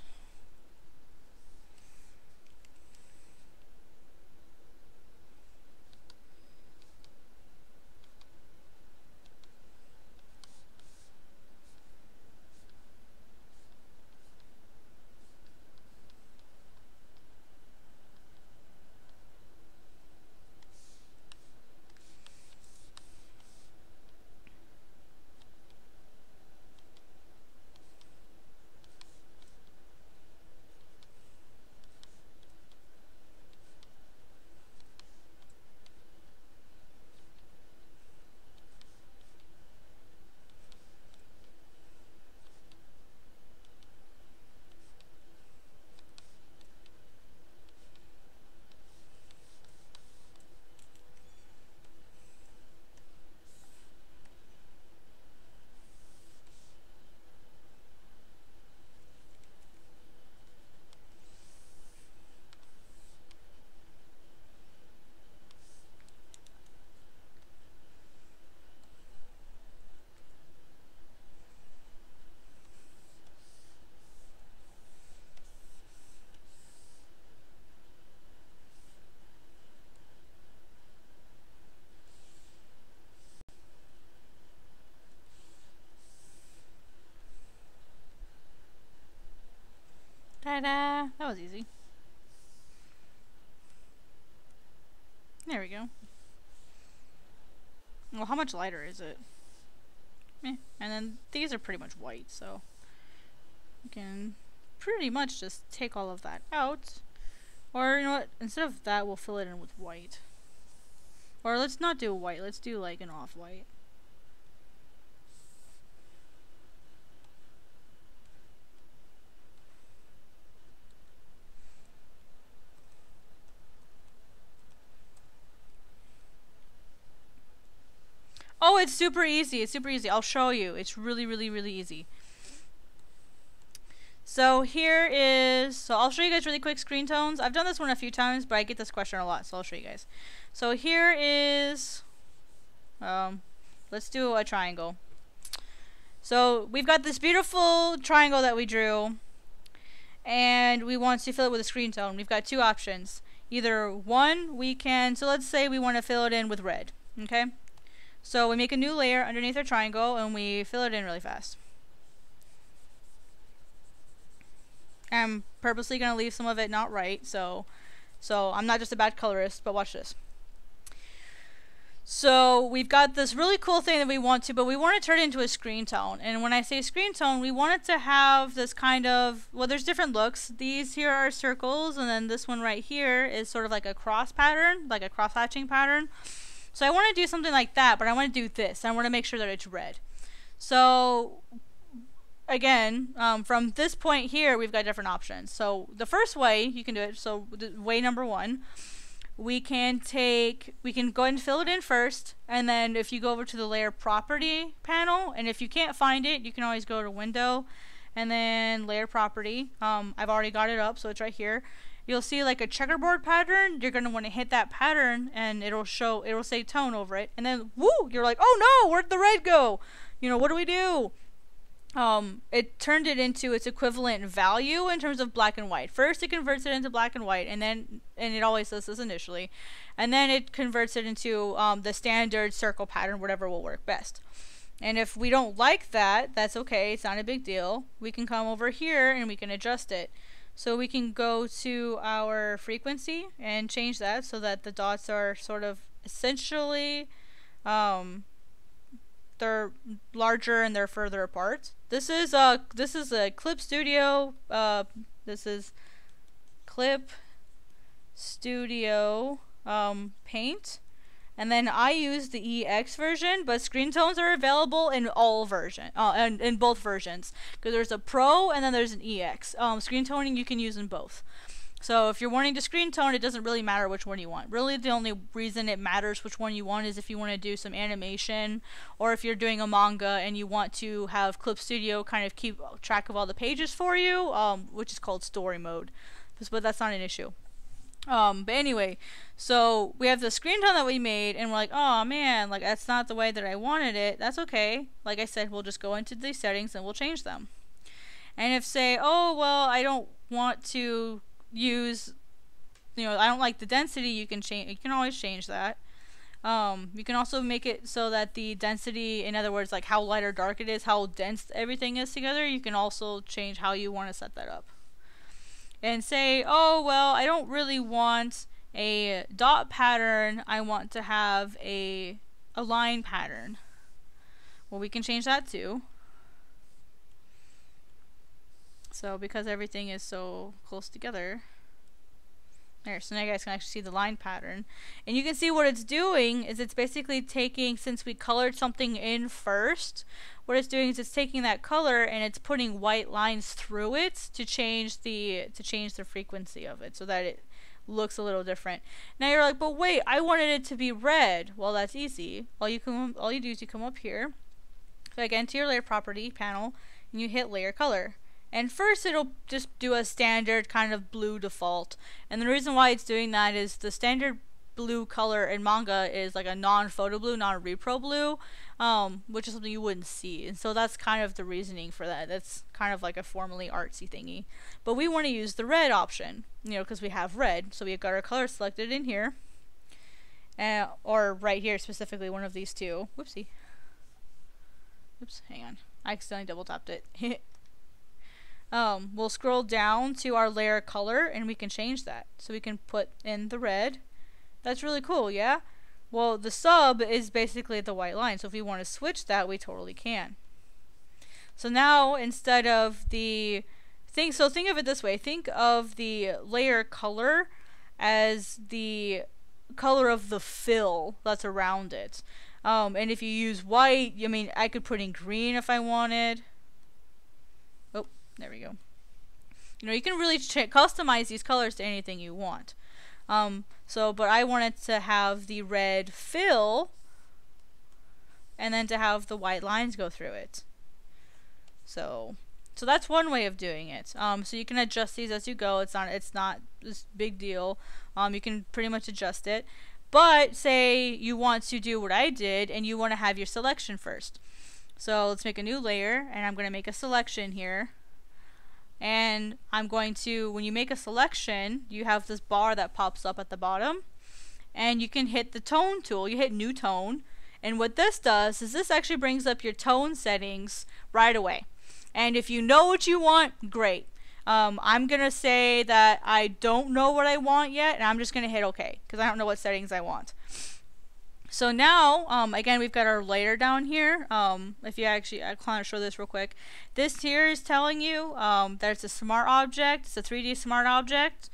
Ta-da! That was easy. There we go. Well, how much lighter is it? And then these are pretty much white, so you can pretty much just take all of that out. Or, you know what? Instead of that, we'll fill it in with white. Or let's not do white. Let's do like an off-white. Oh, it's super easy. It's super easy. I'll show you. It's really, really, really easy. So here is, so I'll show you guys really quick screen tones. I've done this one a few times, but I get this question a lot, so I'll show you guys. So here is, let's do a triangle. So we've got this beautiful triangle that we drew, and we want to fill it with a screen tone. We've got two options. Either one, we can, so let's say we want to fill it in with red, okay? So we make a new layer underneath our triangle, and we fill it in really fast. I'm purposely going to leave some of it not right, so I'm not just a bad colorist, but watch this. So we've got this really cool thing that we want to, but we want to turn it into a screen tone. And when I say screen tone, we want it to have this kind of, well, there's different looks. These here are circles, and then this one right here is sort of like a cross pattern, like a cross hatching pattern. So I want to do something like that, but I want to do this. I want to make sure that it's red. So again, from this point here, we've got different options. So the first way you can do it, so way number one, we can go ahead and fill it in first, and then if you go over to the layer property panel, and if you can't find it, you can always go to window and then layer property. I've already got it up, so it's right here. You'll see like a checkerboard pattern. You're going to want to hit that pattern, and it'll say tone over it, and then woo, you're like, oh no, where'd the red go? You know, what do we do? It turned it into its equivalent value in terms of black and white. First it converts it into black and white, and it always does this initially, and then it converts it into the standard circle pattern, whatever will work best. And if we don't like that, that's okay, it's not a big deal. We can come over here and we can adjust it. So we can go to our frequency and change that so that the dots are sort of essentially they're larger and they're further apart. This is a Clip Studio. This is Clip Studio Paint, and then I use the EX version. But screen tones are available in all in both versions, because there's a Pro and then there's an EX. Screen toning you can use in both. So if you're wanting to screen tone, it doesn't really matter which one you want. Really, the only reason it matters which one you want is if you want to do some animation, or if you're doing a manga and you want to have Clip Studio kind of keep track of all the pages for you, which is called story mode. But that's not an issue. But anyway, so we have the screen tone that we made, and we're like, oh man, like that's not the way that I wanted it. That's okay. Like I said, we'll just go into these settings and we'll change them. And if say, oh well, I don't want to use, you know, I don't like the density, you can always change that. You can also make it so that the density, in other words, like how light or dark it is, how dense everything is together, you can also change how you want to set that up. And say, oh well, I don't really want a dot pattern, I want to have a line pattern. Well, we can change that too. So because everything is so close together, there, so now you guys can actually see the line pattern, and you can see what it's doing is it's basically taking, since we colored something in first, what it's doing is it's taking that color and it's putting white lines through it to change the frequency of it so that it looks a little different. Now you're like, but wait, I wanted it to be red. Well, that's easy. All you do is you come up here, so again to your layer property panel, and you hit layer color. And first it'll just do a standard kind of blue default. And the reason why it's doing that is the standard blue color in manga is like a non-photo blue, non-repro blue, which is something you wouldn't see. And so that's kind of the reasoning for that. That's kind of like a formally artsy thingy. But we want to use the red option, you know, because we have red. So we've got our color selected in here. Or right here specifically, one of these two. Whoopsie. Oops, hang on. I accidentally double tapped it. we'll scroll down to our layer color and we can change that. So we can put in the red. That's really cool, yeah? Well, the sub is basically the white line, so if we want to switch that, we totally can. So now, instead of the think of it this way. Think of the layer color as the color of the fill that's around it. And if you use white, I mean, I could put in green if I wanted. Oh, there we go. You know, you can really customize these colors to anything you want. But I wanted to have the red fill and then to have the white lines go through it. So that's one way of doing it. So you can adjust these as you go. It's not this big deal. You can pretty much adjust it. But say you want to do what I did and you want to have your selection first. So let's make a new layer and I'm going to make a selection here. And I'm going to, when you make a selection, you have this bar that pops up at the bottom. And you can hit the tone tool. You hit new tone. And what this does is this actually brings up your tone settings right away. And if you know what you want, great. I'm going to say that I don't know what I want yet, and I'm just going to hit OK, because I don't know what settings I want. So now, again, we've got our layer down here. If you actually, I want to show this real quick. This here is telling you that it's a smart object. It's a 3D smart object.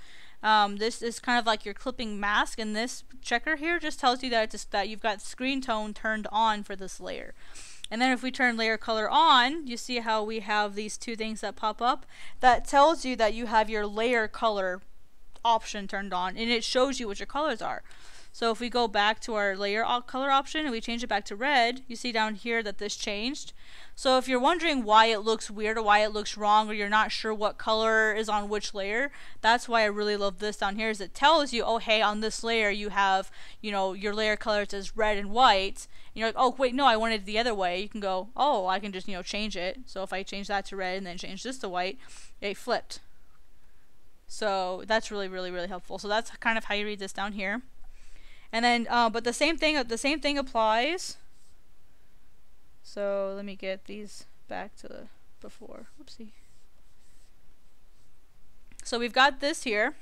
This is kind of like your clipping mask, and this checker here just tells you that that you've got screen tone turned on for this layer. And then if we turn layer color on, you see how we have these two things that pop up. That tells you that you have your layer color option turned on, and it shows you what your colors are. So if we go back to our layer color option and we change it back to red, you see down here that this changed. So if you're wondering why it looks weird or why it looks wrong or you're not sure what color is on which layer, that's why I really love this down here, is it tells you, oh hey, on this layer you have, you know, your layer colors as red and white. And you're like, oh wait, no, I wanted it the other way. You can go, oh, I can just, you know, change it. So if I change that to red and then change this to white, it flipped. So that's really, really, really helpful. So that's kind of how you read this down here. And then, but the same thing applies. So let me get these back to the before. Whoopsie. So we've got this here.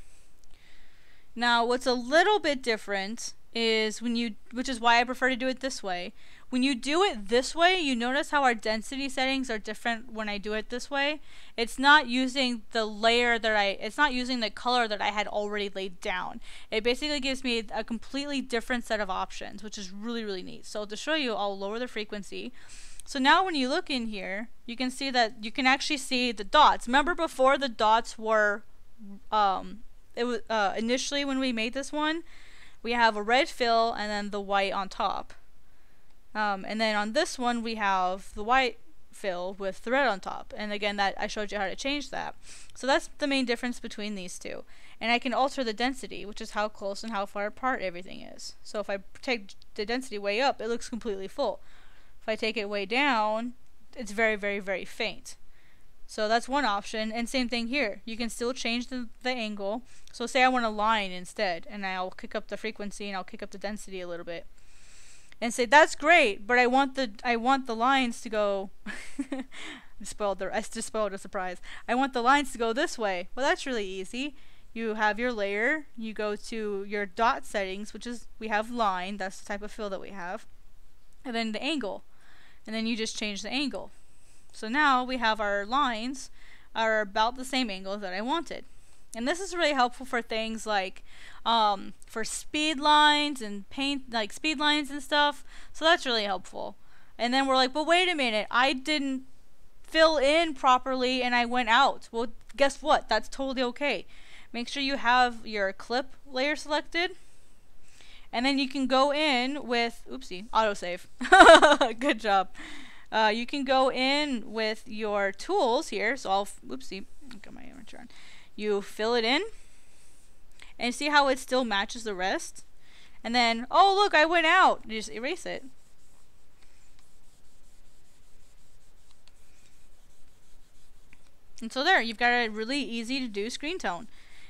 Now, what's a little bit different is which is why I prefer to do it this way. When you do it this way, you notice how our density settings are different when I do it this way. It's not using the layer that it's not using the color that I had already laid down. It basically gives me a completely different set of options, which is really, really neat. So to show you, I'll lower the frequency. So now when you look in here, you can see that you can actually see the dots. Remember before the dots were, it was initially when we made this one, we have a red fill and then the white on top. And then on this one we have the white fill with the red on top. And again, that I showed you how to change that. So that's the main difference between these two. And I can alter the density, which is how close and how far apart everything is. So if I take the density way up, it looks completely full. If I take it way down, it's very, very, very faint. So that's one option. And same thing here. You can still change the angle. So say I want a line instead, and I'll kick up the frequency and I'll kick up the density a little bit. And say that's great, but I want the lines to go I just spoiled a surprise. I want the lines to go this way. Well, that's really easy. You have your layer, you go to your dot settings, which is we have line, that's the type of fill that we have. And then the angle. And then you just change the angle. So now we have our lines are about the same angle that I wanted. And this is really helpful for things like for speed lines and paint, like speed lines and stuff. So that's really helpful. And then we're like, well, wait a minute, I didn't fill in properly and I went out. Well, guess what? That's totally okay. Make sure you have your clip layer selected. And then you can go in with, oopsie, autosave. Good job. You can go in with your tools here. So I'll, oopsie, got my amateur on. You fill it in. And see how it still matches the rest? And then, oh look, I went out. You just erase it. And so there, you've got a really easy to do screen tone.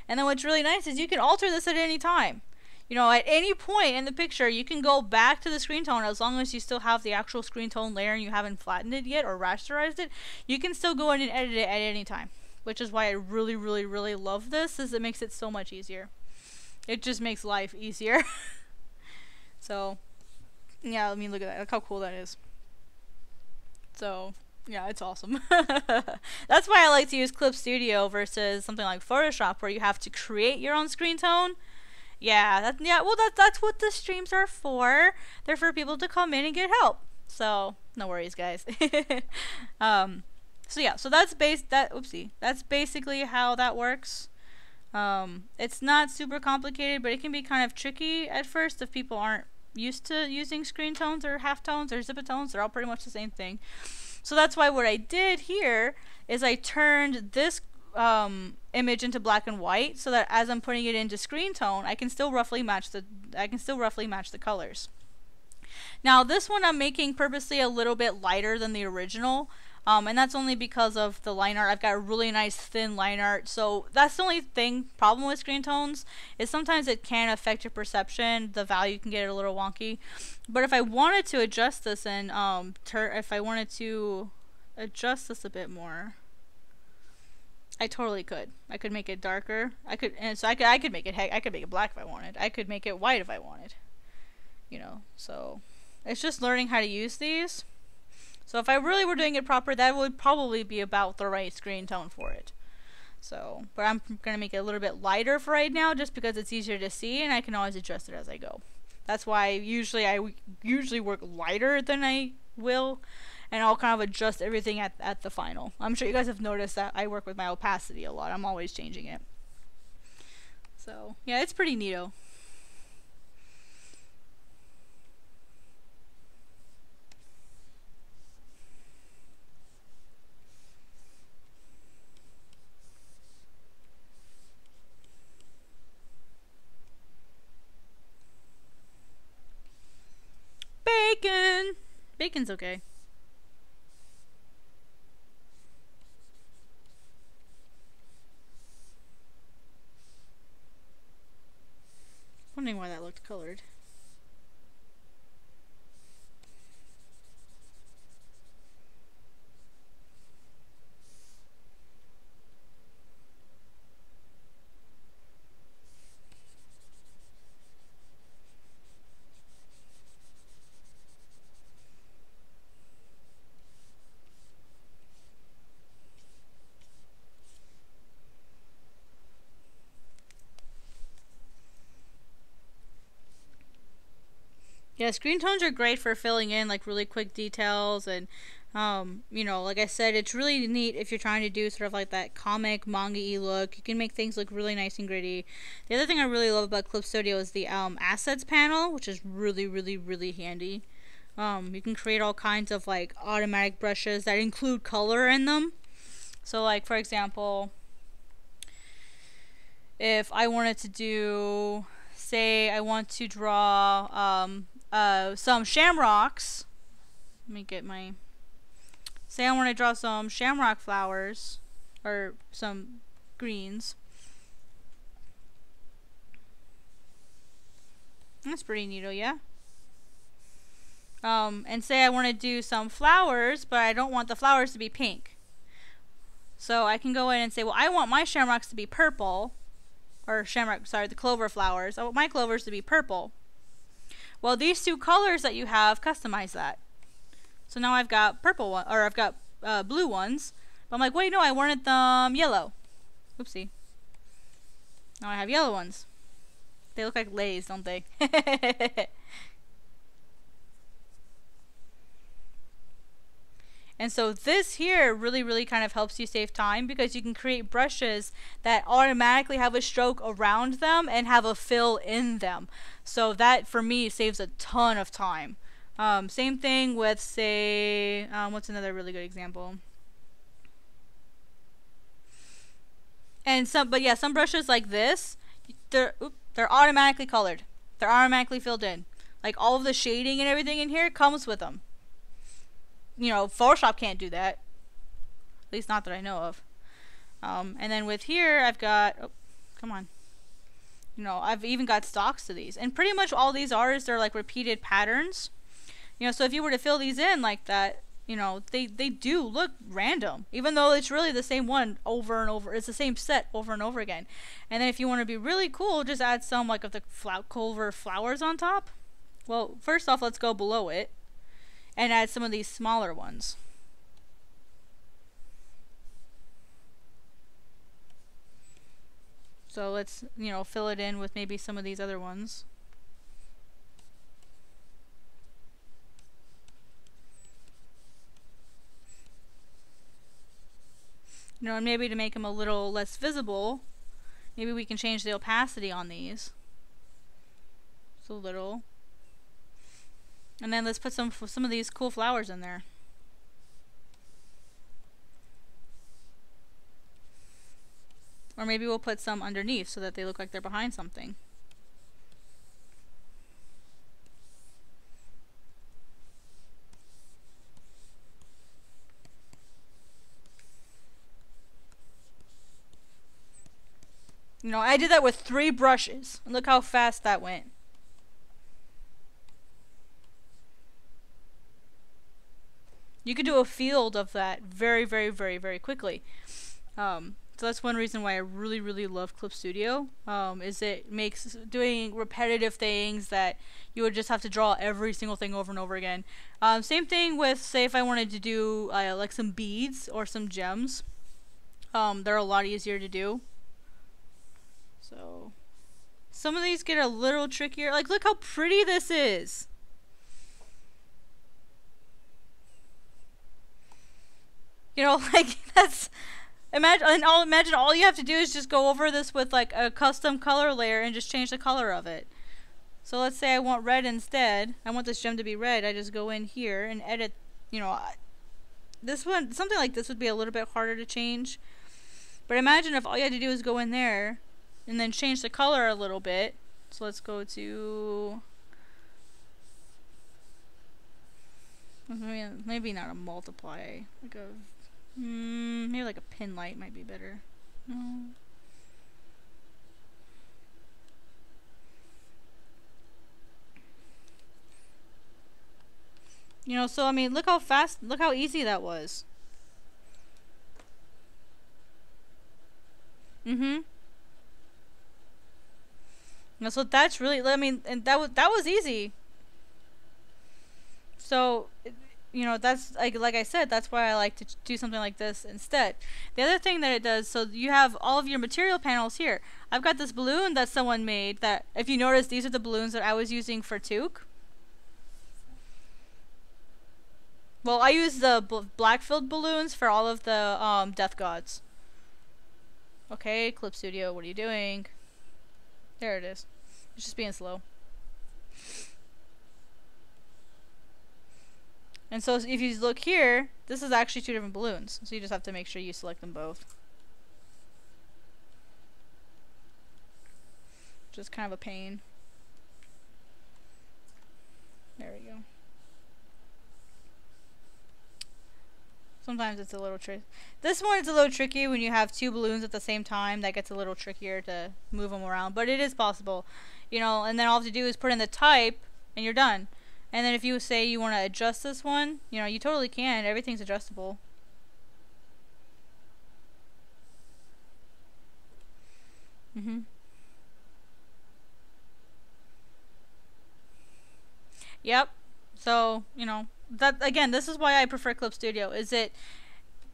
And then what's really nice is you can alter this at any time. You know, at any point in the picture, you can go back to the screen tone as long as you still have the actual screen tone layer and you haven't flattened it yet or rasterized it. You can still go in and edit it at any time, which is why I really, really, really love this, is it makes it so much easier. It just makes life easier. So, yeah, I mean, look at that. Look how cool that is. So, yeah, it's awesome. That's why I like to use Clip Studio versus something like Photoshop, where you have to create your own screen tone. Yeah, that's what the streams are for. They're for people to come in and get help. So, no worries, guys. So yeah, so that's that's basically how that works. It's not super complicated, but it can be kind of tricky at first if people aren't used to using screen tones or halftones or zipitones. They're all pretty much the same thing. So that's why what I did here is I turned this image into black and white, so that as I'm putting it into screen tone, I can still roughly match the colors. Now this one I'm making purposely a little bit lighter than the original. And that's only because of the line art. I've got a really nice thin line art, so that's the only problem with screen tones, is sometimes it can affect your perception. The value can get a little wonky. But if I wanted to adjust this and if I wanted to adjust this a bit more, I totally could. I could make it darker. I could make it black if I wanted. I could make it white if I wanted. You know, so it's just learning how to use these. So if I really were doing it proper, that would probably be about the right screen tone for it. So, but I'm going to make it a little bit lighter for right now, just because it's easier to see, and I can always adjust it as I go. That's why I usually work lighter than I will, and I'll kind of adjust everything at the final. I'm sure you guys have noticed that I work with my opacity a lot. I'm always changing it. So, yeah, it's pretty neato. Bacon! Bacon's okay. Wondering why that looked colored. Yeah, screen tones are great for filling in like really quick details, and you know, like I said, it's really neat if you're trying to do sort of like that comic manga-y look. You can make things look really nice and gritty. The other thing I really love about Clip Studio is the assets panel, which is really, really, really handy. You can create all kinds of like automatic brushes that include color in them. So like, for example, if I wanted to do, say I want to draw some shamrocks. Let me get my... Say I want to draw some shamrock flowers, or some greens. That's pretty neato, yeah? And say I want to do some flowers, but I don't want the flowers to be pink. So I can go in and say, well, I want my shamrocks to be purple. Or the clover flowers. I want my clovers to be purple. Well, these two colors that you have customize that. So now I've got purple one, or I've got blue ones. But I'm like, wait, no, I wanted them yellow. Oopsie. Now I have yellow ones. They look like Lay's, don't they? And so this here really, really kind of helps you save time, because you can create brushes that automatically have a stroke around them and have a fill in them. So that, for me, saves a ton of time. Same thing with, say, what's another really good example? And some brushes like this, they're automatically colored. They're automatically filled in. Like all of the shading and everything in here comes with them. You know, Photoshop can't do that. At least not that I know of. And then with here, I've got... Oh, come on. You know, I've even got stocks to these. And pretty much all these are is they're like repeated patterns. You know, so if you were to fill these in like that, you know, they do look random, even though it's really the same one over and over. It's the same set over and over again. And then if you want to be really cool, just add some like of the clover flowers on top. Well, first off, let's go below it and add some of these smaller ones. So let's, you know, fill it in with maybe some of these other ones. You know, and maybe to make them a little less visible, maybe we can change the opacity on these. Just a little. And then let's put some of these cool flowers in there. Or maybe we'll put some underneath so that they look like they're behind something. You know, I did that with 3 brushes. And look how fast that went. You could do a field of that very, very, very, very quickly. So that's one reason why I really, really love Clip Studio, is it makes doing repetitive things that you would just have to draw every single thing over and over again. Same thing with, say, if I wanted to do like some beads or some gems. They're a lot easier to do. So some of these get a little trickier. Like, look how pretty this is. You know, like, that's... Imagine all you have to do is just go over this with like a custom color layer and just change the color of it. So let's say I want red instead. I want this gem to be red. I just go in here and edit, you know, this one, something like this would be a little bit harder to change. But imagine if all you had to do is go in there and then change the color a little bit. So let's go to, maybe not a multiply, like a, maybe like a pin light might be better. No. You know, so I mean, look how fast, look how easy that was. You know, so that's really, I mean, and that was easy. So, you know, that's like I said, that's why I like to do something like this instead. The other thing that it does, so you have all of your material panels here. I've got this balloon that someone made that, if you notice, these are the balloons that I was using for Took. Well, I use the black filled balloons for all of the death gods. Okay, Clip Studio, what are you doing? There it is. It's just being slow. And so if you look here, this is actually 2 different balloons. So you just have to make sure you select them both. Just kind of a pain. There we go. Sometimes it's a little tricky. This one is a little tricky when you have 2 balloons at the same time. That gets a little trickier to move them around, but it is possible. You know, and then all you have to do is put in the type and you're done. And then if you say you want to adjust this one, you know, you totally can. Everything's adjustable. Yep. So, you know, that again, this is why I prefer Clip Studio. Is it,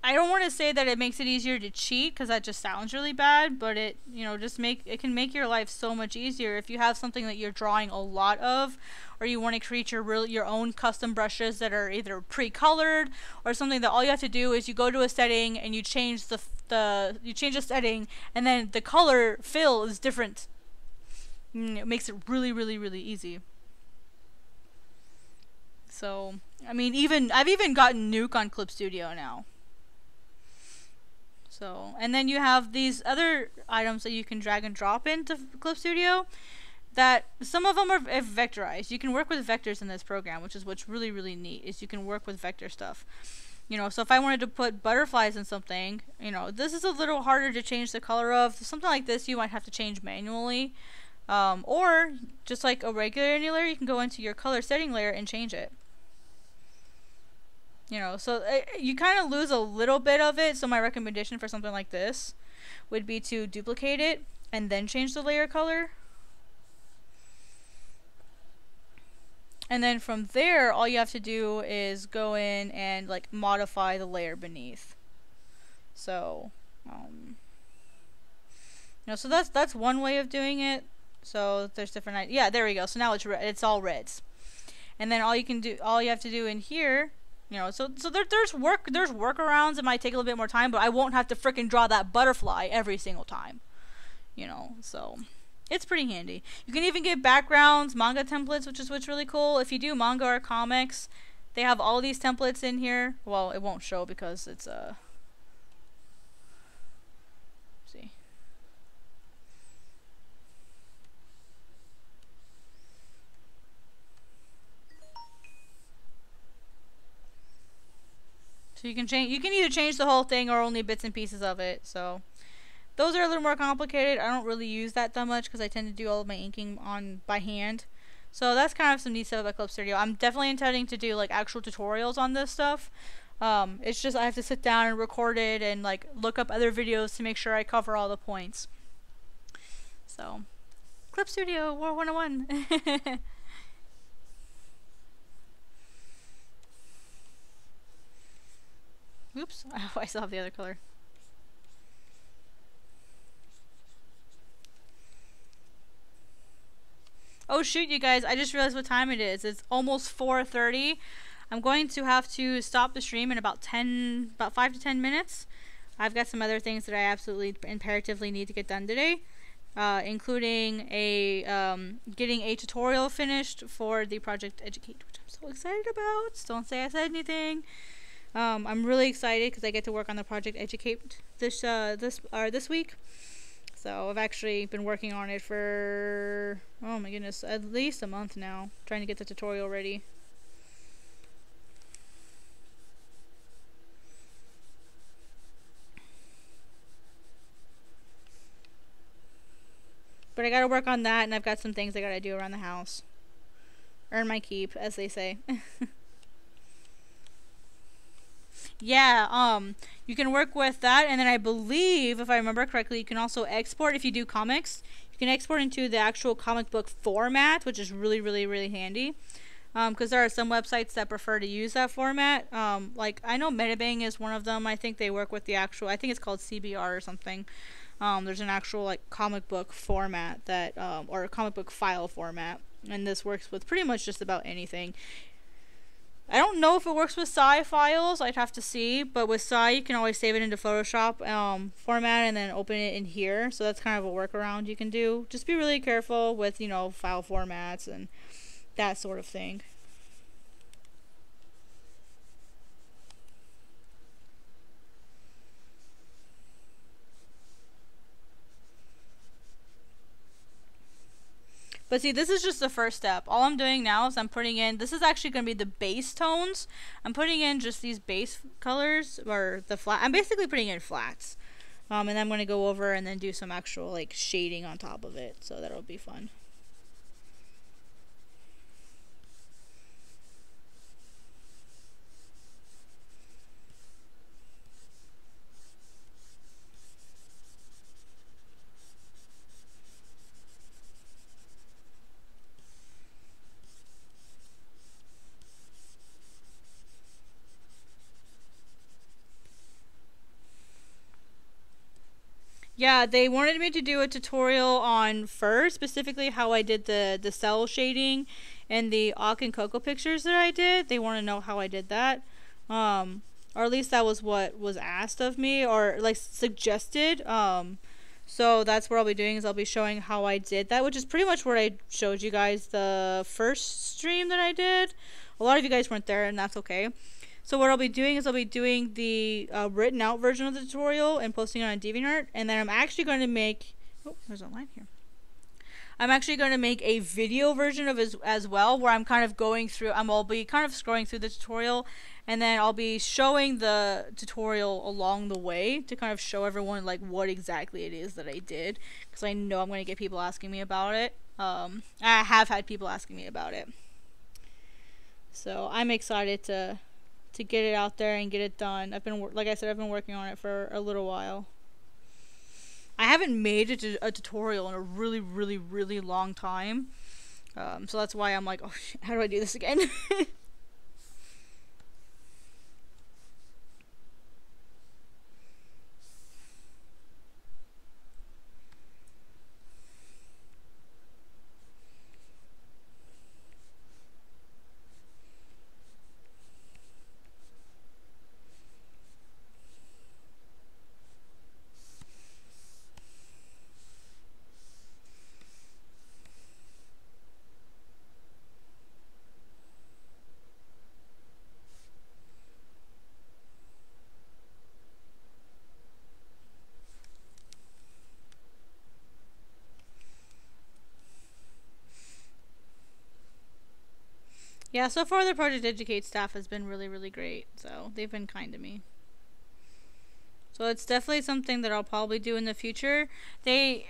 I don't want to say that it makes it easier to cheat, because that just sounds really bad, but it, you know, just it can make your life so much easier if you have something that you're drawing a lot of, or you want to create your own custom brushes that are either pre-colored or something that all you have to do is you go to a setting and you change you change the setting, and then the color fill is different. It makes it really, really, really easy. So, I mean, I've even gotten Nuke on Clip Studio now. So, and then you have these other items that you can drag and drop into Clip Studio, that some of them are vectorized. You can work with vectors in this program, which is what's really, really neat, is you can work with vector stuff. You know, so if I wanted to put butterflies in something, you know, this is a little harder to change the color of. Something like this you might have to change manually. Or, just like a regular layer, you can go into your color setting layer and change it. You know, so you kind of lose a little bit of it. So my recommendation for something like this would be to duplicate it and then change the layer color. And then from there, all you have to do is go in and like modify the layer beneath. So, you know, so that's one way of doing it. So there's different, yeah, there we go. So now it's all reds. And then all you have to do in here, you know, so there's workarounds. It might take a little bit more time, but I won't have to frickin' draw that butterfly every single time. You know, so it's pretty handy. You can even get backgrounds, manga templates, which is what's really cool. If you do manga or comics, they have all these templates in here. Well, it won't show because it's see. So you can either change the whole thing or only bits and pieces of it. So those are a little more complicated. I don't really use that much because I tend to do all of my inking by hand. So that's kind of some neat stuff about Clip Studio. I'm definitely intending to do like actual tutorials on this stuff. It's just I have to sit down and record it and like look up other videos to make sure I cover all the points. So, Clip Studio War 101. Oops, oh, I still have the other color. Oh shoot, you guys, I just realized what time it is. It's almost 4:30. I'm going to have to stop the stream in about 5 to 10 minutes. I've got some other things that I absolutely imperatively need to get done today, including getting a tutorial finished for the Project Educate, which I'm so excited about. Don't say I said anything. I'm really excited because I get to work on the Project Educate this week. So I've actually been working on it for, oh my goodness, at least a month now, trying to get the tutorial ready. But I gotta work on that, and I've got some things I gotta do around the house. Earn my keep, as they say. Yeah, you can work with that, and then I believe, if I remember correctly, you can also export, if you do comics, you can export into the actual comic book format, which is really, really, really handy. Because there are some websites that prefer to use that format. Like, I know Metabang is one of them. I think they work with the actual, I think it's called CBR or something. There's an actual, like, comic book format that, or a comic book file format. And this works with pretty much just about anything. I don't know if it works with Sci files, I'd have to see, but with Sci you can always save it into Photoshop format and then open it in here, so that's kind of a workaround you can do. Just be really careful with, you know, file formats and that sort of thing. But see, this is just the first step. All I'm doing now is I'm putting in, this is actually going to be the base tones. I'm putting in just these base colors, or the flat, I'm basically putting in flats. And then I'm going to go over and then do some actual, like, shading on top of it. So that'll be fun. Yeah, they wanted me to do a tutorial on fur, specifically how I did the cell shading and the Auk and Coco pictures that I did. They want to know how I did that. Or at least that was what was asked of me, or like suggested. So that's what I'll be doing, is I'll be showing how I did that, which is pretty much what I showed you guys the first stream that I did. A lot of you guys weren't there, and that's okay. So what I'll be doing is I'll be doing the written out version of the tutorial and posting it on DeviantArt, and then I'm actually going to make, oh, there's a line here. I'm actually going to make a video version of it as well, where I'm kind of going through, I'll be kind of scrolling through the tutorial, and then I'll be showing the tutorial along the way to kind of show everyone like what exactly it is that I did, because I know I'm going to get people asking me about it. I have had people asking me about it. So I'm excited to to get it out there and get it done. Like I said, I've been working on it for a little while. I haven't made a tutorial in a really, really, really long time. So that's why I'm like, oh shit, how do I do this again? Yeah, so far the Project Educate staff has been really, really great. So they've been kind to me. So it's definitely something that I'll probably do in the future. They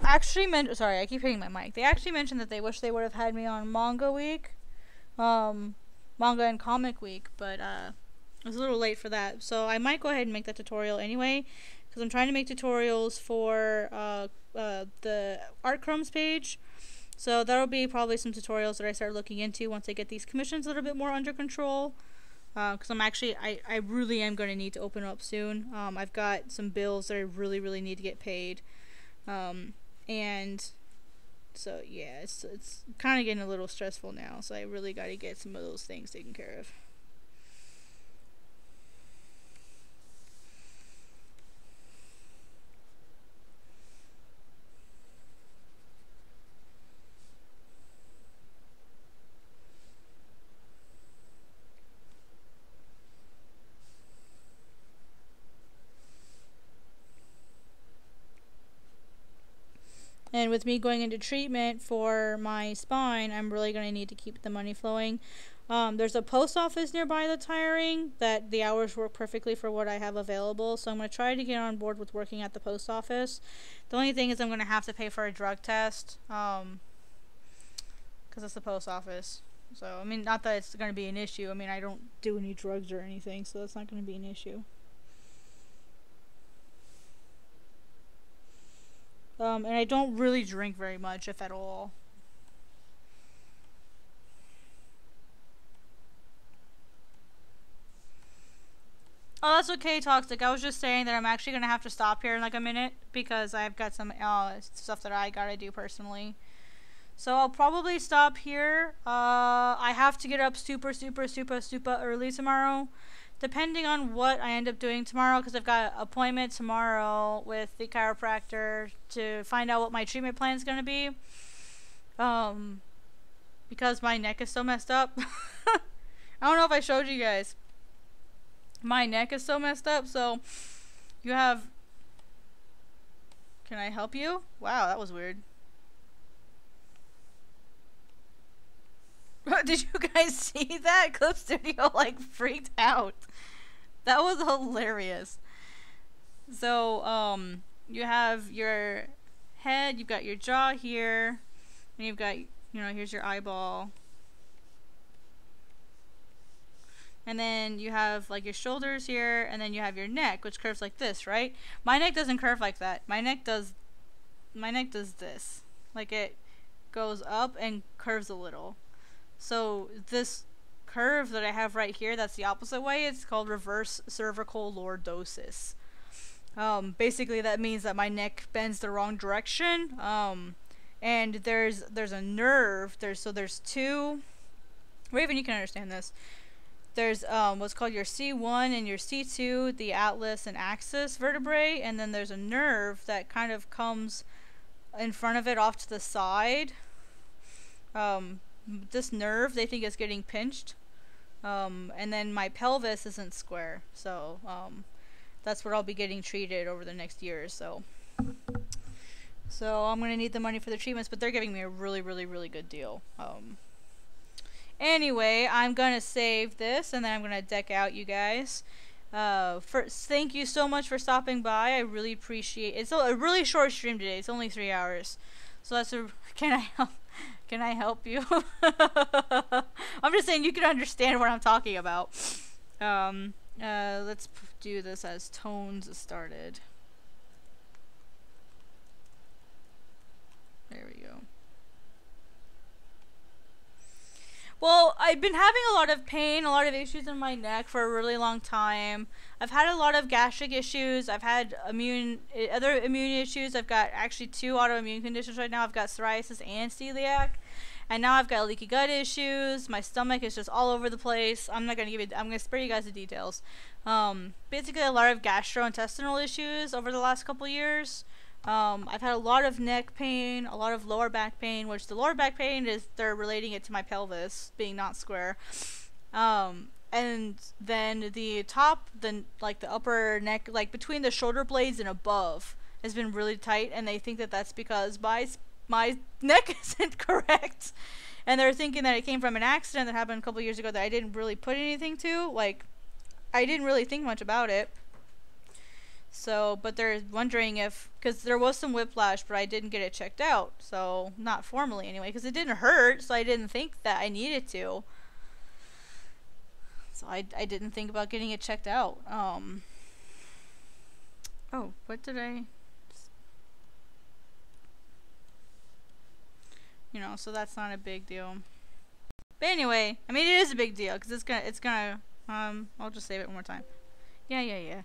actually mentioned, sorry, I keep hitting my mic. They actually mentioned that they wish they would have had me on Manga Week, Manga and Comic Week, but it was a little late for that. So I might go ahead and make that tutorial anyway, because I'm trying to make tutorials for the Art Crumbs page. So that'll be probably some tutorials that I start looking into once I get these commissions a little bit more under control. Because I really am going to need to open up soon. I've got some bills that I really, really need to get paid. And so yeah, it's kind of getting a little stressful now. So I really got to get some of those things taken care of. And with me going into treatment for my spine, I'm really going to need to keep the money flowing. There's a post office nearby that's hiring that the hours work perfectly for what I have available. So I'm going to try to get on board with working at the post office. The only thing is I'm going to have to pay for a drug test because it's the post office. So, I mean, not that it's going to be an issue. I mean, I don't do any drugs or anything, so that's not going to be an issue. And I don't really drink very much, if at all. Oh, that's okay, Toxic. I was just saying that I'm actually going to have to stop here in like a minute because I've got some stuff that I gotta do personally. So I'll probably stop here. I have to get up super early tomorrow. Depending on what I end up doing tomorrow, because I've got an appointment tomorrow with the chiropractor to find out what my treatment plan is going to be. Because my neck is so messed up. I don't know if I showed you guys. My neck is so messed up, so you have... Can I help you? Wow, that was weird. Did you guys see that? Clip Studio like freaked out. That was hilarious. So, you have your head, you've got your jaw here, and you've got, here's your eyeball. And then you have like your shoulders here, and then you have your neck, which curves like this, right? My neck doesn't curve like that. My neck does this. Like it goes up and curves a little. So this curve that I have right here, that's the opposite way. It's called reverse cervical lordosis. Basically that means that my neck bends the wrong direction. And there's a nerve. There's two. Raven, you can understand this. There's what's called your C1 and your C2, the atlas and axis vertebrae, and then there's a nerve that kind of comes in front of it off to the side. This nerve they think is getting pinched, and then my pelvis isn't square, so that's what I'll be getting treated over the next year or so. So I'm gonna need the money for the treatments, but they're giving me a really good deal. Anyway, I'm gonna save this and then I'm gonna deck out you guys. First, thank you so much for stopping by. I really appreciate it. It's a really short stream today. It's only 3 hours, so that's a. Can I help you? I'm just saying you can understand what I'm talking about. Let's do this as tones started. There we go. Well, I've been having a lot of pain, a lot of issues in my neck for a really long time. I've had a lot of gastric issues. I've had other immune issues. I've got actually 2 autoimmune conditions right now. I've got psoriasis and celiac. And now I've got leaky gut issues. My stomach is just all over the place. I'm gonna spare you guys the details. Basically a lot of gastrointestinal issues over the last couple years. I've had a lot of neck pain, a lot of lower back pain, which the lower back pain is, they're relating it to my pelvis being not square. And then the top, the upper neck, like between the shoulder blades and above, has been really tight, and they think that that's because my neck isn't correct. And they're thinking that it came from an accident that happened a couple years ago that I didn't really put anything to. Like, I didn't really think much about it. So, but they're wondering if, because there was some whiplash, but I didn't get it checked out. So, not formally anyway, because it didn't hurt, so I didn't think that I needed to. So, I didn't think about getting it checked out. Oh, what did I... You know, so that's not a big deal. But anyway, I mean, it is a big deal, because it's gonna, I'll just save it one more time. Yeah.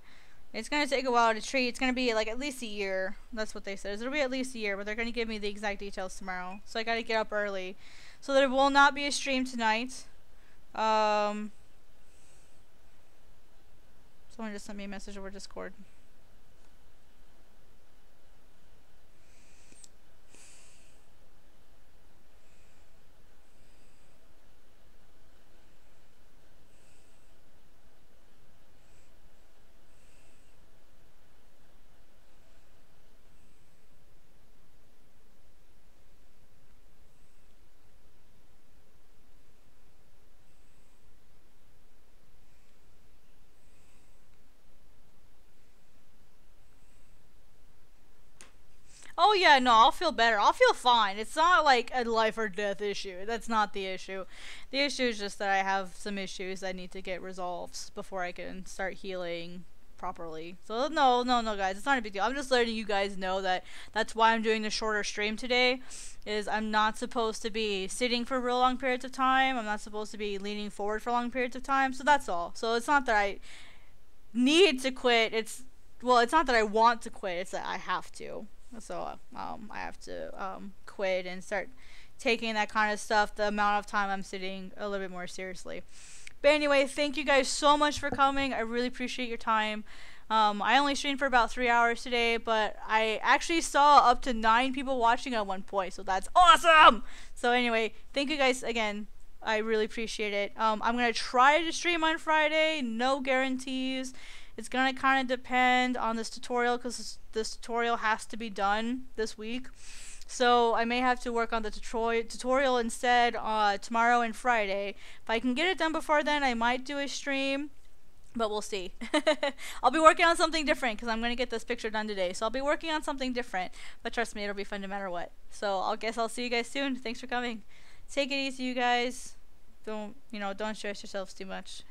It's gonna take a while to treat. It's gonna be like at least a year. That's what they said. It'll be at least a year, but they're gonna give me the exact details tomorrow. So I gotta get up early. So there will not be a stream tonight. Someone just sent me a message over Discord. Oh yeah, no, I'll feel better. I'll feel fine. It's not like a life or death issue. That's not the issue. The issue is just that I have some issues that need to get resolved before I can start healing properly. So no, guys, it's not a big deal. I'm just letting you guys know that that's why I'm doing the shorter stream today. Is I'm not supposed to be sitting for real long periods of time. I'm not supposed to be leaning forward for long periods of time. So that's all. So it's not that I need to quit. It's not that I want to quit. It's that I have to. So I have to quit and start taking that kind of stuff, the amount of time I'm sitting, a little bit more seriously. But anyway, thank you guys so much for coming. I really appreciate your time. I only streamed for about 3 hours today, but I actually saw up to 9 people watching at one point, so that's awesome! So anyway, thank you guys again. I really appreciate it. I'm going to try to stream on Friday. No guarantees. It's going to kind of depend on this tutorial, because this tutorial has to be done this week. So I may have to work on the tutorial instead tomorrow and Friday. If I can get it done before then, I might do a stream, but we'll see. I'll be working on something different, because I'm going to get this picture done today. So I'll be working on something different, but trust me, it'll be fun no matter what. So I guess I'll see you guys soon. Thanks for coming. Take it easy, you guys. Don't stress yourselves too much.